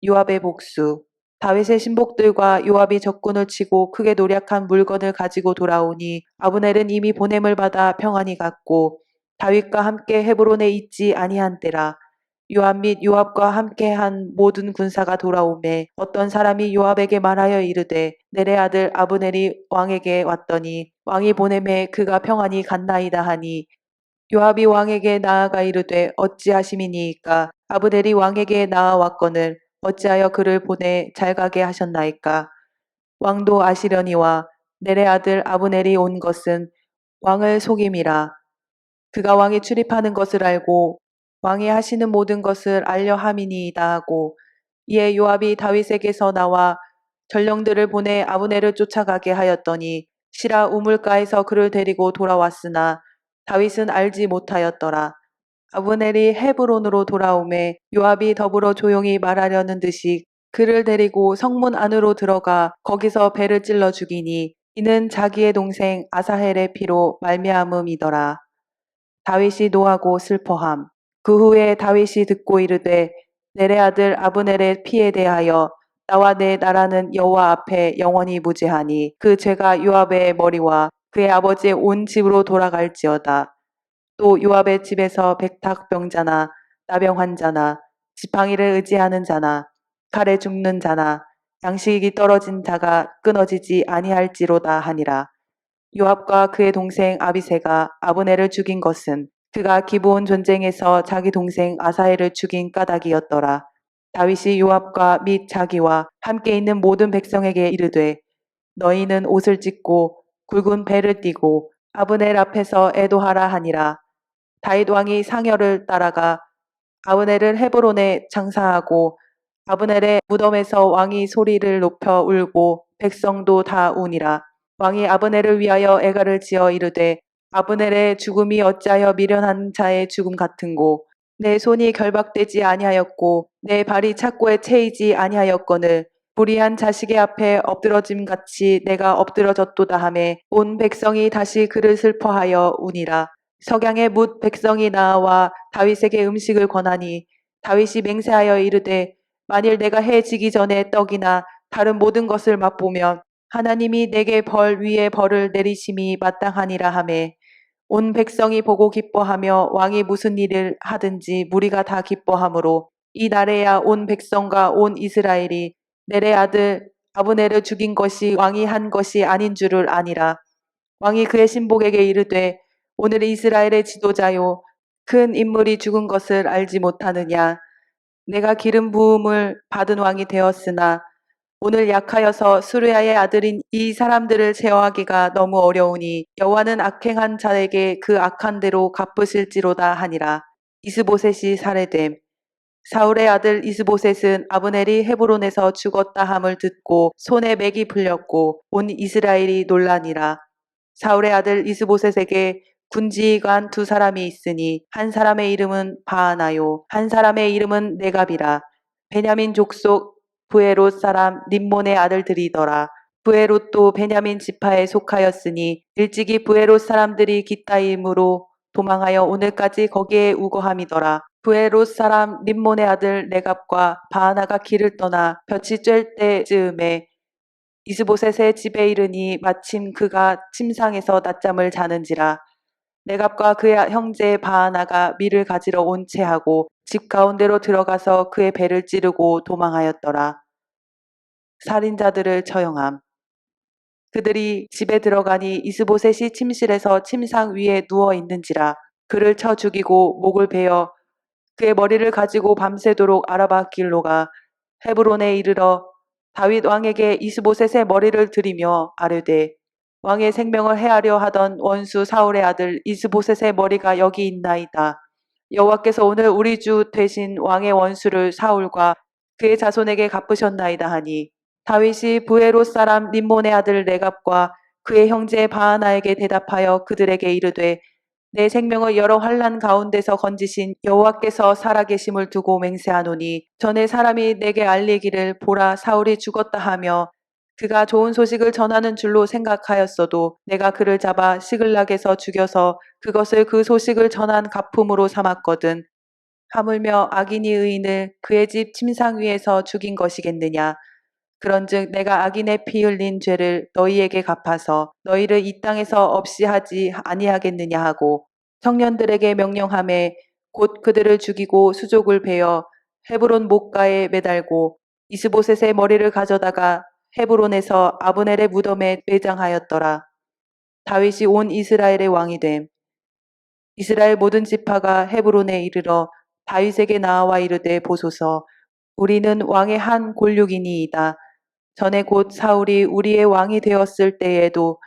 요압의 복수. 다윗의 신복들과 요압이 적군을 치고 크게 노략한 물건을 가지고 돌아오니 아브넬은 이미 보냄을 받아 평안히 갔고 다윗과 함께 헤브론에 있지 아니한 때라. 요압 및 요압과 함께한 모든 군사가 돌아오매 어떤 사람이 요압에게 말하여 이르되 넬의 아들 아브넬이 왕에게 왔더니 왕이 보내매 그가 평안히 갔나이다 하니 요압이 왕에게 나아가 이르되 어찌하심이니이까 아브넬이 왕에게 나아왔거늘 어찌하여 그를 보내 잘 가게 하셨나이까 왕도 아시려니와 넬의 아들 아브넬이 온 것은 왕을 속임이라 그가 왕이 출입하는 것을 알고 왕이 하시는 모든 것을 알려 함이니이다 하고 이에 요압이 다윗에게서 나와 전령들을 보내 아브넬을 쫓아가게 하였더니 시라 우물가에서 그를 데리고 돌아왔으나 다윗은 알지 못하였더라. 아브넬이 헤브론으로 돌아오매 요압이 더불어 조용히 말하려는 듯이 그를 데리고 성문 안으로 들어가 거기서 배를 찔러 죽이니 이는 자기의 동생 아사헬의 피로 말미암음이더라. 다윗이 노하고 슬퍼함. 그 후에 다윗이 듣고 이르되 넬의 아들 아브넬의 피에 대하여 나와 내 나라는 여호와 앞에 영원히 무죄하니 그 죄가 요압의 머리와 그의 아버지의 온 집으로 돌아갈지어다. 또 요압의 집에서 백탁병자나 나병 환자나 지팡이를 의지하는 자나 칼에 죽는 자나 양식이 떨어진 자가 끊어지지 아니할지로다 하니라. 요압과 그의 동생 아비새가 아브넬을 죽인 것은 그가 기브온 전쟁에서 자기 동생 아사헬을 죽인 까닭이었더라. 다윗이 요압과 및 자기와 함께 있는 모든 백성에게 이르되 너희는 옷을 찢고 굵은 배를 띠고 아브넬 앞에서 애도하라 하니라. 다윗 왕이 상여를 따라가 아브넬을 헤브론에 장사하고 아브넬의 무덤에서 왕이 소리를 높여 울고 백성도 다 우니라. 왕이 아브넬을 위하여 애가를 지어 이르되 아브넬의 죽음이 어찌하여 미련한 자의 죽음 같은고 내 손이 결박되지 아니하였고 내 발이 착고에 채이지 아니하였거늘 불의한 자식의 앞에 엎드러짐 같이 내가 엎드러졌도다 하매 온 백성이 다시 그를 슬퍼하여 우니라. 석양에 뭇 백성이 나와 다윗에게 음식을 권하니 다윗이 맹세하여 이르되 만일 내가 해 지기 전에 떡이나 다른 모든 것을 맛보면 하나님이 내게 벌 위에 벌을 내리심이 마땅하니라 하매 온 백성이 보고 기뻐하며 왕이 무슨 일을 하든지 무리가 다 기뻐하므로 이 날에야 온 백성과 온 이스라엘이 넬의 아들 아브넬을 죽인 것이 왕이 한 것이 아닌 줄을 아니라. 왕이 그의 신복에게 이르되 오늘 이스라엘의 지도자요 큰 인물이 죽은 것을 알지 못하느냐. 내가 기름 부음을 받은 왕이 되었으나 오늘 약하여서 수르야의 아들인 이 사람들을 제어하기가 너무 어려우니 여호와는 악행한 자에게 그 악한 대로 갚으실지로다 하니라. 이스보셋이 살해됨. 사울의 아들 이스보셋은 아브넬이 헤브론에서 죽었다 함을 듣고 손에 맥이 풀렸고 온 이스라엘이 놀라니라. 사울의 아들 이스보셋에게 군지관 두 사람이 있으니 한 사람의 이름은 바하나요 한 사람의 이름은 네갑이라. 베냐민 족속 부에롯 사람 림몬의 아들들이더라. 부에롯도 베냐민 지파에 속하였으니 일찍이 부에롯 사람들이 기타임으로 도망하여 오늘까지 거기에 우거함이더라. 부에롯 사람 림몬의 아들 네갑과 바하나가 길을 떠나 볕이 쬐을 때즈음에 이스보셋의 집에 이르니 마침 그가 침상에서 낮잠을 자는지라. 네갑과 그의 형제 바하나가 밀을 가지러 온 채하고 집 가운데로 들어가서 그의 배를 찌르고 도망하였더라. 살인자들을 처형함. 그들이 집에 들어가니 이스보셋이 침실에서 침상 위에 누워 있는지라. 그를 쳐 죽이고 목을 베어 그의 머리를 가지고 밤새도록 아라바 길로 가 헤브론에 이르러 다윗 왕에게 이스보셋의 머리를 드리며 아뢰되 왕의 생명을 해하려 하던 원수 사울의 아들 이스보셋의 머리가 여기 있나이다. 여호와께서 오늘 우리 주 되신 왕의 원수를 사울과 그의 자손에게 갚으셨나이다 하니 다윗이 부에롯 사람 림몬의 아들 네갑과 그의 형제 바하나에게 대답하여 그들에게 이르되 내 생명을 여러 환난 가운데서 건지신 여호와께서 살아계심을 두고 맹세하노니 전에 사람이 내게 알리기를 보라 사울이 죽었다 하며 그가 좋은 소식을 전하는 줄로 생각하였어도 내가 그를 잡아 시글락에서 죽여서 그것을 그 소식을 전한 가품으로 삼았거든. 하물며 악인이 의인을 그의 집 침상 위에서 죽인 것이겠느냐. 그런즉 내가 악인의 피 흘린 죄를 너희에게 갚아서 너희를 이 땅에서 없이 하지 아니하겠느냐 하고 청년들에게 명령하매 곧 그들을 죽이고 수족을 베어 헤브론 목가에 매달고 이스보셋의 머리를 가져다가 헤브론에서 아브넬의 무덤에 매장하였더라. 다윗이 온 이스라엘의 왕이 됨. 이스라엘 모든 지파가 헤브론에 이르러 다윗에게 나와 이르되 보소서 우리는 왕의 한 골육이니이다. 전에 곧 사울이 우리의 왕이 되었을 때에도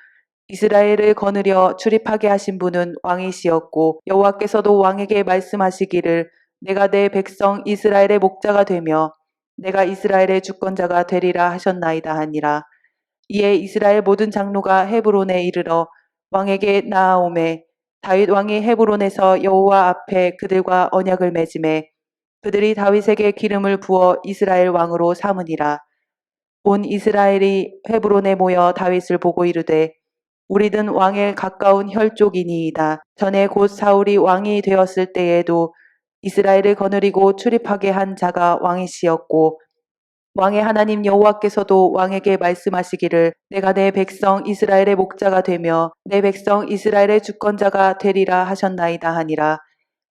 이스라엘을 거느려 출입하게 하신 분은 왕이시었고 여호와께서도 왕에게 말씀하시기를 내가 내 백성 이스라엘의 목자가 되며 내가 이스라엘의 주권자가 되리라 하셨나이다 하니라. 이에 이스라엘 모든 장로가 헤브론에 이르러 왕에게 나아오매 다윗 왕이 헤브론에서 여호와 앞에 그들과 언약을 맺음에 그들이 다윗에게 기름을 부어 이스라엘 왕으로 삼으니라. 온 이스라엘이 헤브론에 모여 다윗을 보고 이르되 우리는 왕의 가까운 혈족이니이다. 전에 곧 사울이 왕이 되었을 때에도 이스라엘을 거느리고 출입하게 한 자가 왕이시었고 왕의 하나님 여호와께서도 왕에게 말씀하시기를 내가 내 백성 이스라엘의 목자가 되며 내 백성 이스라엘의 주권자가 되리라 하셨나이다 하니라.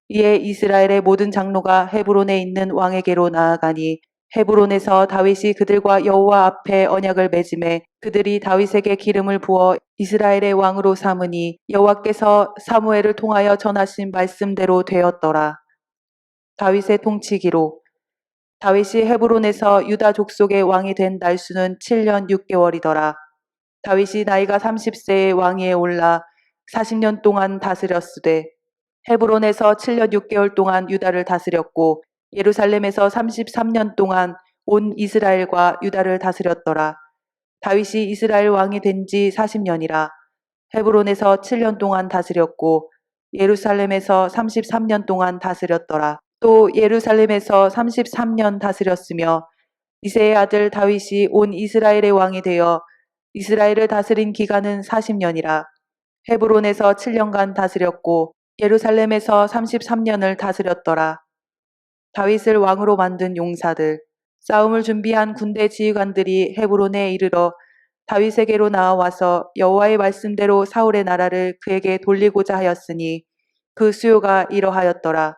이에 이스라엘의 모든 장로가 헤브론에 있는 왕에게로 나아가니 헤브론에서 다윗이 그들과 여호와 앞에 언약을 맺음에 그들이 다윗에게 기름을 부어 이스라엘의 왕으로 삼으니 여호와께서 사무엘을 통하여 전하신 말씀대로 되었더라. 다윗의 통치기록. 다윗이 헤브론에서 유다 족속의 왕이 된 날수는 7년 6개월이더라. 다윗이 나이가 30세에 왕위에 올라 40년 동안 다스렸으되 헤브론에서 7년 6개월 동안 유다를 다스렸고 예루살렘에서 33년 동안 온 이스라엘과 유다를 다스렸더라. 다윗이 이스라엘 왕이 된 지 40년이라. 헤브론에서 7년 동안 다스렸고 예루살렘에서 33년 동안 다스렸더라. 또 예루살렘에서 33년 다스렸으며 이새의 아들 다윗이 온 이스라엘의 왕이 되어 이스라엘을 다스린 기간은 40년이라. 헤브론에서 7년간 다스렸고 예루살렘에서 33년을 다스렸더라. 다윗을 왕으로 만든 용사들. 싸움을 준비한 군대 지휘관들이 헤브론에 이르러 다윗에게로 나와서 여호와의 말씀대로 사울의 나라를 그에게 돌리고자 하였으니 그 수요가 이러하였더라.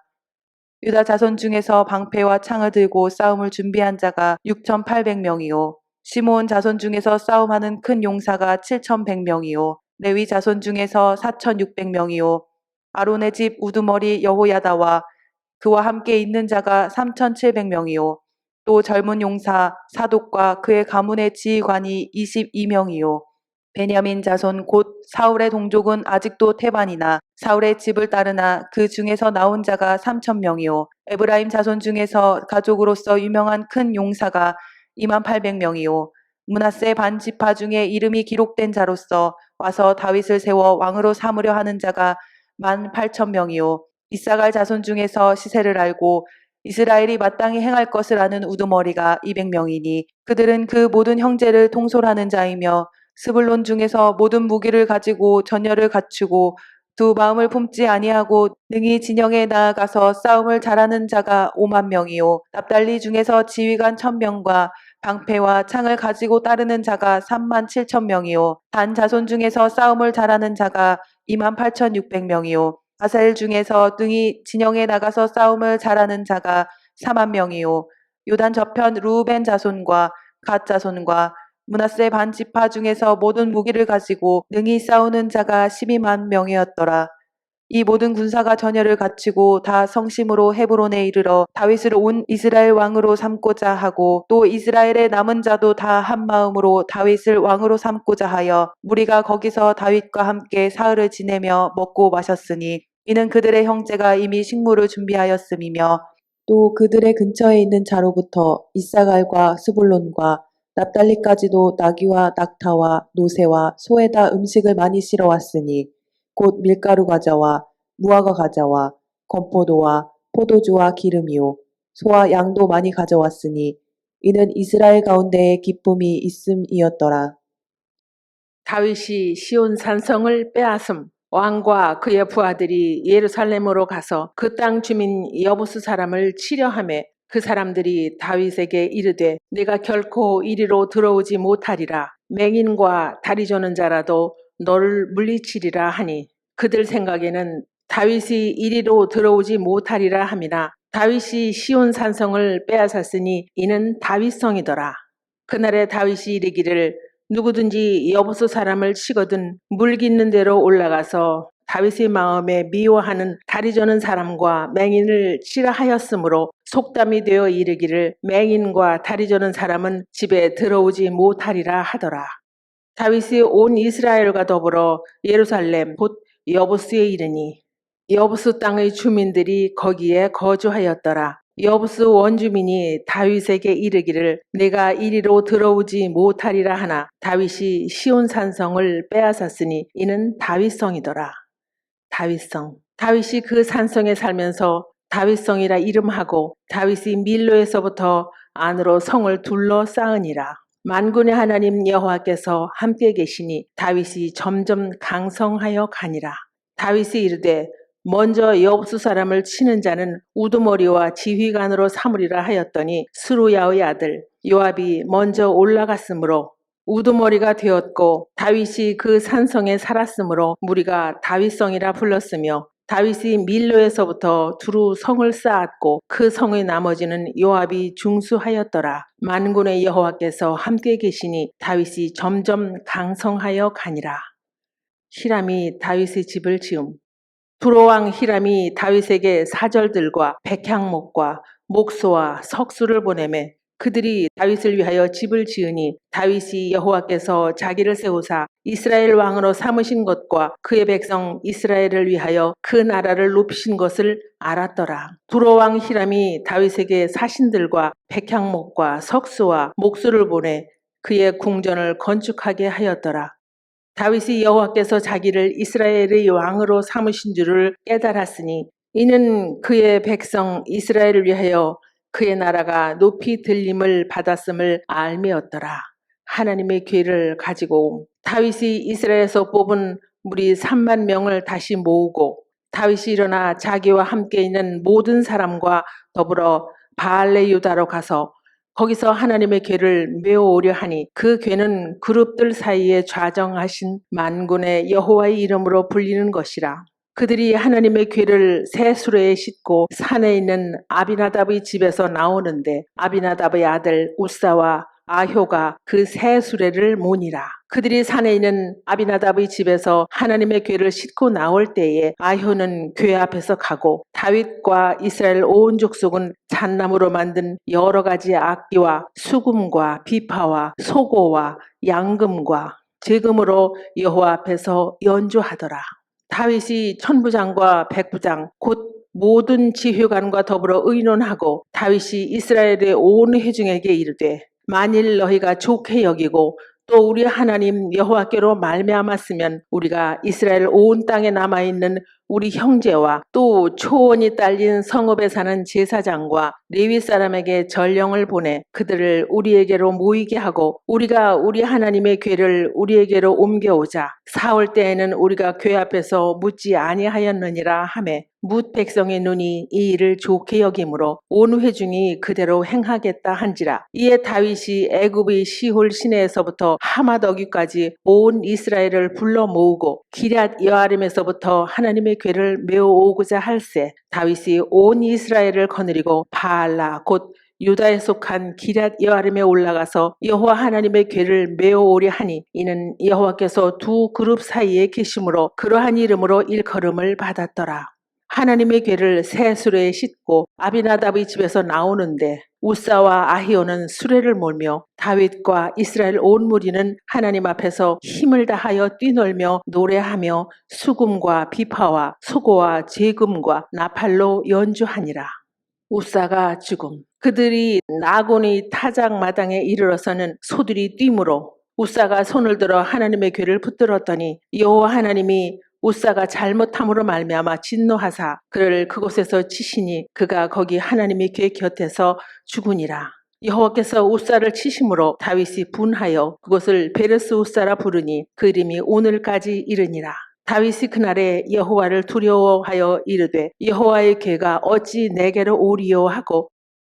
유다 자손 중에서 방패와 창을 들고 싸움을 준비한 자가 6,800명이요 시므온 자손 중에서 싸움하는 큰 용사가 7,100명이요 레위 자손 중에서 4,600명이요 아론의 집 우두머리 여호야다와 그와 함께 있는 자가 3,700명이요 또 젊은 용사 사독과 그의 가문의 지휘관이 22명이요 베냐민 자손 곧 사울의 동족은 아직도 태반이나 사울의 집을 따르나 그 중에서 나온 자가 3,000명이요 에브라임 자손 중에서 가족으로서 유명한 큰 용사가 28,000명이요 므낫세 반 지파 중에 이름이 기록된 자로서 와서 다윗을 세워 왕으로 삼으려 하는 자가 18,000명이요 이사갈 자손 중에서 시세를 알고 이스라엘이 마땅히 행할 것을 아는 우두머리가 200명이니 그들은 그 모든 형제를 통솔하는 자이며 스불론 중에서 모든 무기를 가지고 전열을 갖추고 두 마음을 품지 아니하고 능히 진영에 나아가서 싸움을 잘하는 자가 50,000명이요 납달리 중에서 지휘관 1,000명과 방패와 창을 가지고 따르는 자가 37,000명이요 단 자손 중에서 싸움을 잘하는 자가 28,600명이요 아셀 중에서 능히 진영에 나가서 싸움을 잘하는 자가 40,000명이요 요단 저편 루벤 자손과 갓 자손과 므낫세 반 지파 중에서 모든 무기를 가지고 능히 싸우는 자가 12만 명이었더라. 이 모든 군사가 전열을 갖추고 다 성심으로 헤브론에 이르러 다윗을 온 이스라엘 왕으로 삼고자 하고 또 이스라엘의 남은 자도 다 한 마음으로 다윗을 왕으로 삼고자 하여 무리가 거기서 다윗과 함께 사흘을 지내며 먹고 마셨으니 이는 그들의 형제가 이미 식물을 준비하였음이며 또 그들의 근처에 있는 자로부터 이사갈과 스불론과 납달리까지도 나귀와 낙타와 노새와 소에다 음식을 많이 실어왔으니 곧 밀가루 과자와 무화과 과자와 건포도와 포도주와 기름이요 소와 양도 많이 가져왔으니 이는 이스라엘 가운데에 기쁨이 있음이었더라. 다윗이 시온 산성을 빼앗음 왕과 그의 부하들이 예루살렘으로 가서 그 땅 주민 여부스 사람을 치려하매 그 사람들이 다윗에게 이르되 내가 결코 이리로 들어오지 못하리라 맹인과 다리 저는 자라도 너를 물리치리라 하니 그들 생각에는 다윗이 이리로 들어오지 못하리라 함이나 다윗이 시온 산성을 빼앗았으니 이는 다윗성이더라. 그날에 다윗이 이르기를 누구든지 여부스 사람을 치거든 물 깃는 대로 올라가서 다윗의 마음에 미워하는 다리 저는 사람과 맹인을 치라 하였으므로 속담이 되어 이르기를 맹인과 다리 저는 사람은 집에 들어오지 못하리라 하더라. 다윗이 온 이스라엘과 더불어 예루살렘 곧 여부스에 이르니 여부스 땅의 주민들이 거기에 거주하였더라. 여부스 원주민이 다윗에게 이르기를 내가 이리로 들어오지 못하리라 하나 다윗이 시온 산성을 빼앗았으니 이는 다윗성이더라. 다윗성. 다윗이 그 산성에 살면서 다윗성이라 이름하고 다윗이 밀로에서부터 안으로 성을 둘러싸으니라. 만군의 하나님 여호와께서 함께 계시니 다윗이 점점 강성하여 가니라. 다윗이 이르되 먼저 여부스 사람을 치는 자는 우두머리와 지휘관으로 삼으리라 하였더니 스루야의 아들 요압이 먼저 올라갔으므로 우두머리가 되었고 다윗이 그 산성에 살았으므로 무리가 다윗성이라 불렀으며 다윗이 밀로에서부터 두루 성을 쌓았고 그 성의 나머지는 요압이 중수하였더라. 만군의 여호와께서 함께 계시니 다윗이 점점 강성하여 가니라. 히람이 다윗의 집을 지음. 두로왕 히람이 다윗에게 사절들과 백향목과 목소와 석수를 보내매 그들이 다윗을 위하여 집을 지으니 다윗이 여호와께서 자기를 세우사 이스라엘 왕으로 삼으신 것과 그의 백성 이스라엘을 위하여 그 나라를 높이신 것을 알았더라. 두로왕 히람이 다윗에게 사신들과 백향목과 석수와 목수를 보내 그의 궁전을 건축하게 하였더라. 다윗이 여호와께서 자기를 이스라엘의 왕으로 삼으신 줄을 깨달았으니 이는 그의 백성 이스라엘을 위하여 그의 나라가 높이 들림을 받았음을 알미었더라. 하나님의 괴를 가지고 다윗이 이스라엘에서 뽑은 무리 3만 명을 다시 모으고 다윗이 일어나 자기와 함께 있는 모든 사람과 더불어 바알레 유다로 가서 거기서 하나님의 궤를 메어오려 하니 그 궤는 그룹들 사이에 좌정하신 만군의 여호와의 이름으로 불리는 것이라. 그들이 하나님의 궤를 새 수레에 싣고 산에 있는 아비나답의 집에서 나오는데 아비나답의 아들 우사와 아효가 그 세 수레를 모니라. 그들이 산에 있는 아비나답의 집에서 하나님의 궤를 싣고 나올 때에 아효는 궤 앞에서 가고 다윗과 이스라엘 온 족속은 잣나무로 만든 여러 가지 악기와 수금과 비파와 소고와 양금과 제금으로 여호와 앞에서 연주하더라. 다윗이 천부장과 백부장 곧 모든 지휘관과 더불어 의논하고 다윗이 이스라엘의 온 회중에게 이르되 만일 너희가 좋게 여기고 또 우리 하나님 여호와께로 말미암았으면 우리가 이스라엘 온 땅에 남아있는 우리 형제와 또 초원이 딸린 성읍에 사는 제사장과 레위 사람에게 전령을 보내 그들을 우리에게로 모이게 하고 우리가 우리 하나님의 궤를 우리에게로 옮겨오자. 사올 때에는 우리가 궤 앞에서 묻지 아니하였느니라 하매 뭇 백성의 눈이 이 일을 좋게 여김으로 온 회중이 그대로 행하겠다 한지라. 이에 다윗이 애굽의 시홀 시내에서부터 하맛어기까지 온 이스라엘을 불러 모으고 기럇 여아림에서부터 하나님의 궤를 메어 오고자 할세 다윗이 온 이스라엘을 거느리고 바알라 곧 유다에 속한 기럇 여아림에 올라가서 여호와 하나님의 궤를 메어 오려 하니 이는 여호와께서 두 그룹 사이에 계심으로 그러한 이름으로 일컬음을 받았더라. 하나님의 궤를 새 수레에 싣고 아비나답의 집에서 나오는데 우사와 아히오는 수레를 몰며 다윗과 이스라엘 온 무리는 하나님 앞에서 힘을 다하여 뛰놀며 노래하며 수금과 비파와 소고와 제금과 나팔로 연주하니라. 우사가 죽음. 그들이 나곤의 타작마당에 이르러서는 소들이 뛰므로 우사가 손을 들어 하나님의 궤를 붙들었더니 여호와 하나님이 우사가 잘못함으로 말미암아 진노하사 그를 그곳에서 치시니 그가 거기 하나님의 궤 곁에서 죽으니라. 여호와께서 우사를 치심으로 다윗이 분하여 그곳을 베르스 우사라 부르니 그 이름이 오늘까지 이르니라. 다윗이 그날에 여호와를 두려워하여 이르되 여호와의 궤가 어찌 내게로 오리요 하고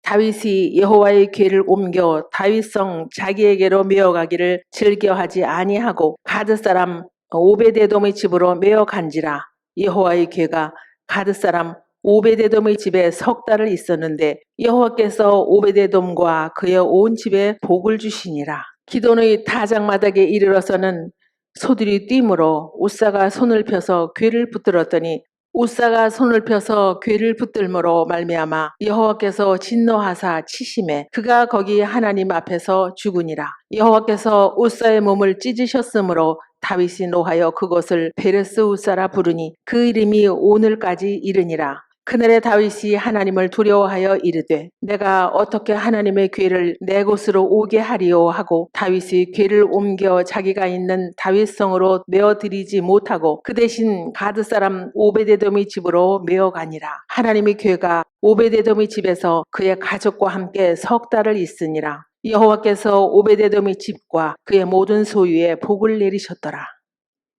다윗이 여호와의 궤를 옮겨 다윗성 자기에게로 메어가기를 즐겨하지 아니하고 가드 사람 오베데돔의 집으로 메어 간지라. 여호와의 궤가 가드 사람 오베데돔의 집에 석 달을 있었는데 여호와께서 오베데돔과 그의 온 집에 복을 주시니라. 기돈의 타작마당에 이르러서는 소들이 뛰므로 우사가 손을 펴서 궤를 붙들었더니 우사가 손을 펴서 궤를 붙들므로 말미암아 여호와께서 진노하사 치심에 그가 거기 하나님 앞에서 죽으니라. 여호와께서 우사의 몸을 찢으셨으므로 다윗이 노하여 그것을 베르스 우사라 부르니 그 이름이 오늘까지 이르니라. 그날에 다윗이 하나님을 두려워하여 이르되 내가 어떻게 하나님의 궤를 내 곳으로 오게 하리요 하고 다윗이 궤를 옮겨 자기가 있는 다윗성으로 메어드리지 못하고 그 대신 가드 사람 오베데돔의 집으로 메어가니라. 하나님의 궤가 오베데돔의 집에서 그의 가족과 함께 석 달을 있으니라. 여호와께서 오베데돔의 집과 그의 모든 소유에 복을 내리셨더라.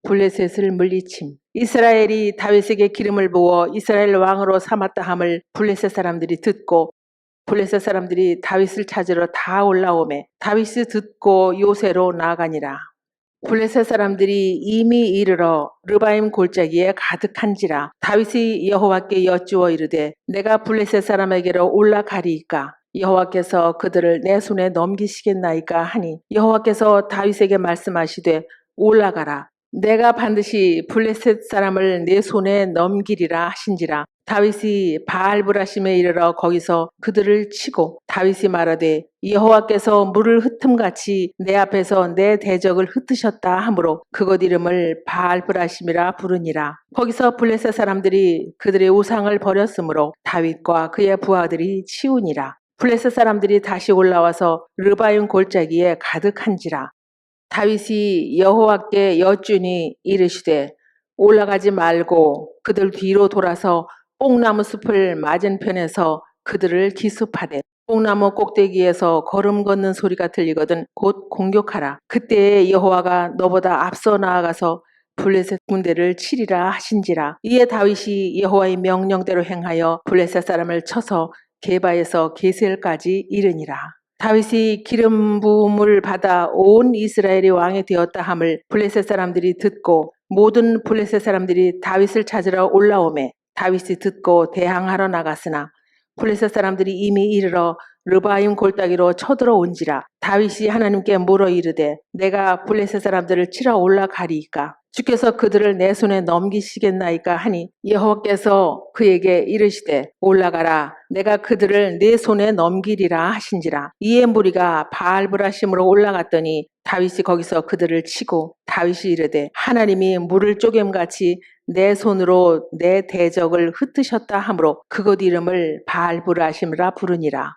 블레셋을 물리침. 이스라엘이 다윗에게 기름을 부어 이스라엘 왕으로 삼았다 함을 블레셋 사람들이 듣고 블레셋 사람들이 다윗을 찾으러 다 올라오매 다윗이 듣고 요새로 나아가니라. 블레셋 사람들이 이미 이르러 르바임 골짜기에 가득한지라. 다윗이 여호와께 여쭈어 이르되 내가 블레셋 사람에게로 올라가리이까 여호와께서 그들을 내 손에 넘기시겠나이까 하니 여호와께서 다윗에게 말씀하시되 올라가라. 내가 반드시 블레셋 사람을 내 손에 넘기리라 하신지라. 다윗이 바알브라심에 이르러 거기서 그들을 치고 다윗이 말하되 여호와께서 물을 흩음같이 내 앞에서 내 대적을 흩으셨다 하므로 그곳 이름을 바알브라심이라 부르니라. 거기서 블레셋 사람들이 그들의 우상을 버렸으므로 다윗과 그의 부하들이 치우니라. 블레셋 사람들이 다시 올라와서 르바임 골짜기에 가득한지라. 다윗이 여호와께 여쭈니 이르시되 올라가지 말고 그들 뒤로 돌아서 뽕나무 숲을 맞은편에서 그들을 기습하되 뽕나무 꼭대기에서 걸음 걷는 소리가 들리거든 곧 공격하라. 그때에 여호와가 너보다 앞서 나아가서 블레셋 군대를 치리라 하신지라. 이에 다윗이 여호와의 명령대로 행하여 블레셋 사람을 쳐서 게바에서 게셀까지 이르니라. 다윗이 기름 부음을 받아 온 이스라엘이 왕이 되었다 함을 블레셋 사람들이 듣고 모든 블레셋 사람들이 다윗을 찾으러 올라오매 다윗이 듣고 대항하러 나갔으나 블레셋 사람들이 이미 이르러 르바임 골짜기로 쳐들어온지라. 다윗이 하나님께 물어 이르되 내가 블레셋 사람들을 치러 올라가리이까 주께서 그들을 내 손에 넘기시겠나이까 하니 여호와께서 그에게 이르시되 올라가라 내가 그들을 내 손에 넘기리라 하신지라. 이에 무리가 바알브라심으로 올라갔더니 다윗이 거기서 그들을 치고 다윗이 이르되 하나님이 물을 쪼개음같이 내 손으로 내 대적을 흩으셨다 하므로 그곳 이름을 바알브라심이라 부르니라.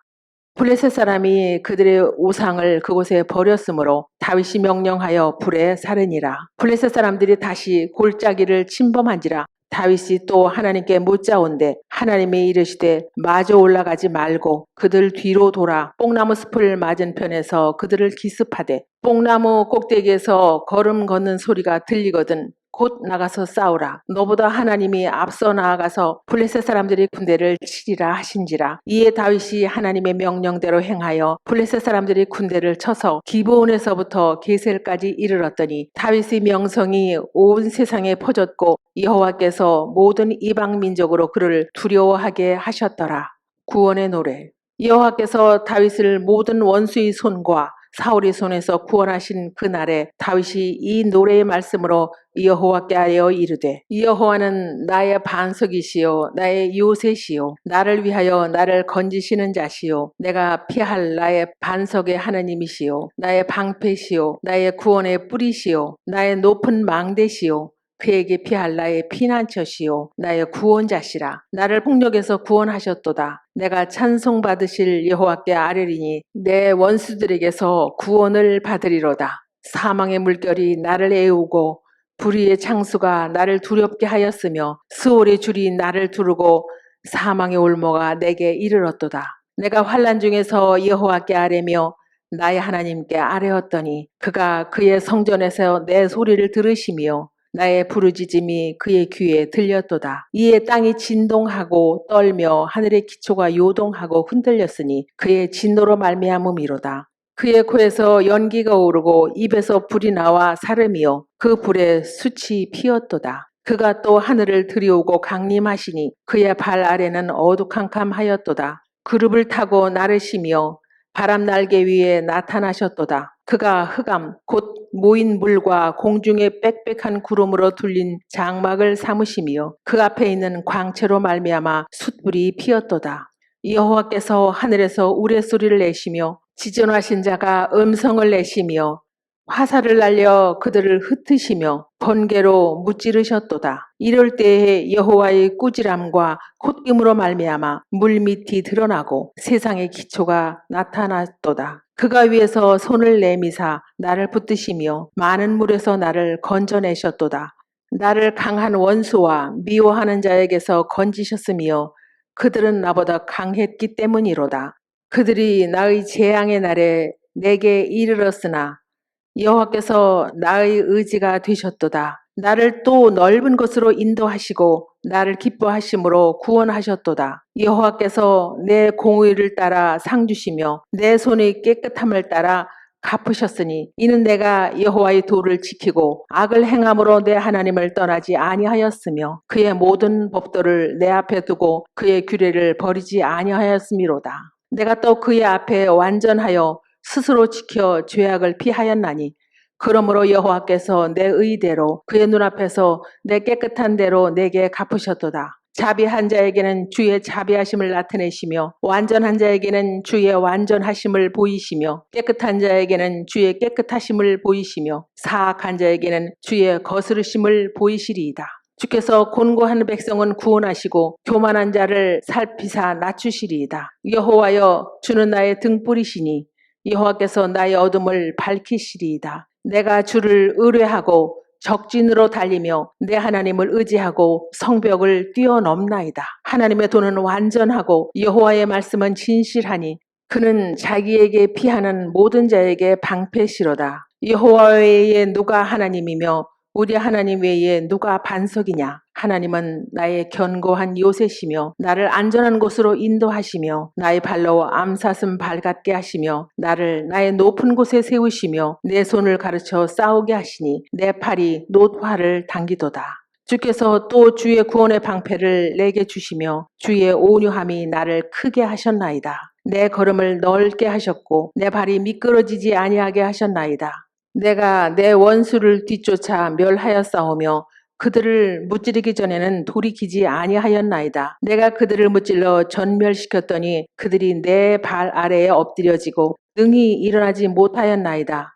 블레셋 사람이 그들의 우상을 그곳에 버렸으므로 다윗이 명령하여 불에 사르니라. 블레셋 사람들이 다시 골짜기를 침범한지라. 다윗이 또 하나님께 묻자온대 하나님이 이르시되 마저 올라가지 말고 그들 뒤로 돌아 뽕나무 숲을 맞은편에서 그들을 기습하되 뽕나무 꼭대기에서 걸음 걷는 소리가 들리거든 곧 나가서 싸우라. 너보다 하나님이 앞서 나아가서 블레셋 사람들의 군대를 치리라 하신지라. 이에 다윗이 하나님의 명령대로 행하여 블레셋 사람들의 군대를 쳐서 기브온에서부터 게셀까지 이르렀더니 다윗의 명성이 온 세상에 퍼졌고 여호와께서 모든 이방 민족으로 그를 두려워하게 하셨더라. 구원의 노래. 여호와께서 다윗을 모든 원수의 손과 사울의 손에서 구원하신 그날에 다윗이 이 노래의 말씀으로 여호와께 하여 이르되 여호와는 나의 반석이시요 나의 요새시요 나를 위하여 나를 건지시는 자시요 내가 피할 나의 반석의 하나님이시요 나의 방패시요 나의 구원의 뿌리시요 나의 높은 망대시요 그에게 피할 나의 피난처시요 나의 구원자시라. 나를 폭력에서 구원하셨도다. 내가 찬송받으실 여호와께 아뢰리니 내 원수들에게서 구원을 받으리로다. 사망의 물결이 나를 애우고 불의의 창수가 나를 두렵게 하였으며 스올의 줄이 나를 두르고 사망의 올모가 내게 이르렀도다. 내가 환난 중에서 여호와께 아뢰며 나의 하나님께 아뢰었더니 그가 그의 성전에서 내 소리를 들으시며 나의 부르짖음이 그의 귀에 들렸도다. 이에 땅이 진동하고 떨며 하늘의 기초가 요동하고 흔들렸으니 그의 진노로 말미암음이로다. 그의 코에서 연기가 오르고 입에서 불이 나와 사름이요 그 불에 숯이 피었도다. 그가 또 하늘을 들이오고 강림하시니 그의 발 아래는 어두캄캄하였도다. 그룹을 타고 나르시며 바람 날개 위에 나타나셨도다. 그가 흑암 곧 모인 물과 공중의 빽빽한 구름으로 둘린 장막을 삼으시며 그 앞에 있는 광채로 말미암아 숯불이 피었도다. 여호와께서 하늘에서 우레소리를 내시며 지존하신 자가 음성을 내시며 화살을 날려 그들을 흩으시며 번개로 무찌르셨도다. 이럴 때에 여호와의 꾸지람과 콧김으로 말미암아 물밑이 드러나고 세상의 기초가 나타났도다. 그가 위에서 손을 내미사 나를 붙드시며 많은 물에서 나를 건져내셨도다. 나를 강한 원수와 미워하는 자에게서 건지셨으며 그들은 나보다 강했기 때문이로다. 그들이 나의 재앙의 날에 내게 이르렀으나 여호와께서 나의 의지가 되셨도다. 나를 또 넓은 곳으로 인도하시고 나를 기뻐하심으로 구원하셨도다. 여호와께서 내 공의를 따라 상 주시며 내 손의 깨끗함을 따라 갚으셨으니 이는 내가 여호와의 도를 지키고 악을 행함으로 내 하나님을 떠나지 아니하였으며 그의 모든 법도를 내 앞에 두고 그의 규례를 버리지 아니하였음이로다. 내가 또 그의 앞에 완전하여 스스로 지켜 죄악을 피하였나니 그러므로 여호와께서 내 의대로 그의 눈앞에서 내 깨끗한 대로 내게 갚으셨도다. 자비한 자에게는 주의 자비하심을 나타내시며 완전한 자에게는 주의 완전하심을 보이시며 깨끗한 자에게는 주의 깨끗하심을 보이시며 사악한 자에게는 주의 거스르심을 보이시리이다. 주께서 곤고한 백성은 구원하시고 교만한 자를 살피사 낮추시리이다. 여호와여 주는 나의 등불이시니 여호와께서 나의 어둠을 밝히시리이다. 내가 주를 의뢰하고 적진으로 달리며 내 하나님을 의지하고 성벽을 뛰어넘나이다. 하나님의 도는 완전하고 여호와의 말씀은 진실하니 그는 자기에게 피하는 모든 자에게 방패시로다. 여호와 외에 누가 하나님이며 우리 하나님 외에 누가 반석이냐? 하나님은 나의 견고한 요새시며 나를 안전한 곳으로 인도하시며 나의 발로 암사슴 발같게 하시며 나를 나의 높은 곳에 세우시며 내 손을 가르쳐 싸우게 하시니 내 팔이 놋화를 당기도다. 주께서 또 주의 구원의 방패를 내게 주시며 주의 온유함이 나를 크게 하셨나이다. 내 걸음을 넓게 하셨고 내 발이 미끄러지지 아니하게 하셨나이다. 내가 내 원수를 뒤쫓아 멸하였사오며 그들을 무찌르기 전에는 돌이키지 아니하였나이다. 내가 그들을 무찔러 전멸시켰더니 그들이 내 발 아래에 엎드려지고 능히 일어나지 못하였나이다.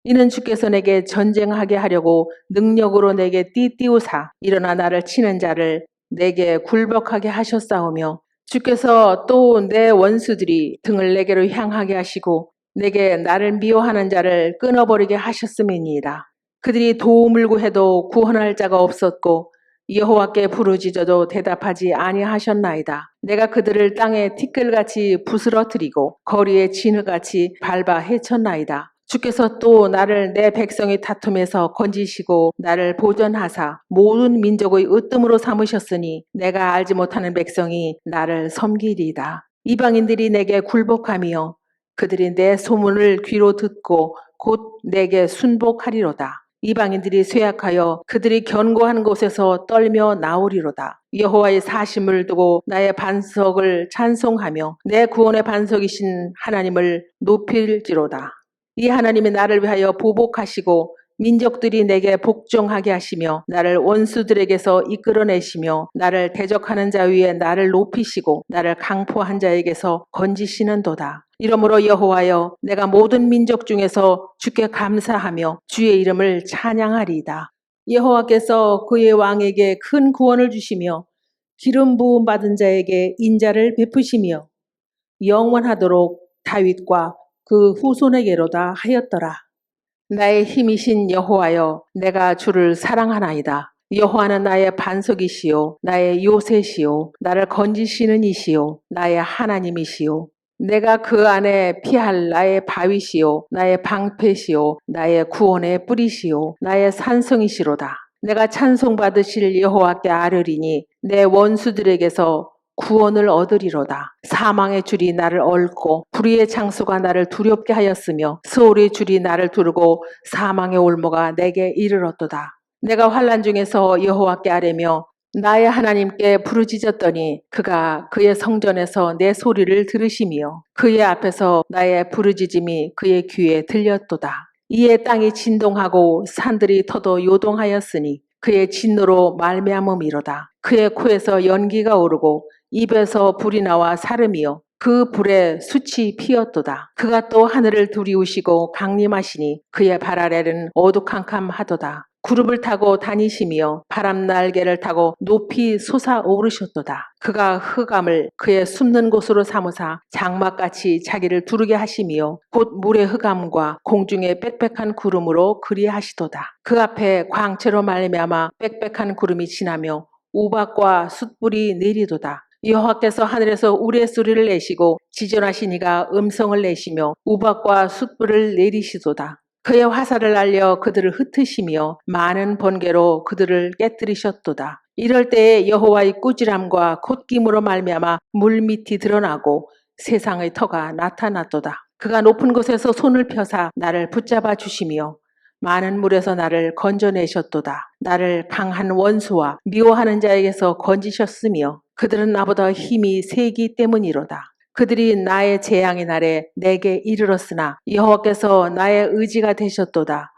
이는 주께서 내게 전쟁하게 하려고 능력으로 내게 띠띠우사 일어나 나를 치는 자를 내게 굴복하게 하셨사오며 주께서 또 내 원수들이 등을 내게로 향하게 하시고 내게 나를 미워하는 자를 끊어버리게 하셨음이니이다. 그들이 도움을 구해도 구원할 자가 없었고 여호와께 부르짖어도 대답하지 아니하셨나이다. 내가 그들을 땅에 티끌같이 부스러뜨리고 거리에 진흙같이 밟아 헤쳤나이다. 주께서 또 나를 내 백성의 다툼에서 건지시고 나를 보전하사 모든 민족의 으뜸으로 삼으셨으니 내가 알지 못하는 백성이 나를 섬기리이다. 이방인들이 내게 굴복하며 그들이 내 소문을 귀로 듣고 곧 내게 순복하리로다. 이방인들이 쇠약하여 그들이 견고한 곳에서 떨며 나오리로다. 여호와의 사심을 두고 나의 반석을 찬송하며 내 구원의 반석이신 하나님을 높일지로다. 이 하나님이 나를 위하여 보복하시고 민족들이 내게 복종하게 하시며 나를 원수들에게서 이끌어내시며 나를 대적하는 자 위에 나를 높이시고 나를 강포한 자에게서 건지시는도다. 이러므로 여호와여 내가 모든 민족 중에서 주께 감사하며 주의 이름을 찬양하리이다. 여호와께서 그의 왕에게 큰 구원을 주시며 기름 부음 받은 자에게 인자를 베푸시며 영원하도록 다윗과 그 후손에게로다 하였더라. 나의 힘이신 여호와여 내가 주를 사랑하나이다. 여호와는 나의 반석이시요 나의 요새시요 나를 건지시는 이시요 나의 하나님이시요 내가 그 안에 피할 나의 바위시요 나의 방패시요 나의 구원의 뿌리시요 나의 산성이시로다. 내가 찬송받으실 여호와께 아뢰리니 내 원수들에게서 구원을 얻으리로다. 사망의 줄이 나를 얽고 불의의 창수가 나를 두렵게 하였으며 스올의 줄이 나를 두르고 사망의 올무가 내게 이르렀도다. 내가 환난 중에서 여호와께 아뢰며 나의 하나님께 부르짖었더니 그가 그의 성전에서 내 소리를 들으시며 그의 앞에서 나의 부르짖음이 그의 귀에 들렸도다. 이에 땅이 진동하고 산들이 터도 요동하였으니 그의 진노로 말미암음이로다. 그의 코에서 연기가 오르고 입에서 불이 나와 사름이요 그 불에 숯이 피었도다. 그가 또 하늘을 두리우시고 강림하시니 그의 발 아래는 어두캄캄하도다. 구름을 타고 다니시며 바람 날개를 타고 높이 솟아오르셨도다. 그가 흑암을 그의 숨는 곳으로 삼으사 장막같이 자기를 두르게 하시며 곧 물의 흑암과 공중의 빽빽한 구름으로 그리하시도다. 그 앞에 광채로 말미암아 빽빽한 구름이 지나며 우박과 숯불이 내리도다. 여호와께서 하늘에서 우레소리를 내시고 지존하신 이가 음성을 내시며 우박과 숯불을 내리시도다. 그의 화살을 날려 그들을 흩으시며 많은 번개로 그들을 깨뜨리셨도다. 이럴 때에 여호와의 꾸지람과 콧김으로 말미암아 물밑이 드러나고 세상의 터가 나타났도다. 그가 높은 곳에서 손을 펴사 나를 붙잡아 주시며 많은 물에서 나를 건져내셨도다. 나를 강한 원수와 미워하는 자에게서 건지셨으며 그들은 나보다 힘이 세기 때문이로다. 그들이 나의 재앙의 날에 내게 이르렀으나 여호와께서 나의 의지가 되셨도다.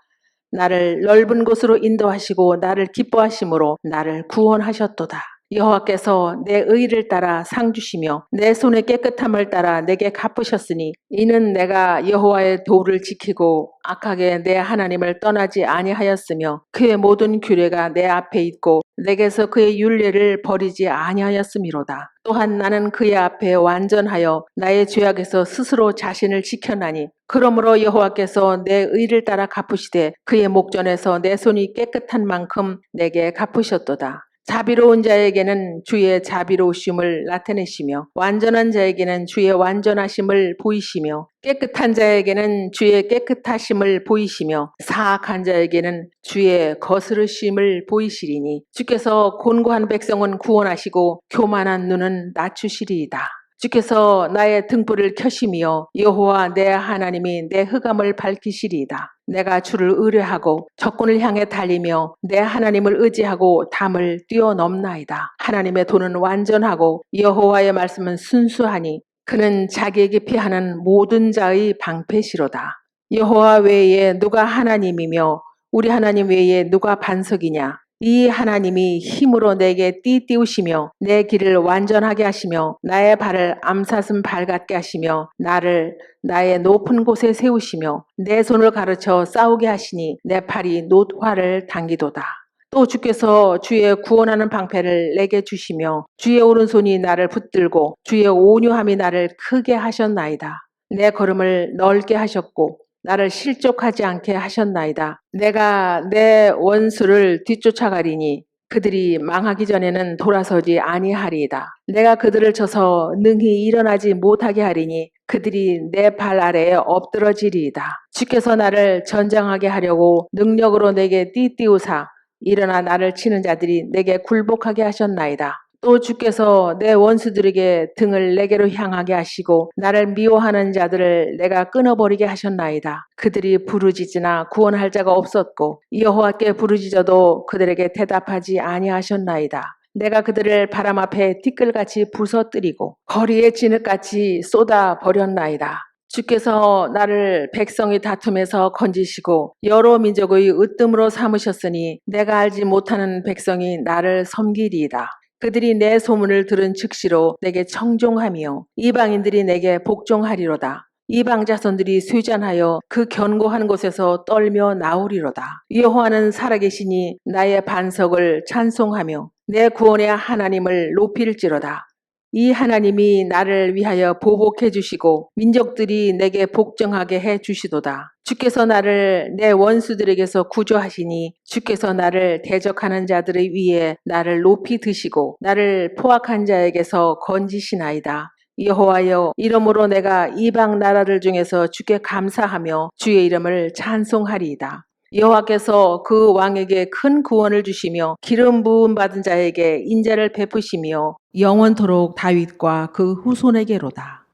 나를 넓은 곳으로 인도하시고 나를 기뻐하심으로 나를 구원하셨도다. 여호와께서 내 의를 따라 상 주시며 내 손의 깨끗함을 따라 내게 갚으셨으니 이는 내가 여호와의 도를 지키고 악하게 내 하나님을 떠나지 아니하였으며 그의 모든 규례가 내 앞에 있고 내게서 그의 율례를 버리지 아니하였음이로다. 또한 나는 그의 앞에 완전하여 나의 죄악에서 스스로 자신을 지켜나니 그러므로 여호와께서 내 의를 따라 갚으시되 그의 목전에서 내 손이 깨끗한 만큼 내게 갚으셨도다. 자비로운 자에게는 주의 자비로우심을 나타내시며 완전한 자에게는 주의 완전하심을 보이시며 깨끗한 자에게는 주의 깨끗하심을 보이시며 사악한 자에게는 주의 거스르심을 보이시리니 주께서 곤고한 백성은 구원하시고 교만한 눈은 낮추시리이다. 주께서 나의 등불을 켜시며 여호와 내 하나님이 내 흑암을 밝히시리이다. 내가 주를 의뢰하고 적군을 향해 달리며 내 하나님을 의지하고 담을 뛰어넘나이다. 하나님의 도는 완전하고 여호와의 말씀은 순수하니 그는 자기에게 피하는 모든 자의 방패시로다. 여호와 외에 누가 하나님이며 우리 하나님 외에 누가 반석이냐? 이 하나님이 힘으로 내게 띠띠우시며 내 길을 완전하게 하시며 나의 발을 암사슴 발 같게 하시며 나를 나의 높은 곳에 세우시며 내 손을 가르쳐 싸우게 하시니 내 팔이 놋화를 당기도다. 또 주께서 주의 구원하는 방패를 내게 주시며 주의 오른손이 나를 붙들고 주의 온유함이 나를 크게 하셨나이다. 내 걸음을 넓게 하셨고 나를 실족하지 않게 하셨나이다. 내가 내 원수를 뒤쫓아가리니 그들이 망하기 전에는 돌아서지 아니하리이다. 내가 그들을 쳐서 능히 일어나지 못하게 하리니 그들이 내 발 아래에 엎드러지리이다. 주께서 나를 전장하게 하려고 능력으로 내게 띠띠우사 일어나 나를 치는 자들이 내게 굴복하게 하셨나이다. 또 주께서 내 원수들에게 등을 내게로 향하게 하시고 나를 미워하는 자들을 내가 끊어버리게 하셨나이다. 그들이 부르짖으나 구원할 자가 없었고 여호와께 부르짖어도 그들에게 대답하지 아니하셨나이다. 내가 그들을 바람 앞에 티끌같이 부서뜨리고 거리에 진흙같이 쏟아 버렸나이다. 주께서 나를 백성의 다툼에서 건지시고 여러 민족의 으뜸으로 삼으셨으니 내가 알지 못하는 백성이 나를 섬기리이다. 그들이 내 소문을 들은 즉시로 내게 청종하며 이방인들이 내게 복종하리로다. 이방 자손들이 쇠잔하여 그 견고한 곳에서 떨며 나오리로다. 여호와는 살아계시니 나의 반석을 찬송하며 내 구원의 하나님을 높일지로다. 이 하나님이 나를 위하여 보복해 주시고 민족들이 내게 복종하게 해 주시도다. 주께서 나를 내 원수들에게서 구조하시니 주께서 나를 대적하는 자들의 위에 나를 높이 드시고 나를 포악한 자에게서 건지시나이다. 여호와여, 이러므로 내가 이방 나라들 중에서 주께 감사하며 주의 이름을 찬송하리이다. 여호와께서 그 왕에게 큰 구원을 주시며 기름 부음 받은 자에게 인자를 베푸시며 영원토록 다윗과 그 후손에게로다.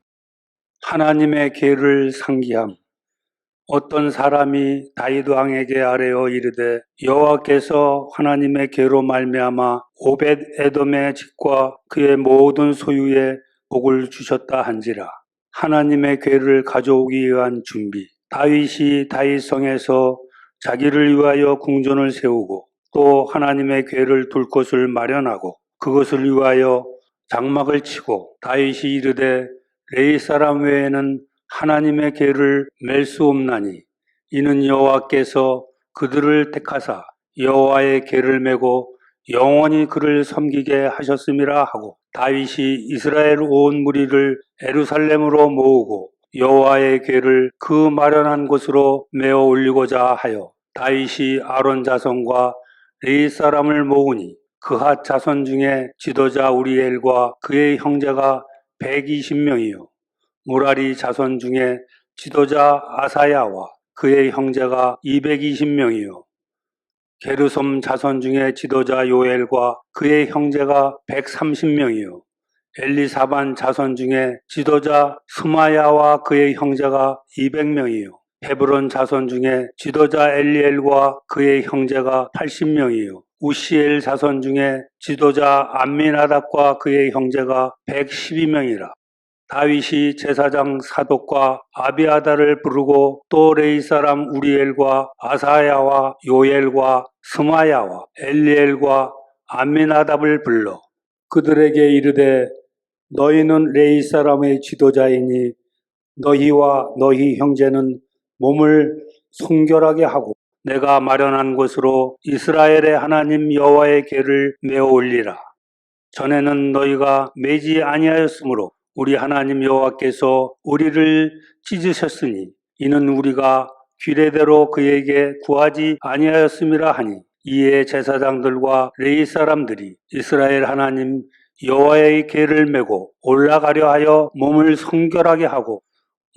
하나님의 계를 상기함. 어떤 사람이 다윗 왕에게 아뢰어 이르되 여호와께서 하나님의 계로 말미암아 오벳 에돔의 집과 그의 모든 소유에 복을 주셨다 한지라. 하나님의 궤를 가져오기 위한 준비. 다윗이 다윗성에서 자기를 위하여 궁전을 세우고 또 하나님의 궤를 둘 곳을 마련하고 그것을 위하여 장막을 치고 다윗이 이르되 레위 사람 외에는 하나님의 궤를 맬 수 없나니 이는 여호와께서 그들을 택하사 여호와의 궤를 메고 영원히 그를 섬기게 하셨음이라 하고 다윗이 이스라엘 온 무리를 예루살렘으로 모으고 여호와의 궤를 그 마련한 곳으로 메어 올리고자 하여 다윗이 아론 자손과 레위 사람을 모으니 그핫 자손 중에 지도자 우리엘과 그의 형제가 120명이요 무라리 자손 중에 지도자 아사야와 그의 형제가 220명이요 게르솜 자손 중에 지도자 요엘과 그의 형제가 130명이요 엘리사반 자손 중에 지도자 스마야와 그의 형제가 200명이요 헤브론 자손 중에 지도자 엘리엘과 그의 형제가 80명이요 우시엘 자손 중에 지도자 암미나답과 그의 형제가 112명이라. 다윗이 제사장 사독과 아비아다를 부르고 또 레위 사람 우리엘과 아사야와 요엘과 스마야와 엘리엘과 암미나답을 불러 그들에게 이르되 너희는 레위 사람의 지도자이니 너희와 너희 형제는 몸을 순결하게 하고 내가 마련한 곳으로 이스라엘의 하나님 여호와의 궤를 메어 올리라. 전에는 너희가 매지 아니하였으므로 우리 하나님 여호와께서 우리를 찢으셨으니 이는 우리가 규례대로 그에게 구하지 아니하였음이라 하니 이에 제사장들과 레위 사람들이 이스라엘 하나님 여호와의 궤를 메고 올라가려 하여 몸을 순결하게 하고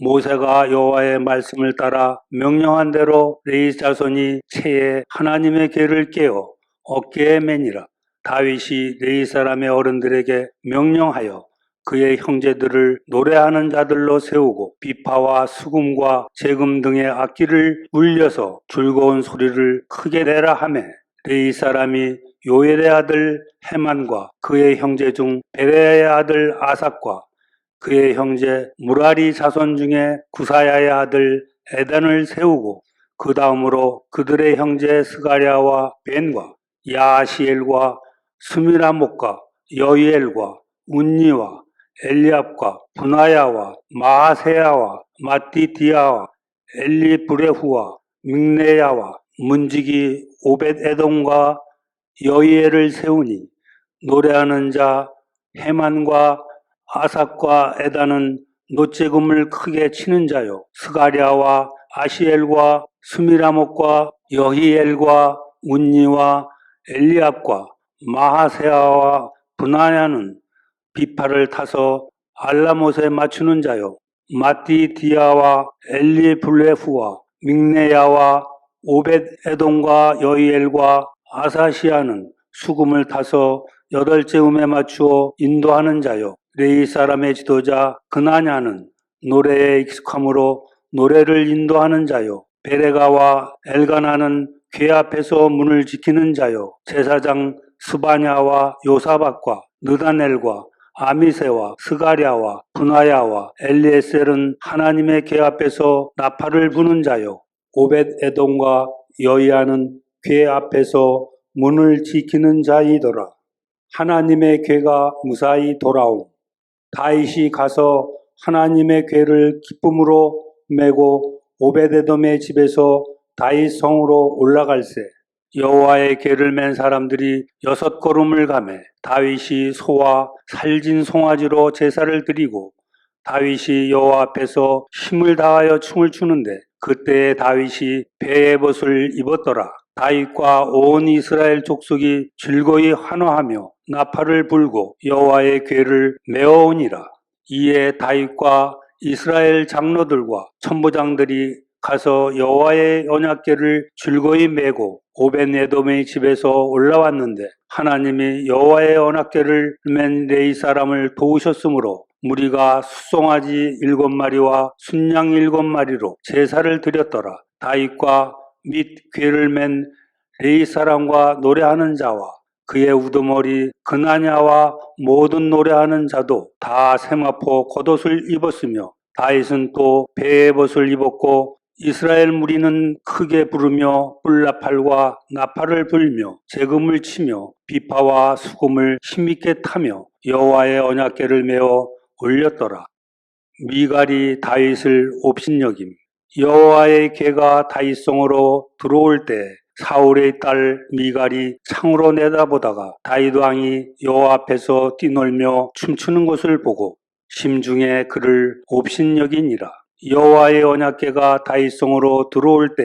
모세가 여호와의 말씀을 따라 명령한 대로 레위 자손이 채에 하나님의 궤를 깨어 어깨에 매니라. 다윗이 레위 사람의 어른들에게 명령하여 그의 형제들을 노래하는 자들로 세우고 비파와 수금과 제금 등의 악기를 울려서 즐거운 소리를 크게 내라 하매 레위 사람이 요엘의 아들 헤만과 그의 형제 중 베레야의 아들 아삭과 그의 형제 무라리 자손 중에 구사야의 아들 에단을 세우고 그 다음으로 그들의 형제 스가랴와 벤과 야시엘과 스미라목과 여이엘과 운니와 엘리압과 분하야와 마하세야와 마띠디아와 엘리브레후와 믹네야와 문지기 오벳에돔과 여이엘을 세우니 노래하는 자 헤만과 아삭과 에다는 노재금을 크게 치는 자요 스가랴와 아시엘과 스미라목과 여히엘과 운니와 엘리압과 마하세야와 분하야는 비파를 타서 알라못에 맞추는 자요 마띠디아와 엘리블레후와 믹네야와 오벳에돔과 여이엘과 아사시아는 수금을 타서 8재음에 맞추어 인도하는 자요 레위 사람의 지도자 그나냐는 노래에 익숙함으로 노래를 인도하는 자요 베레가와 엘가나는 궤 앞에서 문을 지키는 자요 제사장 스바냐와 요사박과 느다넬과 아미세와 스가랴와 분하야와 엘리에셀은 하나님의 궤 앞에서 나팔을 부는 자요 오벳에돔과 여이야는 궤 앞에서 문을 지키는 자이더라. 하나님의 궤가 무사히 돌아옴. 다윗이 가서 하나님의 궤를 기쁨으로 메고 오벳에돔의 집에서 다윗 성으로 올라갈새 여호와의 궤를 맨 사람들이 6걸음을 가매 다윗이 소와 살진 송아지로 제사를 드리고 다윗이 여호와 앞에서 힘을 다하여 춤을 추는데 그때에 다윗이 배의 벗을 입었더라. 다윗과 온 이스라엘 족속이 즐거이 환호하며 나팔을 불고 여호와의 궤를 메어오니라. 이에 다윗과 이스라엘 장로들과 천부장들이 가서 여호와의 언약궤를 즐거이 메고 오벳에돔의 집에서 올라왔는데 하나님이 여호와의 언약궤를 맨 레위 사람을 도우셨으므로 무리가 숫송아지 7마리와 순양 7마리로 제사를 드렸더라. 다윗과 및 궤를 맨 레위 사람과 노래하는 자와 그의 우두머리 그나냐와 모든 노래하는 자도 다 세마포 겉옷을 입었으며 다윗은 또 배의 벗을 입었고 이스라엘 무리는 크게 부르며 뿔나팔과 나팔을 불며 재금을 치며 비파와 수금을 힘있게 타며 여호와의 언약궤를 메어 올렸더라. 미갈이 다윗을 옵신여김. 여호와의 궤가 다윗성으로 들어올 때 사울의 딸 미갈이 창으로 내다보다가 다윗 왕이 여호와 앞에서 뛰놀며 춤추는 것을 보고 심중에 그를 옵신여기니라. 여호와의 언약궤가 다윗성으로 들어올 때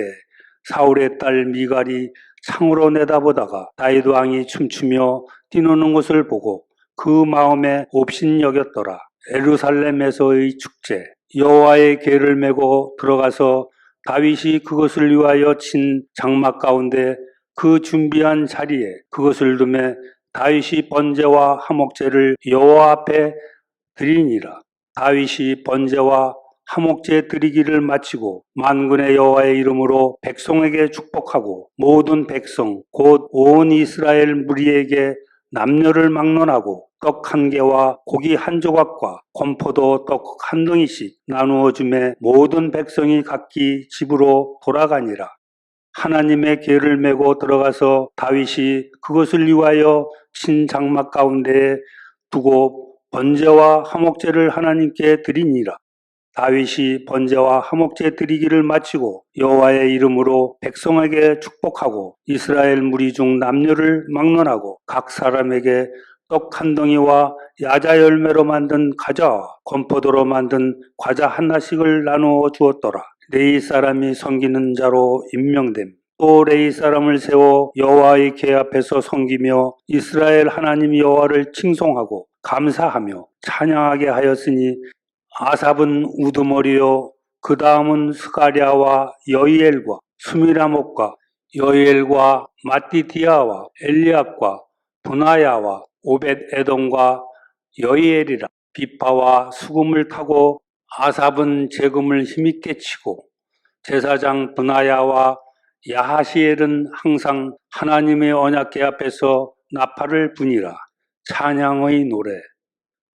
사울의 딸 미갈이 창으로 내다보다가 다윗 왕이 춤추며 뛰노는 것을 보고 그 마음에 옵신여겼더라. 예루살렘에서의 축제. 여호와의 궤를 메고 들어가서 다윗이 그것을 위하여 친 장막 가운데 그 준비한 자리에 그것을 두매 다윗이 번제와 화목제를 여호와 앞에 드리니라. 다윗이 번제와 화목제 드리기를 마치고 만군의 여호와의 이름으로 백성에게 축복하고 모든 백성 곧 온 이스라엘 무리에게 남녀를 막론하고 떡 1개와 고기 1조각과 건포도 떡 1덩이씩 나누어 주매 모든 백성이 각기 집으로 돌아가니라. 하나님의 궤를 메고 들어가서 다윗이 그것을 위하여 친 장막 가운데에 두고 번제와 화목제를 하나님께 드리니라. 다윗이 번제와 화목제 드리기를 마치고 여호와의 이름으로 백성에게 축복하고 이스라엘 무리 중 남녀를 막론하고 각 사람에게 떡 1덩이와 야자 열매로 만든 과자와 건포도로 만든 과자 하나씩을 나누어 주었더라. 레위 사람이 섬기는 자로 임명됨. 또 레위 사람을 세워 여호와의 궤 앞에서 섬기며 이스라엘 하나님 여호와를 칭송하고 감사하며 찬양하게 하였으니 아삽은 우두머리요 그 다음은 스가랴와 여이엘과 스미라목과 여이엘과 마띠디아와 엘리압과 분하야와 오벳에돔과 여이엘이라. 비파와 수금을 타고 아삽은 재금을 힘있게 치고 제사장 브나야와 야하시엘은 항상 하나님의 언약궤 앞에서 나팔을 부니라. 찬양의 노래.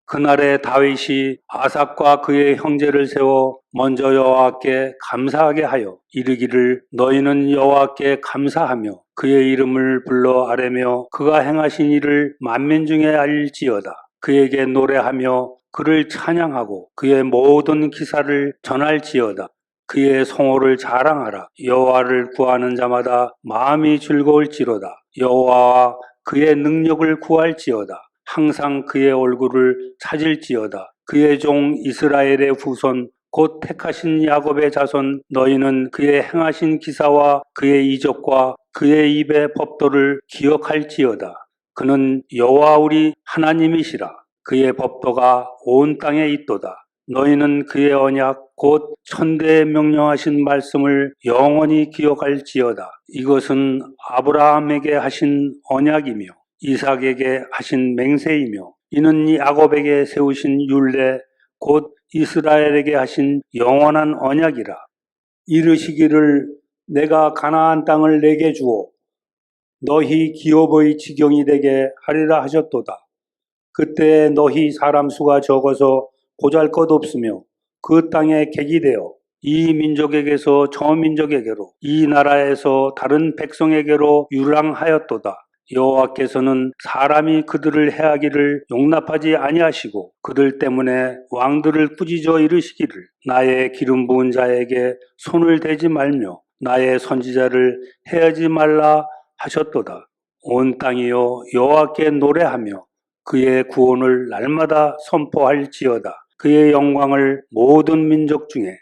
그날에 다윗이 아삽과 그의 형제를 세워 먼저 여호와께 감사하게 하여 이르기를 너희는 여호와께 감사하며 그의 이름을 불러 아뢰며 그가 행하신 일을 만민 중에 알릴지어다. 그에게 노래하며 그를 찬양하고 그의 모든 기사를 전할지어다. 그의 성호를 자랑하라. 여호와를 구하는 자마다 마음이 즐거울지로다. 여호와와 그의 능력을 구할지어다. 항상 그의 얼굴을 찾을지어다. 그의 종 이스라엘의 후손 곧 택하신 야곱의 자손 너희는 그의 행하신 기사와 그의 이적과 그의 입의 법도를 기억할지어다. 그는 여호와 우리 하나님이시라. 그의 법도가 온 땅에 있도다. 너희는 그의 언약 곧 천대에 명령하신 말씀을 영원히 기억할지어다. 이것은 아브라함에게 하신 언약이며 이삭에게 하신 맹세이며 이는 야곱에게 세우신 율례 곧 이스라엘에게 하신 영원한 언약이라. 이르시기를 내가 가나안 땅을 내게 주어 너희 기업의 지경이 되게 하리라 하셨도다. 그때 너희 사람 수가 적어서 보잘것없으며 그 땅에 객이 되어 이 민족에게서 저 민족에게로 이 나라에서 다른 백성에게로 유랑하였도다. 여호와께서는 사람이 그들을 해하기를 용납하지 아니하시고 그들 때문에 왕들을 꾸짖어 이르시기를 나의 기름 부은 자에게 손을 대지 말며 나의 선지자를 해하지 말라 하셨도다. 온 땅이여 여호와께 노래하며 그의 구원을 날마다 선포할지어다. 그의 영광을 모든 민족 중에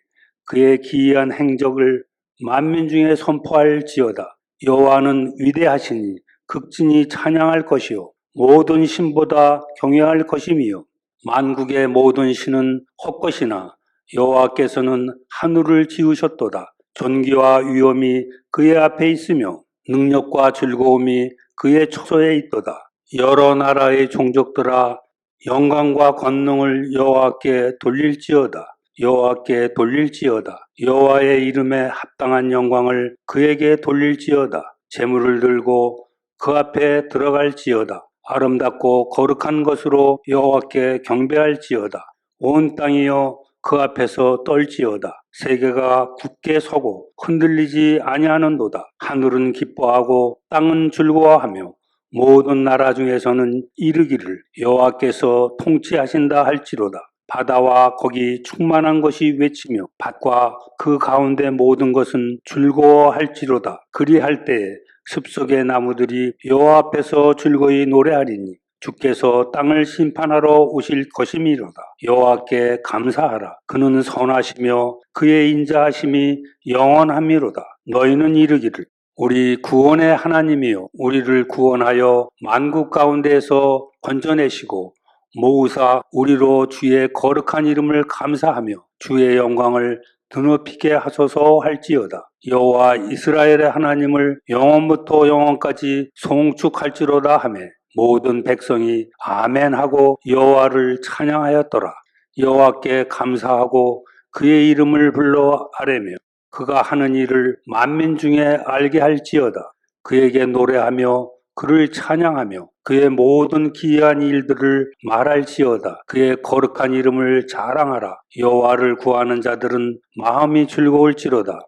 그의 기이한 행적을 만민 중에 선포할지어다. 여호와는 위대하시니 극진히 찬양할 것이요 모든 신보다 경외할 것이며 만국의 모든 신은 헛것이나 여호와께서는 하늘을 지으셨도다. 존귀와 위엄이 그의 앞에 있으며 능력과 즐거움이 그의 처소에 있도다. 여러 나라의 종족들아 영광과 권능을 여호와께 돌릴지어다. 여호와께 돌릴지어다. 여호와의 이름에 합당한 영광을 그에게 돌릴지어다. 재물을 들고 그 앞에 들어갈지어다. 아름답고 거룩한 것으로 여호와께 경배할지어다. 온 땅이여 그 앞에서 떨지어다. 세계가 굳게 서고 흔들리지 아니하는도다. 하늘은 기뻐하고 땅은 즐거워하며 모든 나라 중에서는 이르기를 여호와께서 통치하신다 할지로다. 바다와 거기 충만한 것이 외치며 밭과 그 가운데 모든 것은 즐거워할지로다. 그리할 때에 숲속의 나무들이 여호와 앞에서 즐거이 노래하리니 주께서 땅을 심판하러 오실 것임이로다. 여호와께 감사하라. 그는 선하시며 그의 인자하심이 영원함이로다. 너희는 이르기를 우리 구원의 하나님이여 우리를 구원하여 만국 가운데에서 건져내시고 모으사 우리로 주의 거룩한 이름을 감사하며 주의 영광을 드높이게 하소서 할지어다. 여호와 이스라엘의 하나님을 영원부터 영원까지 송축할지로다 하며 모든 백성이 아멘하고 여호와를 찬양하였더라. 여호와께 감사하고 그의 이름을 불러 아뢰며 그가 하는 일을 만민 중에 알게 할지어다. 그에게 노래하며 그를 찬양하며 그의 모든 기이한 일들을 말할지어다. 그의 거룩한 이름을 자랑하라. 여호와를 구하는 자들은 마음이 즐거울지로다.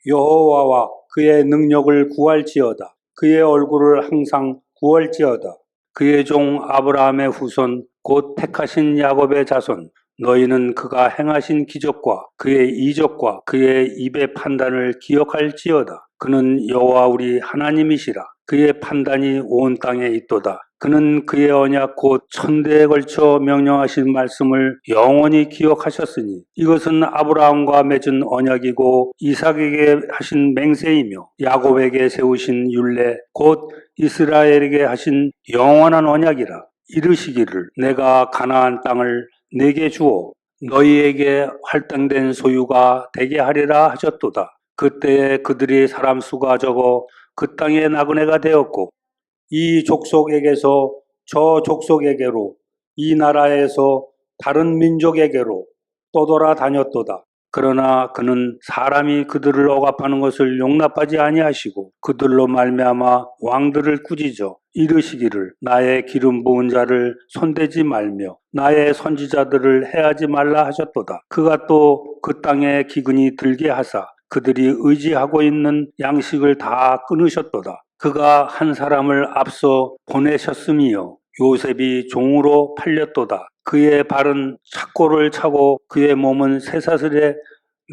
여호와와 그의 능력을 구할지어다. 그의 얼굴을 항상 구할지어다. 그의 종 아브라함의 후손 곧 택하신 야곱의 자손 너희는 그가 행하신 기적과 그의 이적과 그의 입의 판단을 기억할지어다. 그는 여호와 우리 하나님이시라. 그의 판단이 온 땅에 있도다. 그는 그의 언약 곧 천대에 걸쳐 명령하신 말씀을 영원히 기억하셨으니 이것은 아브라함과 맺은 언약이고 이삭에게 하신 맹세이며 야곱에게 세우신 율례 곧 이스라엘에게 하신 영원한 언약이라. 이르시기를 내가 가나안 땅을 내게 주어 너희에게 할당된 소유가 되게 하리라 하셨도다. 그때에 그들이 사람 수가 적어 그 땅에 나그네가 되었고 이 족속에게서 저 족속에게로 이 나라에서 다른 민족에게로 떠돌아다녔도다. 그러나 그는 사람이 그들을 억압하는 것을 용납하지 아니하시고 그들로 말미암아 왕들을 꾸짖어 이르시기를 나의 기름 부은 자를 손대지 말며 나의 선지자들을 해하지 말라 하셨도다. 그가 또 그 땅에 기근이 들게 하사 그들이 의지하고 있는 양식을 다 끊으셨도다. 그가 한 사람을 앞서 보내셨음이요 요셉이 종으로 팔렸도다. 그의 발은 착고를 차고 그의 몸은 쇠사슬에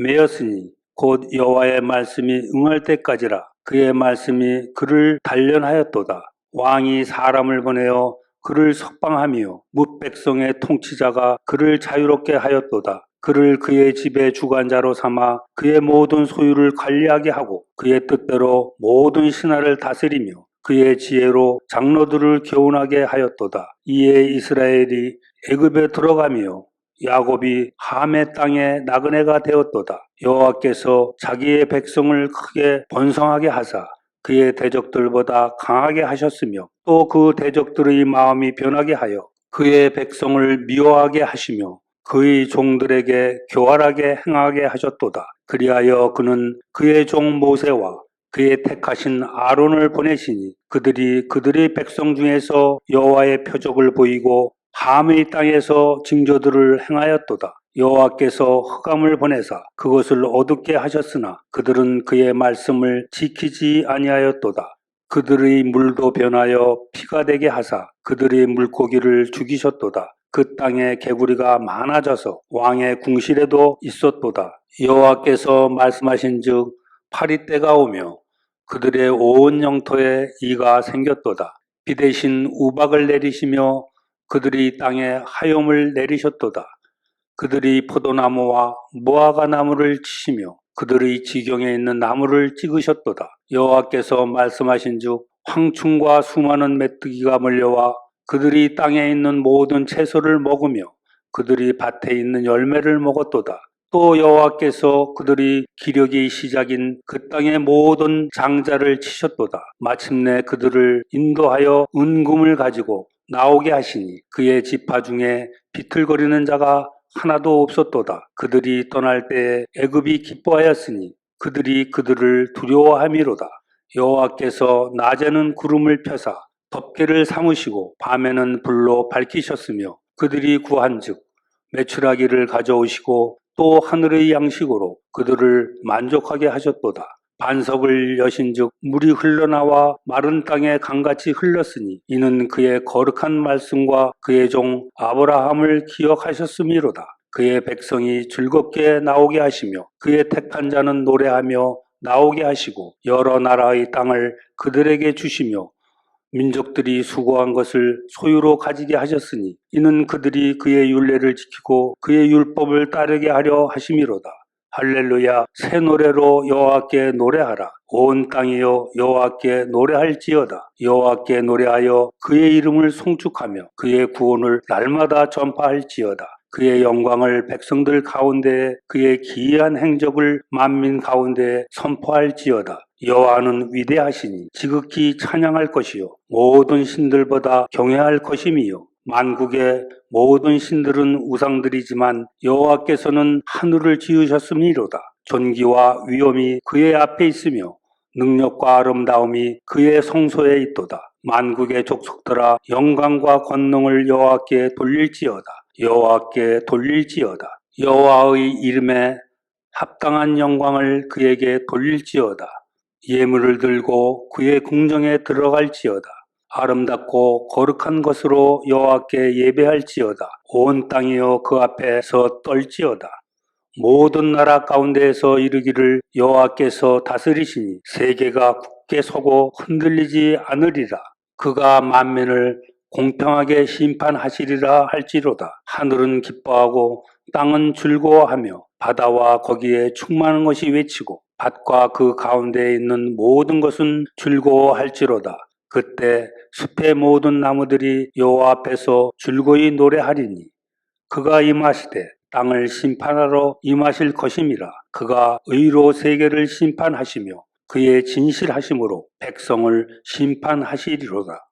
매였으니 곧 여호와의 말씀이 응할 때까지라. 그의 말씀이 그를 단련하였도다. 왕이 사람을 보내어 그를 석방하며 뭇백성의 통치자가 그를 자유롭게 하였도다. 그를 그의 집의 주관자로 삼아 그의 모든 소유를 관리하게 하고 그의 뜻대로 모든 신하를 다스리며 그의 지혜로 장로들을 교훈하게 하였도다. 이에 이스라엘이 애굽에 들어가며 야곱이 함의 땅에 나그네가 되었도다. 여호와께서 자기의 백성을 크게 번성하게 하사 그의 대적들보다 강하게 하셨으며 또 그 대적들의 마음이 변하게 하여 그의 백성을 미워하게 하시며 그의 종들에게 교활하게 행하게 하셨도다. 그리하여 그는 그의 종 모세와 그의 택하신 아론을 보내시니 그들이 그들의 백성 중에서 여호와의 표적을 보이고 함의 땅에서 징조들을 행하였도다. 여호와께서 흑암을 보내사 그것을 어둡게 하셨으나 그들은 그의 말씀을 지키지 아니하였도다. 그들의 물도 변하여 피가 되게 하사 그들의 물고기를 죽이셨도다. 그 땅에 개구리가 많아져서 왕의 궁실에도 있었도다. 여호와께서 말씀하신즉 파리때가 오며 그들의 온 영토에 이가 생겼도다. 비 대신 우박을 내리시며 그들이 땅에 하염을 내리셨도다. 그들이 포도나무와 무화과 나무를 치시며 그들의 지경에 있는 나무를 찍으셨도다. 여호와께서 말씀하신즉 황충과 수많은 메뚜기가 몰려와 그들이 땅에 있는 모든 채소를 먹으며 그들이 밭에 있는 열매를 먹었도다. 또 여호와께서 그들이 기력이 시작인 그 땅의 모든 장자를 치셨도다. 마침내 그들을 인도하여 은금을 가지고 나오게 하시니 그의 지파 중에 비틀거리는 자가 하나도 없었도다. 그들이 떠날 때에 애굽이 기뻐하였으니 그들이 그들을 두려워함이로다. 여호와께서 낮에는 구름을 펴사 덮개를 삼으시고 밤에는 불로 밝히셨으며 그들이 구한즉 메추라기를 가져오시고 또 하늘의 양식으로 그들을 만족하게 하셨도다. 반석을 여신즉 물이 흘러나와 마른 땅에 강같이 흘렀으니 이는 그의 거룩한 말씀과 그의 종 아브라함을 기억하셨음이로다. 그의 백성이 즐겁게 나오게 하시며 그의 택한 자는 노래하며 나오게 하시고 여러 나라의 땅을 그들에게 주시며 민족들이 수고한 것을 소유로 가지게 하셨으니 이는 그들이 그의 율례를 지키고 그의 율법을 따르게 하려 하심이로다. 할렐루야. 새 노래로 여호와께 노래하라. 온 땅이여 여호와께 노래할지어다. 여호와께 노래하여 그의 이름을 송축하며 그의 구원을 날마다 전파할지어다. 그의 영광을 백성들 가운데에 그의 기이한 행적을 만민 가운데에 선포할지어다. 여호와는 위대하시니 지극히 찬양할 것이요 모든 신들보다 경외할 것임이요 만국의 모든 신들은 우상들이지만 여호와께서는 하늘을 지으셨음이로다. 존귀와 위엄이 그의 앞에 있으며 능력과 아름다움이 그의 성소에 있도다. 만국의 족속들아 영광과 권능을 여호와께 돌릴지어다. 여호와께 돌릴지어다. 여호와의 이름에 합당한 영광을 그에게 돌릴지어다. 예물을 들고 그의 궁정에 들어갈지어다. 아름답고 거룩한 것으로 여호와께 예배할지어다. 온 땅이여 그 앞에서 떨지어다. 모든 나라 가운데에서 이르기를 여호와께서 다스리시니 세계가 굳게 서고 흔들리지 않으리라. 그가 만민을 공평하게 심판하시리라 할지로다. 하늘은 기뻐하고 땅은 즐거워하며 바다와 거기에 충만한 것이 외치고 밭과 그 가운데에 있는 모든 것은 즐거워할지로다. 그때 숲의 모든 나무들이 여호와 앞에서 즐거이 노래하리니 그가 임하시되 땅을 심판하러 임하실 것임이라. 그가 의로 세계를 심판하시며 그의 진실하심으로 백성을 심판하시리로다.